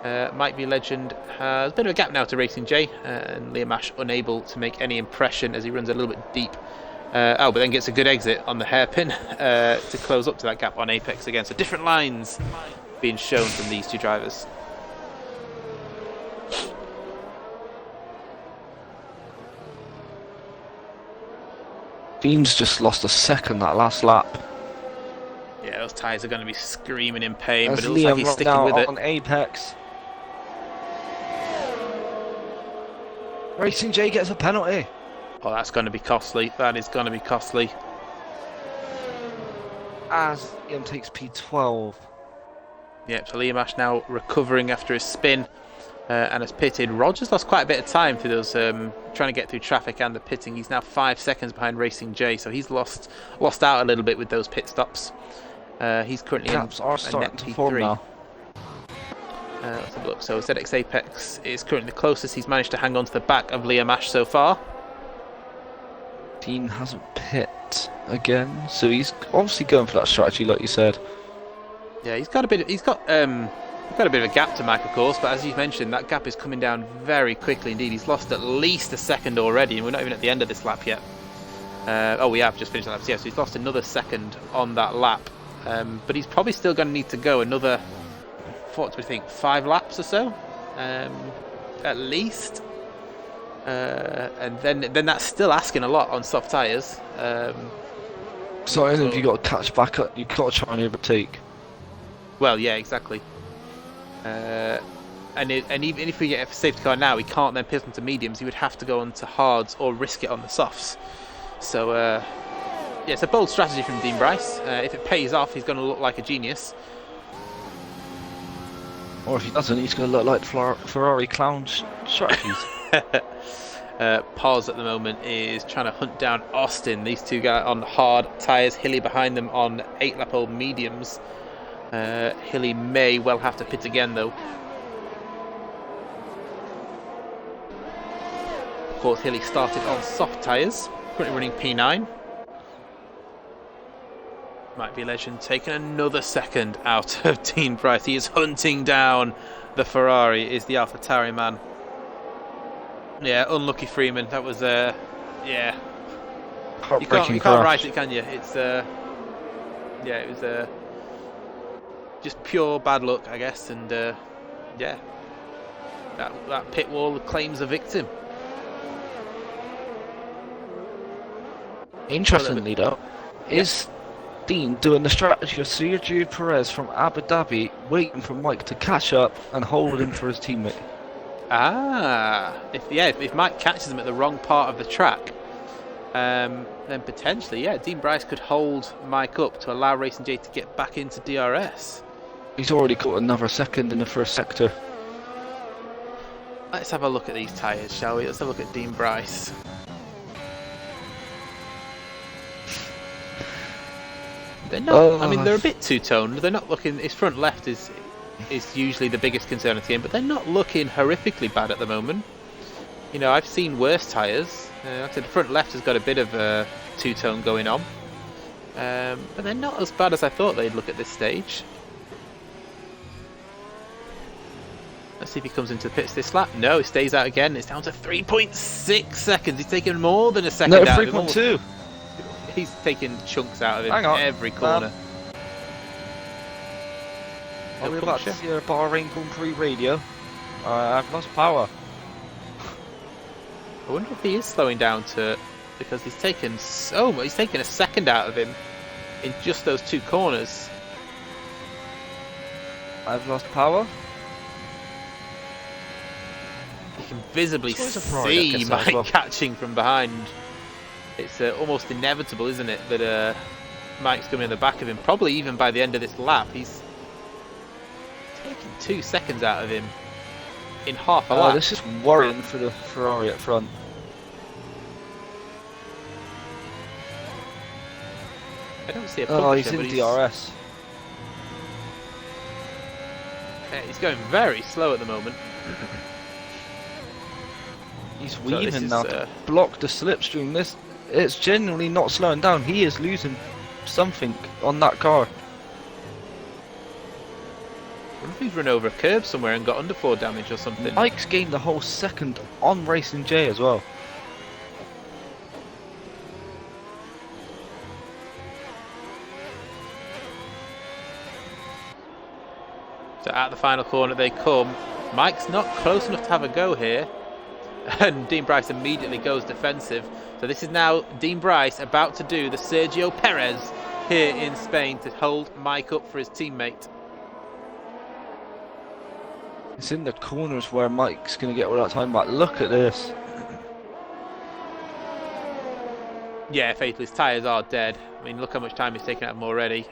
Might Be Legend has a bit of a gap now to Racing J, and Liam Ash unable to make any impression as he runs a little bit deep. But then gets a good exit on the hairpin to close up to that gap on Apex again. So different lines being shown from these two drivers. Dean's just lost a second that last lap. Yeah, those tyres are going to be screaming in pain, That's but it looks like Liam he's right sticking now with it. on Apex. Racing J gets a penalty. Oh, that's going to be costly. That is going to be costly. As Liam takes P12. Yep, so Liam Ash now recovering after his spin and has pitted. Rogers lost quite a bit of time through those trying to get through traffic and the pitting. He's now 5 seconds behind Racing J, so he's lost out a little bit with those pit stops. He's currently Gaps in are a starting net to form P3. now. Let's have a look. So ZX Apex is currently the closest. He's managed to hang on to the back of Liam Ash so far. Dean hasn't pit again, so he's obviously going for that strategy, like you said. Yeah, he's got a bit of a gap to Mike, of course, but as you mentioned, that gap is coming down very quickly indeed. He's lost at least a second already, and we're not even at the end of this lap yet. We have just finished the lap. Yeah, so he's lost another second on that lap, but he's probably still going to need to go another, what do we think, 5 laps or so, at least. And then that's still asking a lot on soft tyres. So if you got to catch back up, you've got to try and overtake. Well, yeah, exactly. And even if we get a safety car now, he can't then pit onto mediums. He would have to go onto hards or risk it on the softs. So, yeah, it's a bold strategy from Dean Bryce. If it pays off, he's going to look like a genius. Or if he doesn't, he's going to look like Ferrari clown strategies. Paz at the moment is trying to hunt down Austin. These two guys on hard tyres. Hilly behind them on 8-lap-old mediums. Hilly may well have to pit again though. Of course, Hilly started on soft tyres, currently running P9. might be legend, taking another second out of Dean Bryce. He is hunting down the Ferrari, is the AlphaTauri man. Yeah, unlucky Freeman. That was, yeah. You can't write it, can you? It's, yeah, it was just pure bad luck, I guess, and yeah, that pit wall claims a victim. Interestingly, though, is Dean doing the strategy of Sergio Perez from Abu Dhabi, waiting for Mike to catch up and hold him for his teammate? Ah, if Mike catches him at the wrong part of the track, then potentially, yeah, Dean Bryce could hold Mike up to allow Racing J to get back into DRS. He's already got another second in the first sector. Let's have a look at these tyres, shall we? Let's have a look at Dean Bryce. They're not. I mean, they're a bit two-toned. They're not looking. His front left is usually the biggest concern of the game, but they're not looking horrifically bad at the moment. You know, I've seen worse tyres. Like I said, the front left has got a bit of a two-tone going on, but they're not as bad as I thought they'd look at this stage. Let's see if he comes into the pits this lap. No, he stays out again. It's down to 3.6 seconds. He's taken more than a second out of him. 3.2. He's taking chunks out of him every corner. Are we about to see a Bahrain Grand Prix radio? I've lost power. I wonder if he is slowing down to, because he's taken so much. He's taken a second out of him in just those two corners. I've lost power. You can visibly see Mike catching from behind. It's almost inevitable, isn't it, that Mike's coming in the back of him. Probably even by the end of this lap, he's taking 2 seconds out of him in half a lap. This is worrying for the Ferrari at front. I don't see a puncture, he's in DRS. He's going very slow at the moment. He's weaving now to block the slipstream. It's genuinely not slowing down. He is losing something on that car. I wonder if he's run over a curb somewhere and got underfloor damage or something. Mike's gained the whole second on Racing J as well. So at the final corner they come. Mike's not close enough to have a go here. And Dean Bryce immediately goes defensive. So this is now Dean Bryce about to do the Sergio Perez here in Spain to hold Mike up for his teammate. It's in the corners where Mike's going to get all that time back. Look at this. Yeah, Fatal, his tyres are dead. I mean, look how much time he's taken out of him already.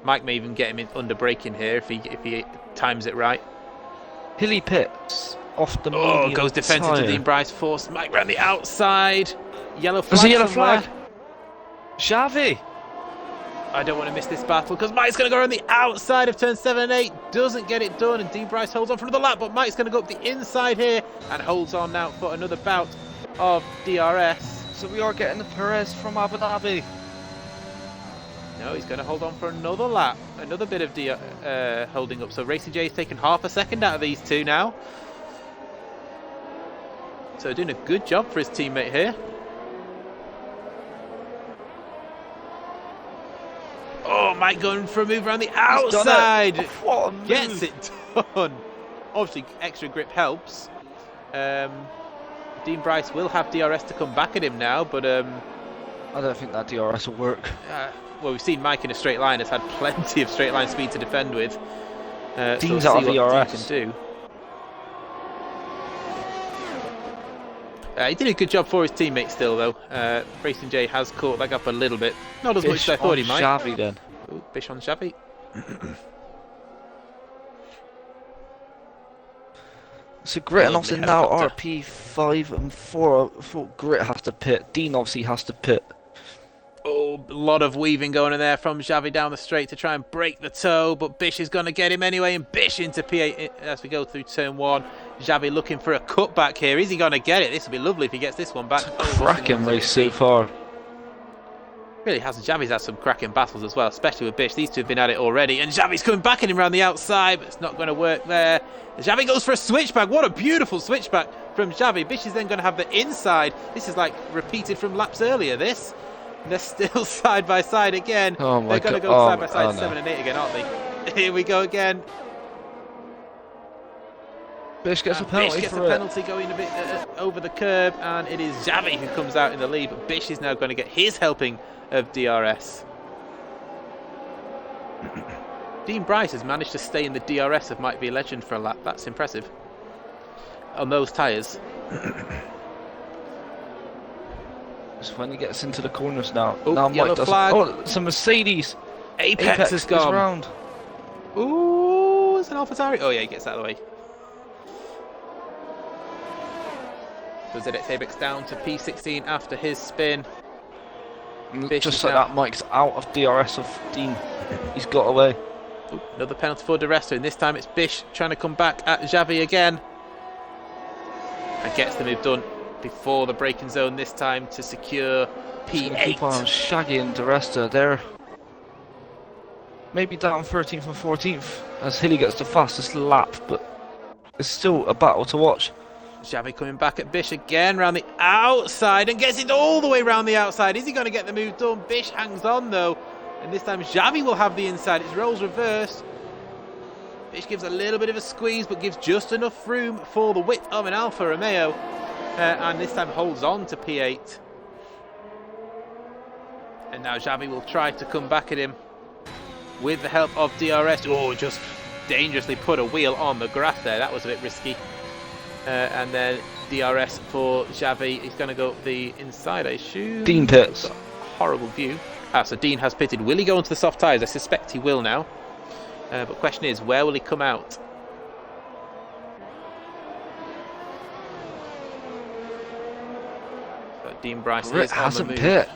Mike may even get him in under braking here if he times it right. Hilly pits off the medium goes defensive tyre. to Dean Bryce, forced Mike round the outside. Yellow flag. There's a yellow somewhere. flag. Xavi. I don't want to miss this battle because Mike's going to go around the outside of turn 7 and 8. Doesn't get it done, and Dean Bryce holds on for another lap, but Mike's going to go up the inside here and holds on now for another bout of DRS. So we are getting the Perez from Abu Dhabi. No, he's going to hold on for another lap. Another bit of holding up. So Racing J has taken half a second out of these two now. So doing a good job for his teammate here. Oh, Mike going for a move around the outside. What a move. Gets it done. Obviously, extra grip helps. Dean Bryce will have DRS to come back at him now, but I don't think that DRS will work. well, we've seen Mike in a straight line has had plenty of straight line speed to defend with. Dean's so out we'll of see what DRS. Dean can do. He did a good job for his teammate still, though. Racing J has caught that up a little bit. Not as much as I thought he might. Xavi then. Ooh, Bish on Xavi. So Grit and Austin now helicopter. RP 5 and 4. I thought Grit has to pit. Dean obviously has to pit. Oh, a lot of weaving going in there from Xavi down the straight to try and break the toe, but Bish is going to get him anyway, and Bish into P8 as we go through turn 1. Xavi looking for a cutback here. Is he going to get it? This will be lovely if he gets this one back. Cracking race so far. Really hasn't. Xavi's had some cracking battles as well, especially with Bish. These two have been at it already, and Xavi's coming back at him around the outside, but it's not going to work there. Xavi goes for a switchback. What a beautiful switchback from Xavi. Bish is then going to have the inside. This is like repeated from laps earlier, this. And they're still side by side again. Oh my They're going to God. go side by side no. 7 and 8 again, aren't they? Here we go again. Bish gets a And penalty Bish gets for a it. penalty going a bit over the curb, and it is Xavi who comes out in the lead, but Bish is now going to get his helping of DRS. Dean Bryce has managed to stay in the DRS of Might Be a Legend for a lap. That's impressive. On those tyres. It's when he gets into the corners now. Oh, now yellow Mike doesn't. flag. Oh, it's a Mercedes. Apex has is gone. round. Ooh, it's an AlphaTauri. Oh yeah, he gets out of the way. So ZX Apex down to P16 after his spin. Bish Just is like now- that, Mike's out of DRS of Dean. He's got away. Ooh, another penalty for De Resta, and this time it's Bish trying to come back at Xavi again. And gets the move done before the braking zone this time to secure Keep on P8. Shaggy and DeResta. They're maybe down 13th and 14th as Hilly gets the fastest lap, but it's still a battle to watch. Xavi coming back at Bish again round the outside and gets it all the way round the outside. Is he going to get the move done? Bish hangs on though, and this time Xavi will have the inside. It's roles reversed. Bish gives a little bit of a squeeze, but gives just enough room for the width of an Alfa Romeo, and this time holds on to P8. And now Xavi will try to come back at him with the help of DRS. Oh, just dangerously put a wheel on the grass there. That was a bit risky. And then DRS for Xavi. He's going to go the inside, I assume. Dean pits. Horrible view. So Dean has pitted. Will he go onto the soft tyres? I suspect he will now. But the question is, where will he come out? So Dean Bryce Grit is on the hasn't move. pit.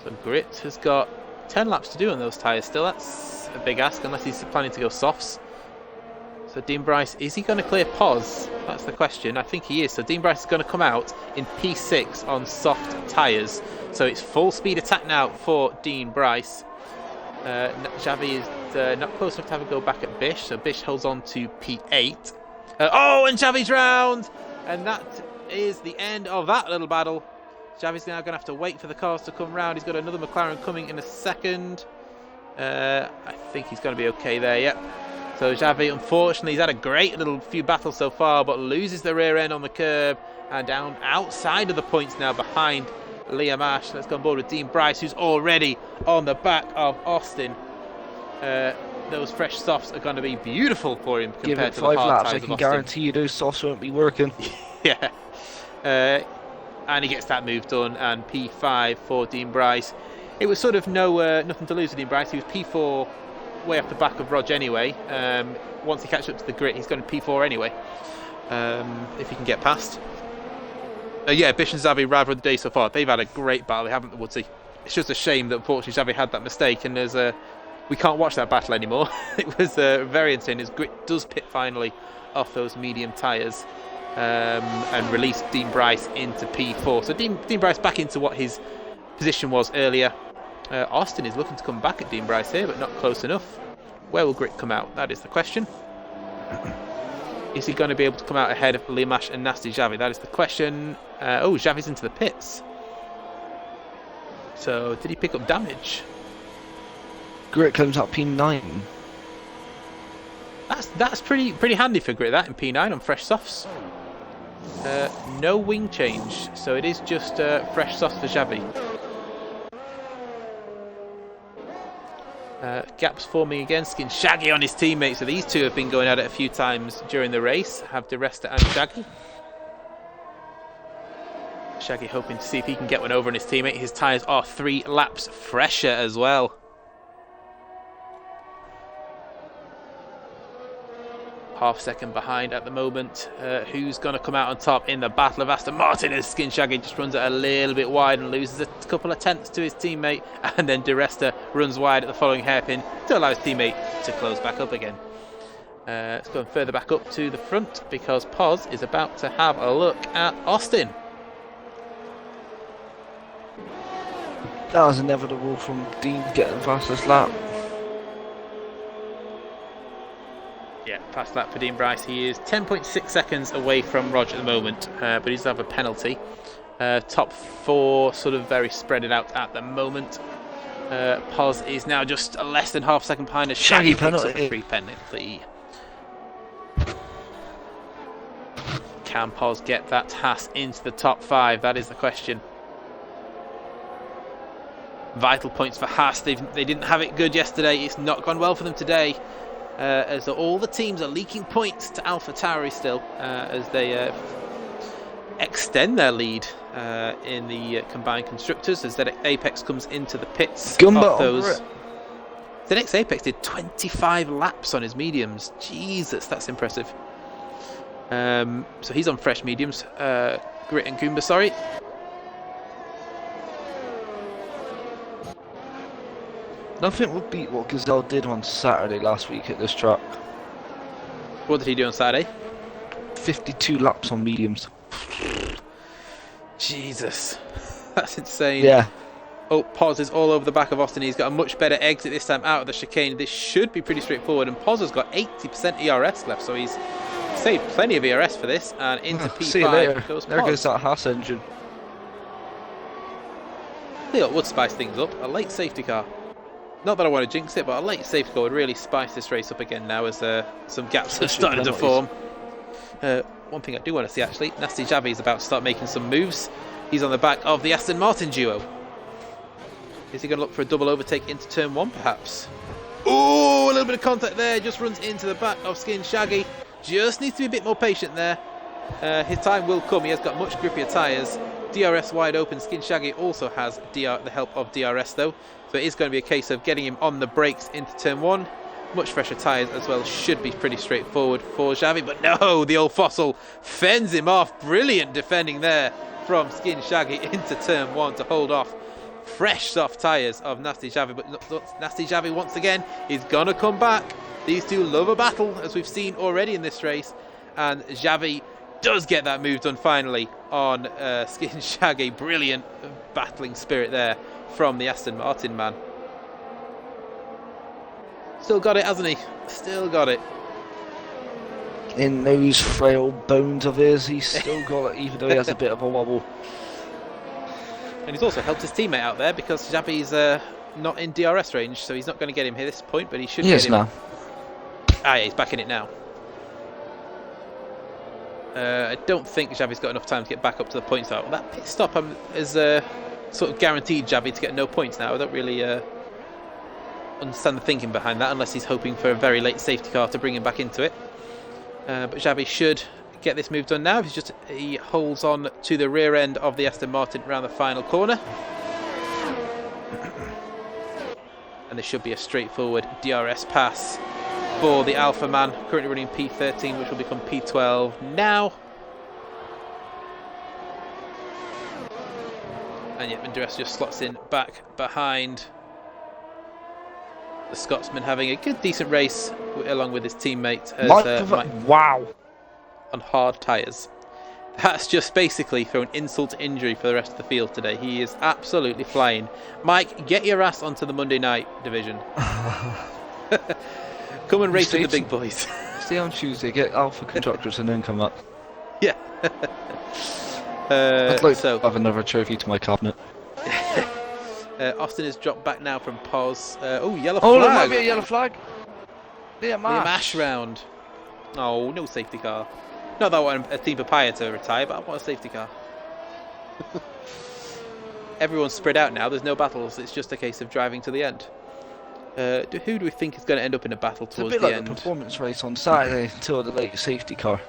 So Grit has got 10 laps to do on those tyres still. That's a big ask unless he's planning to go softs. So Dean Bryce, is he going to clear pause? That's the question. I think he is. So Dean Bryce is going to come out in P6 on soft tyres. So it's full speed attack now for Dean Bryce. Xavi is not close enough to have a go back at Bish. So Bish holds on to P8. Oh, and Xavi's round! And that is the end of that little battle. Xavi's now going to have to wait for the cars to come round. He's got another McLaren coming in a second. I think he's going to be okay there, yep. So Xavi, unfortunately, he's had a great little few battles so far, but loses the rear end on the curb and down outside of the points now behind Liam Ash. Let's go on board with Dean Bryce, who's already on the back of Austin. Those fresh softs are going to be beautiful for him Give compared it to the 5 hard laps, tyres I of can Austin. guarantee you those softs won't be working. Yeah. And he gets that move done, and P5 for Dean Bryce. It was sort of nothing to lose with Dean Bryce. He was P4 way off the back of Rog anyway. Once he catches up to the grid, he's going to P4 anyway, if he can get past. Yeah, Bish and Xavi, rather of the day so far. They've had a great battle, haven't they, Woodsy? It's just a shame that unfortunately Xavi had that mistake, and we can't watch that battle anymore. It was very insane. His Grit does pit finally off those medium tyres and release Dean Bryce into P4. So Dean Bryce back into what his position was earlier. Austin is looking to come back at Dean Bryce here, but not close enough. Where will Grit come out? That is the question. Is he going to be able to come out ahead of Limash and Nasty Xavi? That is the question. Oh, Xavi's into the pits. So, did he pick up damage? Grit comes out P9. That's pretty handy for Grit, that in P9 on fresh softs. No wing change, so it is just fresh softs for Xavi. Gaps forming again, Skin Shaggy on his teammate. So these two have been going at it a few times during the race. Have De Resta and Shaggy. Shaggy hoping to see if he can get one over on his teammate. His tyres are 3 laps fresher as well. Half second behind at the moment. Who's going to come out on top in the battle of Aston Martin? As Skin Shaggy just runs it a little bit wide and loses a couple of tenths to his teammate, and then De Resta runs wide at the following hairpin to allow his teammate to close back up again. Let's go further back up to the front because Poz is about to have a look at Austin. That was inevitable from Dean getting fastest lap. Yeah, fast lap for Dean Bryce. He is 10.6 seconds away from Rog at the moment, but he's have a penalty. Top 4 sort of very spread it out at the moment. Pos is now just less than half a second behind as Shaggy picks up a free penalty. Can Pos get that Haas into the top 5? That is the question. Vital points for Haas. They didn't have it good yesterday. It's not gone well for them today. As all the teams are leaking points to AlphaTauri still, as they extend their lead in the combined constructors, as ZX Apex comes into the pits. ZX Apex did 25 laps on his mediums. Jesus, that's impressive. So he's on fresh mediums. Grit and Goomba, sorry. Nothing would beat what Gazelle did on Saturday last week at this track. What did he do on Saturday? 52 laps on mediums. Jesus, that's insane. Yeah. Oh, Pos is all over the back of Austin. He's got a much better exit this time out of the chicane. This should be pretty straightforward. And Pos has got 80% ERS left, so he's saved plenty of ERS for this. And into P5 See you later. goes There Pos. goes that Haas engine. I think that would spice things up. A late safety car. Not that I want to jinx it, but a late safety car would really spice this race up again now as some gaps have started to form. One thing I do want to see actually, Nasty Javi is about to start making some moves. He's on the back of the Aston Martin duo. Is he going to look for a double overtake into turn 1 perhaps? Oh, a little bit of contact there, just runs into the back of Skin Shaggy. Just needs to be a bit more patient there. His time will come, he has got much grippier tyres. DRS wide open, Skin Shaggy also has the help of DRS though. So it is going to be a case of getting him on the brakes into turn 1. Much fresher tyres as well, should be pretty straightforward for Xavi, but no, the old fossil fends him off. Brilliant defending there from Skin Shaggy into turn 1 to hold off fresh soft tyres of Nasty Xavi, but Nasty Xavi once again is gonna come back. These two love a battle, as we've seen already in this race, and Xavi does get that move done finally on Skin Shaggy. Brilliant battling spirit there from the Aston Martin man. Still got it, hasn't he? Still got it. In those frail bones of his, he's still got it, even though he has a bit of a wobble. And he's also helped his teammate out there because Xavi's not in DRS range, so he's not going to get him here at this point, but he should get him. Now. Ah, yeah, he's back in it now. I don't think Xavi's got enough time to get back up to the points out. That pit stop is sort of guaranteed Xavi to get no points now. I don't really understand the thinking behind that, unless he's hoping for a very late safety car to bring him back into it. But Xavi should get this move done now. He holds on to the rear end of the Aston Martin around the final corner. And this should be a straightforward DRS pass for the Alpha man, currently running P13, which will become P12 now. And yet Andreas just slots in back behind the Scotsman, having a good decent race along with his teammate as, Mike, wow, on hard tyres. That's just basically thrown insult to injury for the rest of the field today. He is absolutely flying. Mike, get your ass onto the Monday night division. Come and race with the big boys. Stay on Tuesday, get Alpha Constructors and then come up. Yeah. I'd like to have another trophy to my cabinet. Austin has dropped back now from Pos. Oh, yellow Oh, flag. there might be a yellow flag. Yeah, The mash round. Oh, no safety car. Not that I want a Team Papaya to retire, but I want a safety car. Everyone's spread out now. There's no battles. It's just a case of driving to the end. Who do we think is going to end up in a battle towards it's a bit the like end? the performance race on Saturday until the late safety car.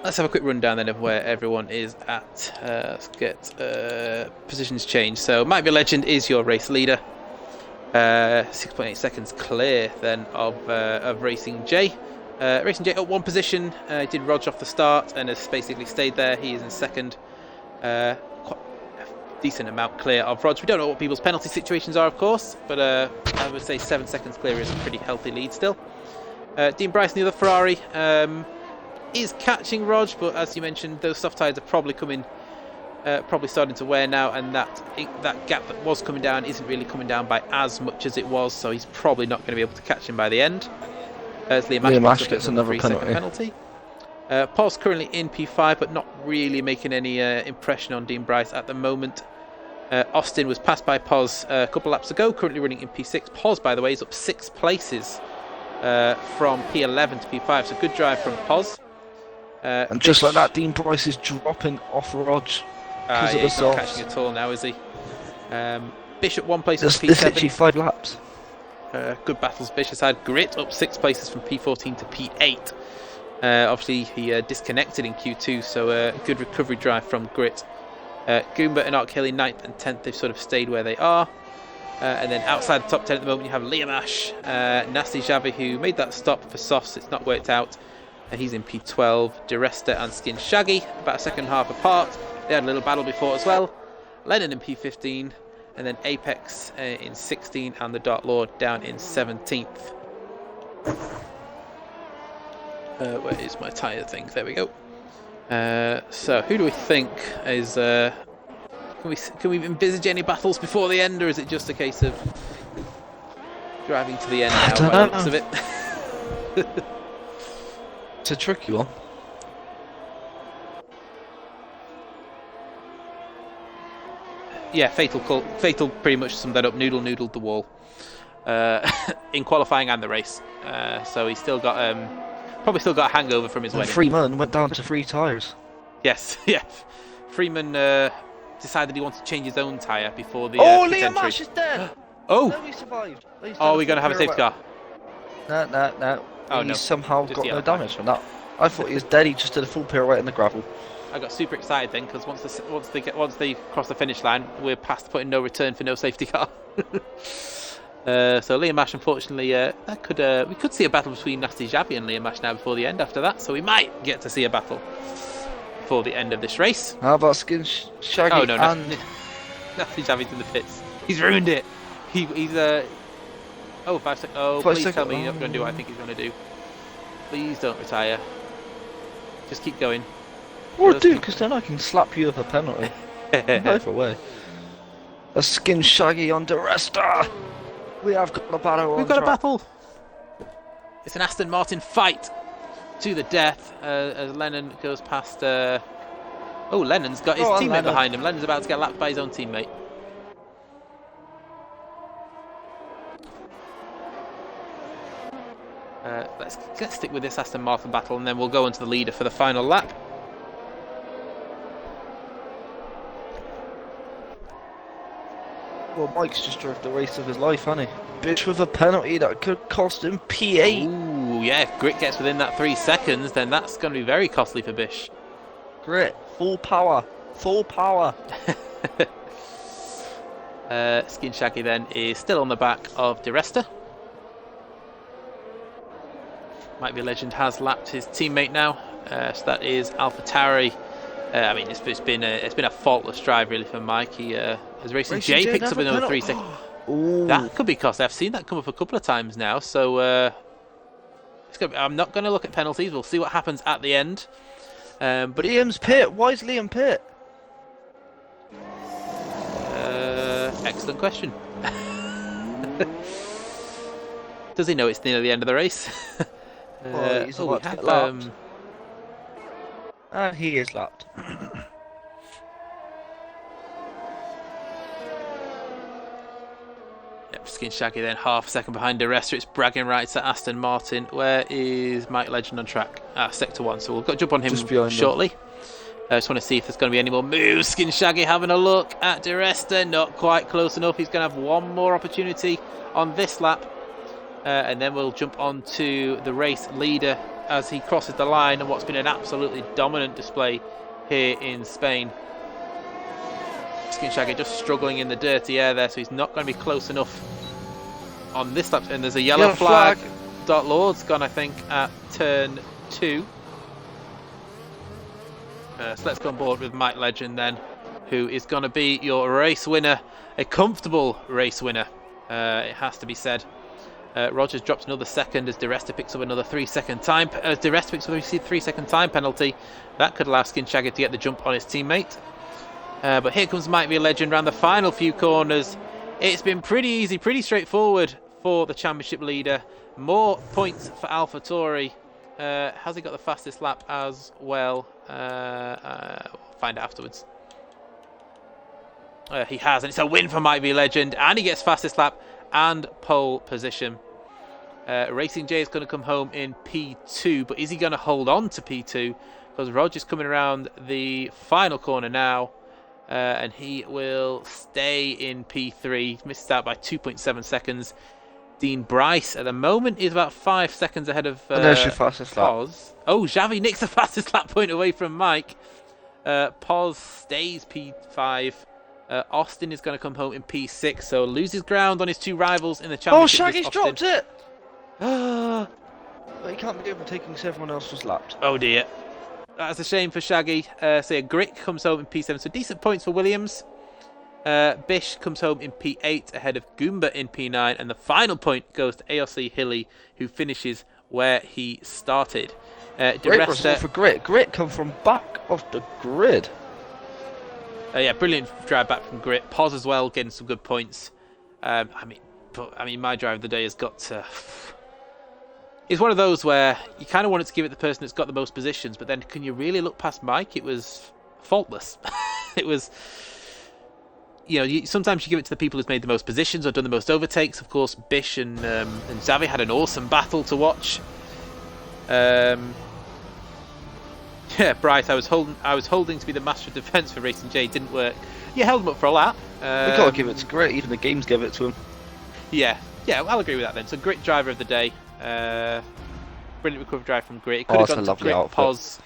Let's have a quick rundown then of where everyone is at. Let's get positions changed. So, Might Be a Legend is your race leader. 6.8 seconds clear then of Racing J. Racing J up one position. Did Rog off the start and has basically stayed there. He is in second. Quite a decent amount clear of Rog. We don't know what people's penalty situations are, of course, but I would say 7 seconds clear is a pretty healthy lead still. Dean Bryce, the other Ferrari, is catching Rog, but as you mentioned, those soft tyres are probably coming probably starting to wear now, and that gap that was coming down isn't really coming down by as much as it was, so he's probably not going to be able to catch him by the end. As Liam Ash gets another 3-second penalty. Paul's currently in P5, but not really making any impression on Dean Bryce at the moment. Austin was passed by Pos a couple laps ago, currently running in P6. Pos, by the way, is up 6 places from P11 to P5, so good drive from Pos. And just like that, Dean Bryce is dropping off Rog because of the he's not softs. catching at all now, is he? Bish at 1 place There's from P7. literally 5 laps. Good battles Bish has had. Grit up 6 places from P14 to P8. Obviously, he disconnected in Q2, so good recovery drive from Grit. Goomba and Ark Kelly 9th and 10th, they've sort of stayed where they are. And then outside the top 10 at the moment, you have Liam Ash, Nasty Javi, who made that stop for softs. It's not worked out. He's in P12. DeResta and Skin Shaggy, about a second half apart. They had a little battle before as well. Lennon in P15, and then Apex in 16, and the Dark Lord down in 17th. Where is my tyre thing? There we go. So who do we think is? Can we envisage any battles before the end, or is it just a case of driving to the end now by the looks of it? It's a tricky one. Yeah, Fatal pretty much summed that up. Noodled the wall in qualifying and the race. So he's still got probably still got a hangover from his wedding. Freeman went down to 3 tyres. Yes, yeah. Freeman decided he wanted to change his own tyre before the. Oh, Liam Ash is dead. Oh. No, he survived. Are we going to have a safety car? No. Oh, He no. somehow Just got the no other damage from that. I thought he was dead. He just did a full pirouette in the gravel. I got super excited then because once they cross the finish line, we're past the point of no return for no safety car. So Liam Ash, unfortunately, we could see a battle between Nasty Javi and Liam Ash now before the end. After that, so we might get to see a battle before the end of this race. How about Skin Shaggy? Oh no, and... Nasty Javi's in the pits. He's ruined it. He's 5 seconds. Oh, please tell me you're not going to do what I think he's going to do. Please don't retire. Just keep going. Or do, because then I can slap you with a penalty. Either way. A Skin Shaggy on DeResta. We have got a battle. We've got a battle. It's an Aston Martin fight to the death as Lennon goes past. Lennon's got his teammate behind him. Lennon's about to get lapped by his own teammate. Let's stick with this Aston Martin battle, and then we'll go on to the leader for the final lap. Well, Mike's just drove the race of his life, hasn't he? Bitch with a penalty that could cost him P8. Ooh, yeah, if Grit gets within that 3 seconds, then that's going to be very costly for Bish. Grit, full power. Full power. Skin Shaggy then is still on the back of DeResta. Might Be Legend has lapped his teammate now, so that is AlphaTauri. I mean, it's been a faultless drive really for Mike. He has Racing J picks up another 3 seconds. That could be costly. I've seen that come up a couple of times now. So I'm not going to look at penalties. We'll see what happens at the end. But Liam's pit. Why is Liam pit? Excellent question. Does he know it's near the end of the race? He's about to get lapped. And he is lapped. Yep, Skin Shaggy then half a second behind DeResta. It's bragging rights at Aston Martin. Where is Mike Legend on track? Sector 1, so we'll jump on him shortly. I just want to see if there's going to be any more moves. Skin Shaggy having a look at DeResta. Not quite close enough. He's going to have one more opportunity on this lap. And then we'll jump on to the race leader as he crosses the line and what's been an absolutely dominant display here in Spain. Skin Shaggy just struggling in the dirty air there, so he's not going to be close enough on this lap. And there's a yellow flag. Dark Lord's gone, I think, at turn 2. So let's go on board with Mike Legend then, who is going to be your race winner, a comfortable race winner, it has to be said. Rogers drops another second as DeResta picks up another 3 second time. As DeResta picks up a 3 second time penalty, that could allow Skin Shaggy to get the jump on his teammate. But here comes Might Be a Legend around the final few corners. It's been pretty easy, pretty straightforward for the championship leader. More points for AlphaTauri. Has he got the fastest lap as well? We'll find out afterwards. He has, and it's a win for Might Be a Legend, and he gets fastest lap and pole position. Racing J is going to come home in P2, but is he going to hold on to P2? Because Roger's coming around the final corner now, and he will stay in P3. He misses out by 2.7 seconds. Dean Bryce at the moment is about 5 seconds ahead of there's your fastest lap. Pos. Oh, Xavi nicks the fastest lap point away from Mike. Pos stays P5. Austin is going to come home in P6, so loses ground on his two rivals in the championship. Oh, Shaggy's dropped it! He can't be overtaking because everyone else was lapped. Oh dear. That's a shame for Shaggy. So yeah, Grit comes home in P7, so decent points for Williams. Bish comes home in P8 ahead of Goomba in P9, and the final point goes to ALC Hilly, who finishes where he started. Great result for Grit. Grit come from back of the grid. Yeah, brilliant drive back from Grit. Pos as well, getting some good points. I mean, my drive of the day has got to... It's one of those where you kind of wanted to give it the person that's got the most positions, but then can you really look past Mike? It was faultless. It was... sometimes you give it to the people who've made the most positions or done the most overtakes. Of course, Bish and Xavi had an awesome battle to watch. Yeah, Bryce, I was holding to be the master of defence for Racing J. Didn't work. You held him up for a lap. We got to give it to Grit. Even the games gave it to him. Yeah, I'll agree with that then. So, Grit driver of the day. Brilliant recovery drive from Grit. It could have gone to Grit, outfit. Pos,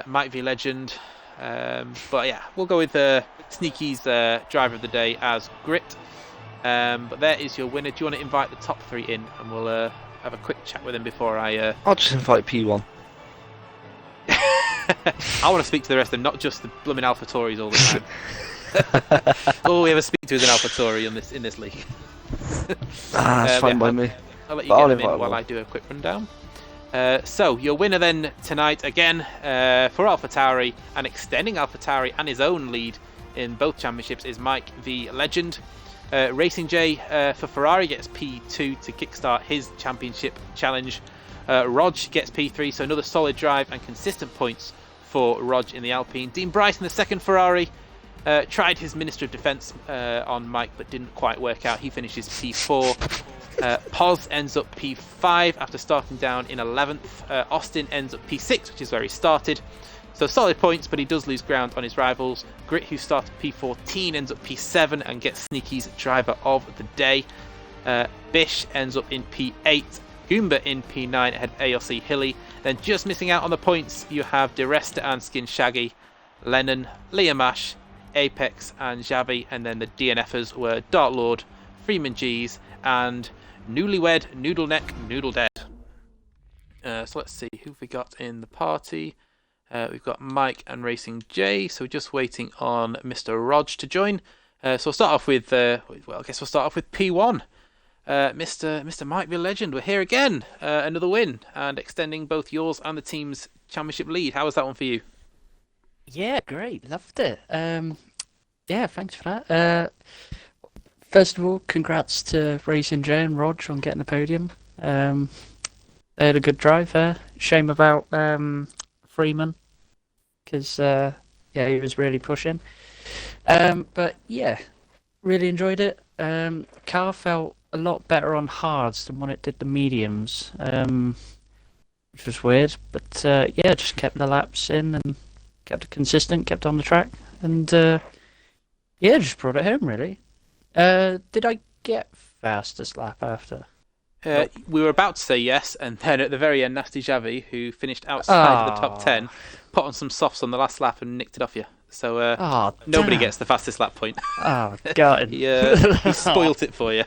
Might Be Legend. But yeah, we'll go with Sneaky's driver of the day as Grit. But there is your winner. Do you want to invite the top three in, and we'll have a quick chat with him before I... I'll just invite P1. I want to speak to the rest of them, not just the blooming AlphaTauris all the time. All we ever speak to is an AlphaTauri in this league. That's fine by me. I'll let you get them in while I do a quick rundown. So, your winner then tonight, again, for AlphaTauri, and extending AlphaTauri and his own lead in both championships, is Mike the Legend. Racing J for Ferrari gets P2 to kickstart his championship challenge. Rog gets P3, so another solid drive and consistent points for Rog in the Alpine. Dean Bryce in the second Ferrari tried his Minister of Defence on Mike, but didn't quite work out. He finishes P4. Pos ends up P5 after starting down in 11th. Austin ends up P6, which is where he started. So solid points, but he does lose ground on his rivals. Grit, who started P14, ends up P7 and gets Sneaky's driver of the day. Bish ends up in P8. Goomba in P9 ahead of ALC Hilly. Then just missing out on the points, you have DeResta and Skin Shaggy, Lennon, Liamash, Apex and Xavi, and then the DNFers were Dark Lord, Freeman G's, and Newlywed, Noodle Neck, Noodle Dead. So let's see, who've we got in the party? We've got Mike and Racing J, so we're just waiting on Mr. Rog to join. So we'll start off with, I guess we'll start off with P1. Mr. Mike the Legend, we're here again. Another win, and extending both yours and the team's championship lead. How was that one for you? Yeah, great. Loved it. Yeah, thanks for that. First of all, congrats to Racing J and Rog on getting the podium. They had a good drive there. Shame about Freeman, because he was really pushing. But yeah, really enjoyed it. Car felt a lot better on hards than when it did the mediums, which was weird. But just kept the laps in and kept it consistent, kept on the track, and just brought it home really. Did I get fastest lap after? We were about to say yes, and then at the very end, Nasty Xavi, who finished outside of the top 10, put on some softs on the last lap and nicked it off you. So nobody gets the fastest lap point. Oh, God. He spoilt it for you.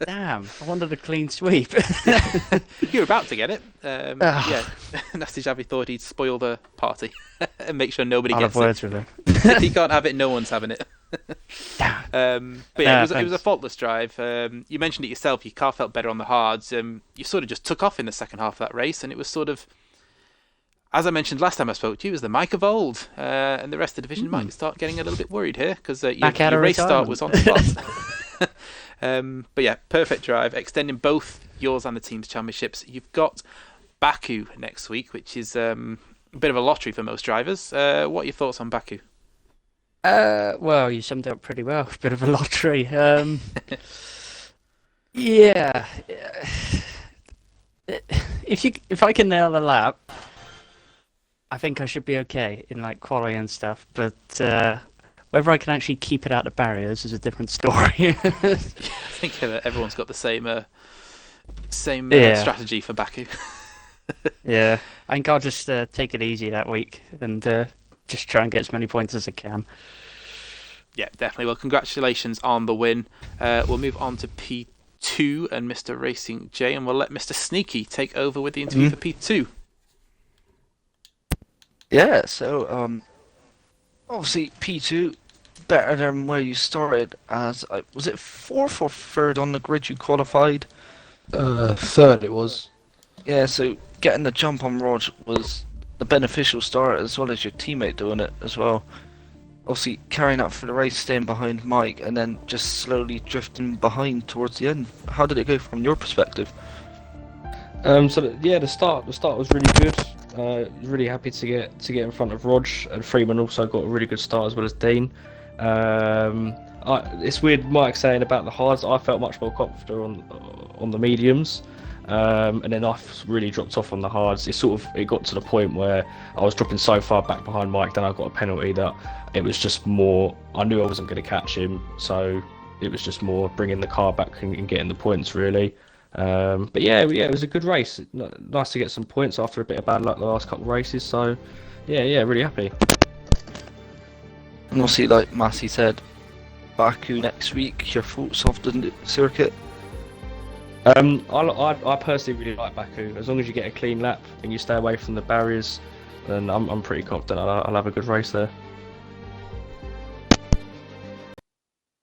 Damn, I wanted a clean sweep. You were about to get it. Nasty Xavi thought he'd spoil the party and make sure nobody gets words with him. If he can't have it, no one's having it. But yeah, it was a faultless drive. You mentioned it yourself, your car felt better on the hards. You sort of just took off in the second half of that race, and it was sort of... as I mentioned last time I spoke to you, is the Mike of old, and the rest of the division might start getting a little bit worried here because your race start was on spot. But yeah, perfect drive, extending both yours and the team's championships. You've got Baku next week, which is a bit of a lottery for most drivers. What are your thoughts on Baku? Well, you summed it up pretty well. A bit of a lottery. Yeah. If I can nail the lap, I think I should be okay in like quality and stuff. But whether I can actually keep it out of barriers is a different story. I think everyone's got the same strategy for Baku. Yeah, I think I'll just take it easy that week and just try and get as many points as I can. Yeah, definitely. Well, congratulations on the win. We'll move on to P2 and Mr. Racing J, and we'll let Mr. Sneaky take over with the interview for P2. Yeah, so obviously P2 better than where you started. As was it fourth or third on the grid you qualified? Third it was. Yeah, so getting the jump on Rog was the beneficial start as well as your teammate doing it as well. Obviously carrying out for the race, staying behind Mike, and then just slowly drifting behind towards the end. How did it go from your perspective? The start was really good. Really happy to get in front of Rog, and Freeman also got a really good start as well as Dean. It's weird, Mike saying about the hards. I felt much more confident on the mediums, and then I really dropped off on the hards. It got to the point where I was dropping so far back behind Mike, then I got a penalty that it was just more. I knew I wasn't going to catch him, so it was just more bringing the car back and getting the points really. But yeah, it was a good race. Nice to get some points after a bit of bad luck the last couple of races. So yeah, really happy. And obviously, like Massey said, Baku next week. Your thoughts of the circuit? I personally really like Baku. As long as you get a clean lap and you stay away from the barriers, then I'm pretty confident I'll have a good race there.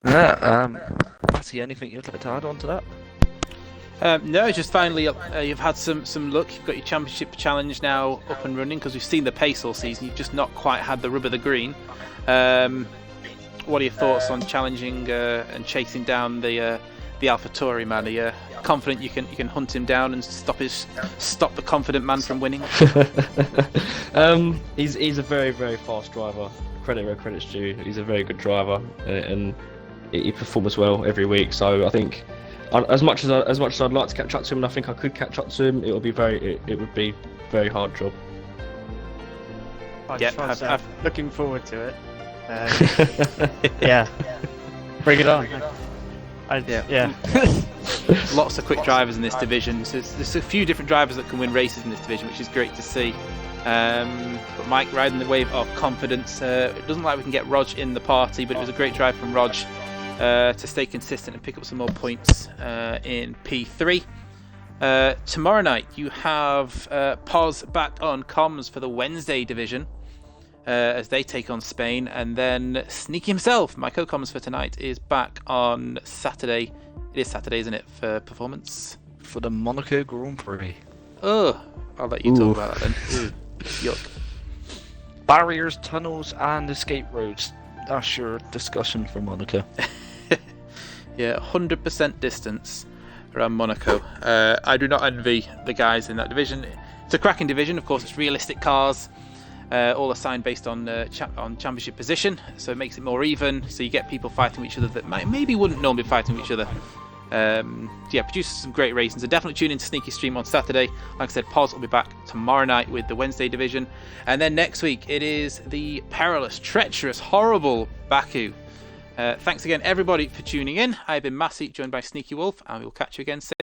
Yeah. Massey, anything you'd like to add on to that? No, just finally, you've had some luck. You've got your championship challenge now up and running because we've seen the pace all season. You've just not quite had the rub of the green. What are your thoughts on challenging and chasing down the AlphaTauri man? Are you confident you can hunt him down and stop the confident man from winning? He's a very, very fast driver. Credit where credit's due. He's a very good driver, and he performs well every week. So I think, as much as I'd like to catch up to him, and I think I could catch up to him, it would be very hard job. I'm looking forward to it. Yeah, bring it on. Yeah. Lots of quick drivers in this division. So there's a few different drivers that can win races in this division, which is great to see. But Mike riding the wave of confidence. It doesn't look like we can get Rog in the party, but it was a great drive from Rog to stay consistent and pick up some more points in P3. Tomorrow night you have Pos back on comms for the Wednesday division as they take on Spain, and then Sneaky himself, my co-comms for tonight, is back on Saturday. It is Saturday, isn't it, for performance? For the Monaco Grand Prix. Oh, I'll let you talk about that then. Ooh, yuck. Barriers, tunnels, and escape roads. That's your discussion for Monaco. Yeah, 100% distance around Monaco. I do not envy the guys in that division. It's a cracking division, of course. It's realistic cars, all assigned based on championship position, so it makes it more even. So you get people fighting with each other that maybe wouldn't normally be fighting with each other. Produces some great racing. So definitely tune into Sneaky Stream on Saturday. Like I said, Pos will be back tomorrow night with the Wednesday division, and then next week it is the perilous, treacherous, horrible Baku. Thanks again, everybody, for tuning in. I've been Massey, joined by Sneaky Wolf, and we'll catch you again soon.